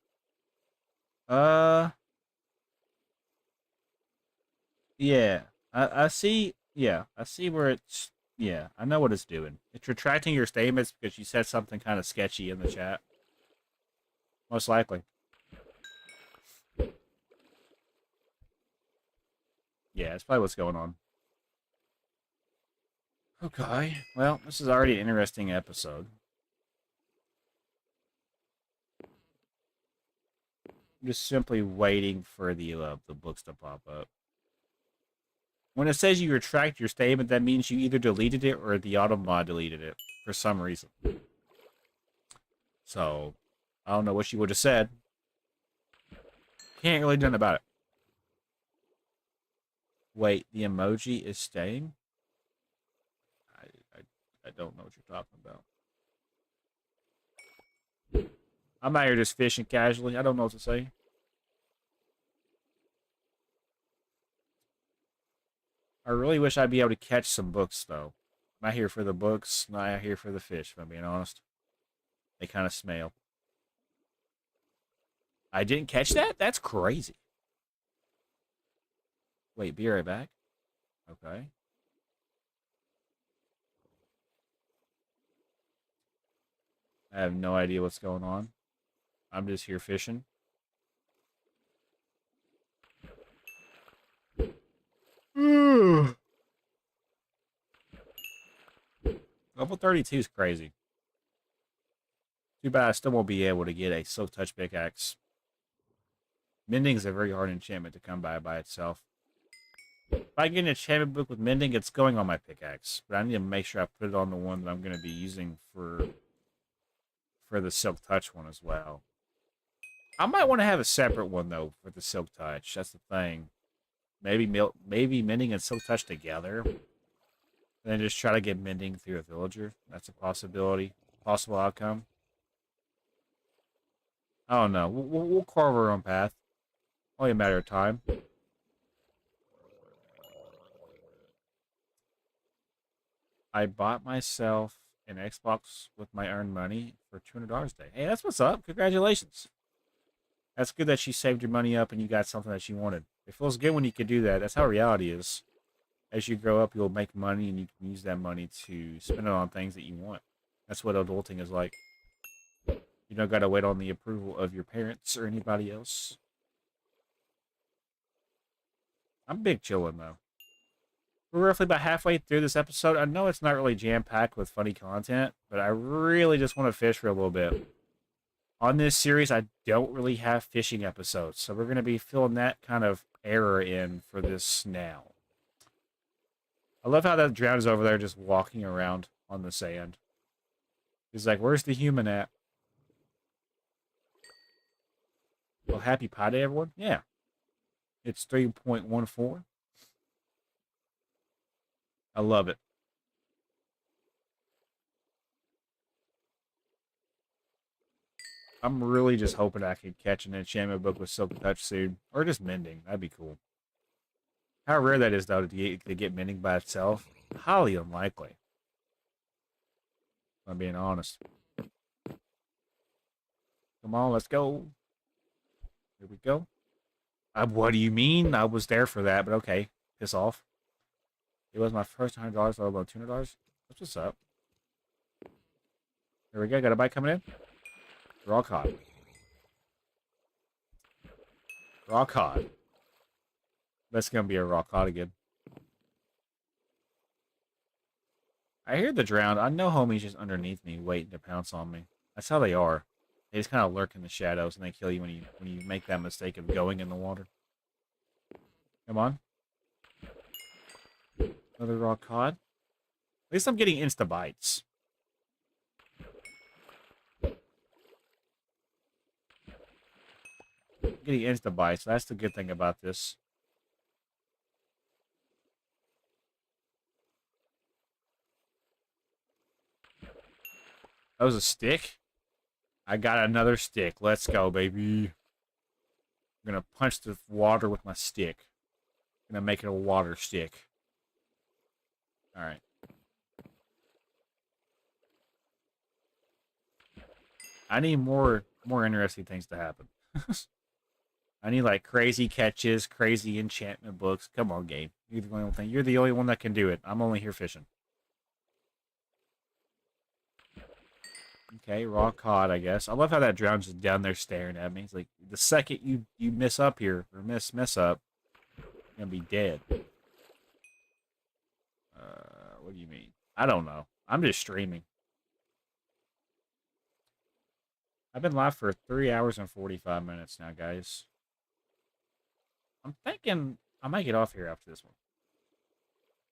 Yeah. I see, yeah, I see where it's, yeah, I know what it's doing. It's retracting your statements because you said something kind of sketchy in the chat. Most likely. Yeah, that's probably what's going on. Okay, well, this is already an interesting episode. I'm just simply waiting for the books to pop up. When it says you retract your statement, that means you either deleted it or the automod deleted it for some reason. So, I don't know what she would have said. Can't really do nothing about it. Wait, the emoji is staying? I don't know what you're talking about. I'm out here just fishing casually. I don't know what to say. I really wish I'd be able to catch some books, though. I'm out here for the books, not out here for the fish, if I'm being honest. They kind of smell. I didn't catch that? That's crazy. Wait, be right back. Okay. I have no idea what's going on. I'm just here fishing. Level 32 is crazy. Too bad I still won't be able to get a Silk Touch pickaxe. Mending is a very hard enchantment to come by itself. If I get an enchantment book with mending, it's going on my pickaxe. But I need to make sure I put it on the one that I'm going to be using for the Silk Touch one as well. I might want to have a separate one, though, for the Silk Touch. That's the thing. Maybe mending and Silk Touch together. And then just try to get mending through a villager. That's a possibility. Possible outcome. I don't know. We'll carve our own path. Only a matter of time. I bought myself an Xbox with my earned money for $200 a day. Hey, that's what's up. Congratulations. That's good that you saved your money up and you got something that you wanted. It feels good when you can do that. That's how reality is. As you grow up, you'll make money and you can use that money to spend it on things that you want. That's what adulting is like. You don't gotta wait on the approval of your parents or anybody else. I'm big chilling though. We're roughly about halfway through this episode. I know it's not really jam-packed with funny content, but I really just want to fish for a little bit. On this series, I don't really have fishing episodes, so we're going to be filling that kind of era in for this now. I love how that drown is over there just walking around on the sand. He's like, where's the human at? Well, happy Pi Day, everyone? Yeah. It's 3.14. I love it. I'm really just hoping I could catch an enchantment book with Silk Touch soon. Or just mending. That'd be cool. How rare that is, though, to get mending by itself. Highly unlikely. If I'm being honest. Come on, let's go. Here we go. What do you mean? I was there for that, but okay. Piss off. It was my first $100, so about $200. That's what's up. Here we go. Got a bite coming in. Raw cod. Raw cod. That's going to be a raw cod again. I hear the drowned. I know homie's just underneath me waiting to pounce on me. That's how they are. They just kind of lurk in the shadows and they kill you when you make that mistake of going in the water. Come on. Another raw cod. At least I'm getting insta bites. Getting insta bites. That's the good thing about this. That was a stick? I got another stick. Let's go, baby. I'm gonna punch the water with my stick. I'm gonna make it a water stick. Alright. I need more interesting things to happen. I need like crazy catches, crazy enchantment books. Come on, game. You're the only one that can do it. I'm only here fishing. Okay, raw cod, I guess. I love how that drown's just down there staring at me. It's like the second you miss up here or mess up, you're gonna be dead. What do you mean? I don't know. I'm just streaming. I've been live for 3 hours and 45 minutes now, guys. I'm thinking I might get off here after this one.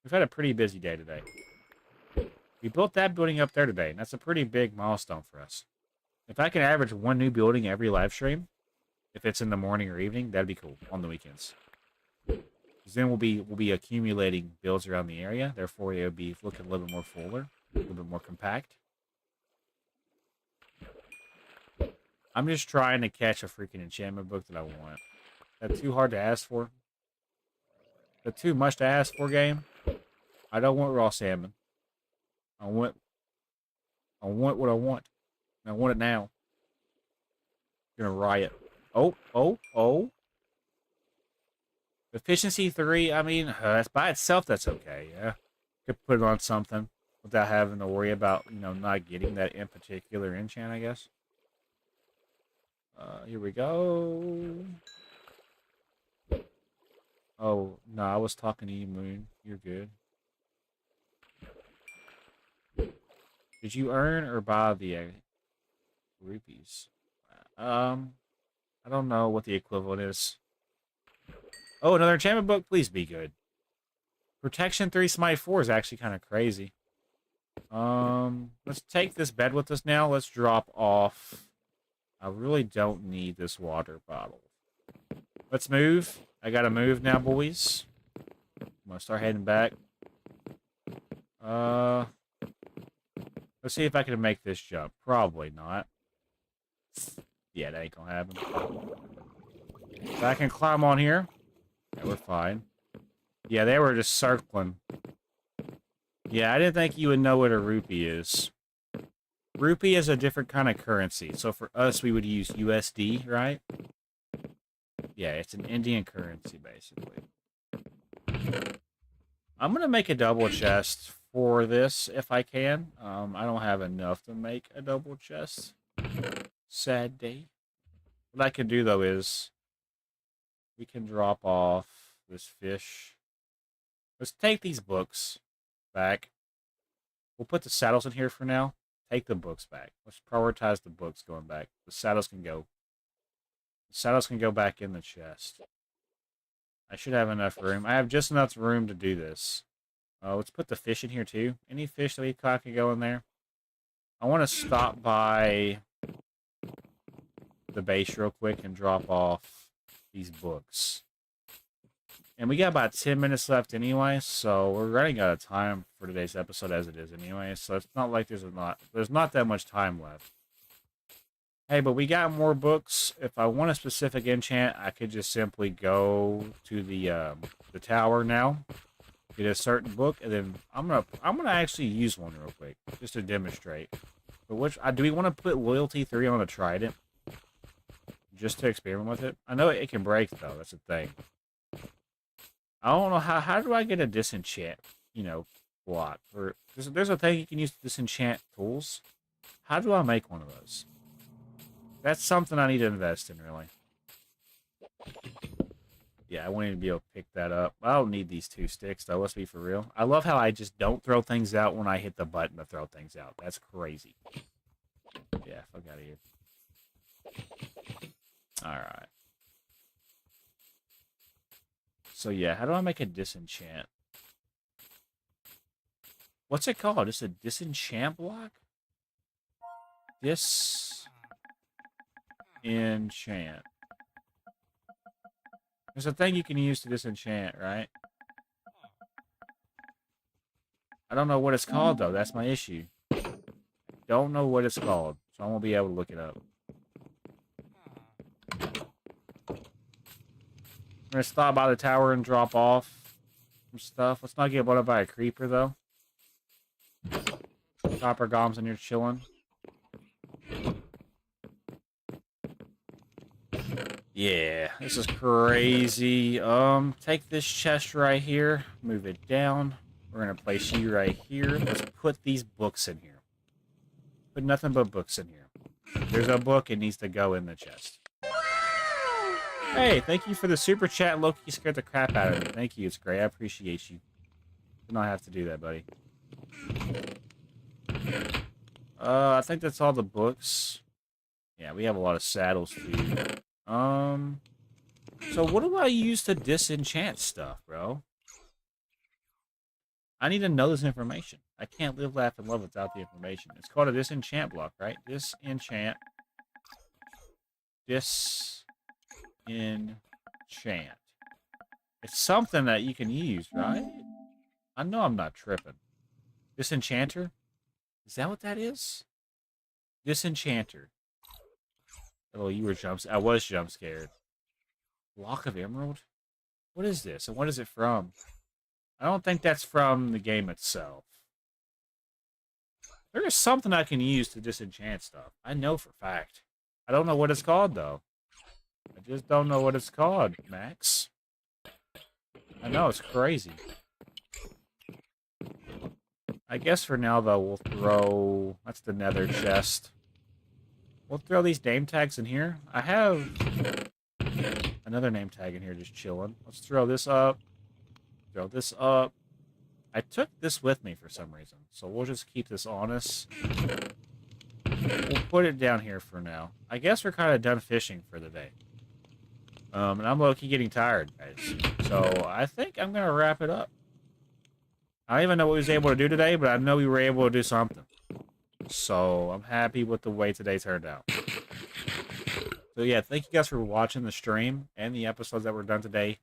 We've had a pretty busy day today. We built that building up there today, and that's a pretty big milestone for us. If I can average one new building every live stream, if it's in the morning or evening, that'd be cool on the weekends. Because then we'll be accumulating builds around the area. Therefore, it'll be looking a little bit more fuller, a little bit more compact. I'm just trying to catch a freaking enchantment book that I want. That's too hard to ask for. That's too much to ask for, game. I don't want raw salmon. I want what I want. And I want it now. I'm gonna riot. Oh. Efficiency 3, I mean, that's by itself, that's okay, yeah. Could put it on something without having to worry about, not getting that in particular enchant, I guess. Here we go. Oh, no, I was talking to you, Moon. You're good. Did you earn or buy the rupees? I don't know what the equivalent is. Oh, another enchantment book? Please be good. Protection 3 Smite 4 is actually kind of crazy. Let's take this bed with us now. Let's drop off. I really don't need this water bottle. Let's move. I gotta move now, boys. I'm gonna start heading back. Let's see if I can make this jump. Probably not. Yeah, that ain't gonna happen. If I can climb on here, yeah, we're fine. Yeah, they were just circling. Yeah, I didn't think you would know what a rupee is. Rupee is a different kind of currency. So for us, we would use USD, right? Yeah, it's an Indian currency, basically. I'm going to make a double chest for this, if I can. I don't have enough to make a double chest. Sad day. What I can do, though, is we can drop off this fish. Let's take these books back. We'll put the saddles in here for now. Take the books back. Let's prioritize the books going back. The saddles can go. The saddles can go back in the chest. I should have enough room. I have just enough room to do this. Let's put the fish in here too. Any fish that we caught can go in there. I want to stop by the base real quick and drop off these books. And we got about 10 minutes left anyway, so we're running out of time for today's episode as it is anyway, so it's not like there's not that much time left. Hey, but we got more books. If I want a specific enchant, I could just simply go to the tower now, get a certain book, and then I'm gonna actually use one real quick just to demonstrate. But do we want to put loyalty 3 on a trident just to experiment with it? I know it can break though. That's the thing. I don't know how do I get a disenchant, block? Or there's a thing you can use to disenchant tools. How do I make one of those? That's something I need to invest in, really. Yeah, I wanted to be able to pick that up. I don't need these 2 sticks, though. Let's be for real. I love how I just don't throw things out when I hit the button to throw things out. That's crazy. Yeah, fuck out of here. Alright. So, yeah, how do I make a disenchant? What's it called? Just a disenchant block? Disenchant. There's a thing you can use to disenchant, right? I don't know what it's called, though. That's my issue. Don't know what it's called, so I won't be able to look it up. I'm gonna stop by the tower and drop off some stuff. Let's not get blown up by a creeper, though. Copper goms and you're chilling. Yeah, this is crazy. Take this chest right here, move it down. We're gonna place you right here. Let's put these books in here. Put nothing but books in here. There's a book, it needs to go in the chest. Hey, thank you for the super chat, Loki. You scared the crap out of me. Thank you, it's great. I appreciate you. Did not have to do that, buddy. I think that's all the books. Yeah, we have a lot of saddles too. So what do I use to disenchant stuff, bro? I need to know this information. I can't live, laugh, and love without the information. It's called a disenchant block, right? Disenchant. Disenchant. It's something that you can use, right? I know I'm not tripping. Disenchanter? Is that what that is? Disenchanter. Oh, you were I was jump scared. Block of Emerald? What is this? And what is it from? I don't think that's from the game itself. There is something I can use to disenchant stuff. I know for a fact. I don't know what it's called, though. I just don't know what it's called, Max. I know, it's crazy. I guess for now, though, we'll throw... That's the nether chest. We'll throw these name tags in here. I have another name tag in here just chilling. Let's throw this up. Throw this up. I took this with me for some reason, so we'll just keep this on us. We'll put it down here for now. I guess we're kind of done fishing for the day. And I'm low-key getting tired, guys. So I think I'm going to wrap it up. I don't even know what we was able to do today, but I know we were able to do something. So I'm happy with the way today turned out. So yeah, thank you guys for watching the stream and the episodes that were done today.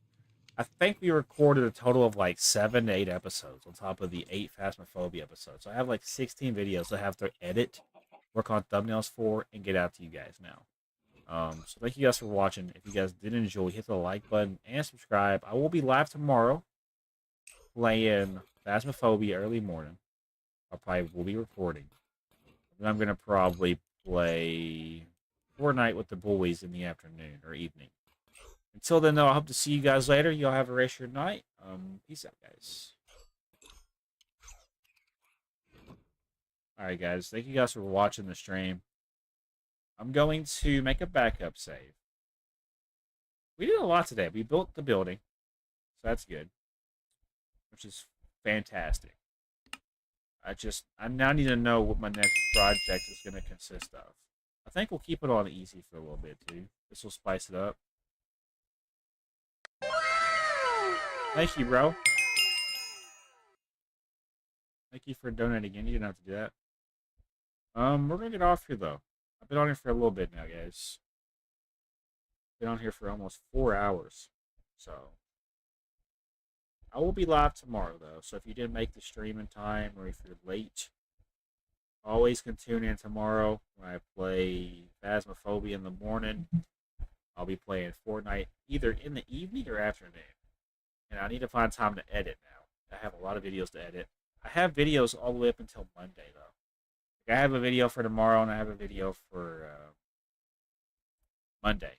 I think we recorded a total of like 7 to 8 episodes on top of the 8 Phasmophobia episodes. So I have like 16 videos I have to edit, work on thumbnails for, and get out to you guys now. So thank you guys for watching. If you guys did enjoy, hit the like button and subscribe. I will be live tomorrow playing Phasmophobia early morning. I probably will be recording. And I'm going to probably play Fortnite with the boys in the afternoon or evening. Until then, though, I hope to see you guys later. Y'all have a rest of your night. Peace out, guys. Alright, guys. Thank you guys for watching the stream. I'm going to make a backup save. We did a lot today. We built the building. So that's good. Which is fantastic. I now need to know what my next project is going to consist of. I think we'll keep it on easy for a little bit, too. This will spice it up. Thank you, bro. Thank you for donating again. You didn't have to do that. We're gonna get off here though. I've been on here for a little bit now, guys. Been on here for almost 4 hours. So I will be live tomorrow though. So if you didn't make the stream in time or if you're late, always can tune in tomorrow when I play Phasmophobia in the morning. I'll be playing Fortnite either in the evening or afternoon. And I need to find time to edit now. I have a lot of videos to edit. I have videos all the way up until Monday, though. Like I have a video for tomorrow, and I have a video for Monday.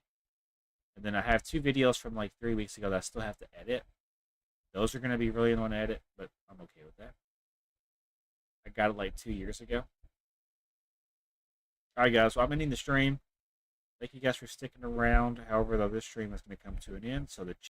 And then I have 2 videos from like 3 weeks ago that I still have to edit. Those are going to be really annoying to edit, but I'm okay with that. I got it like 2 years ago. Alright, guys, so I'm ending the stream. Thank you guys for sticking around. However, though, this stream is going to come to an end, so the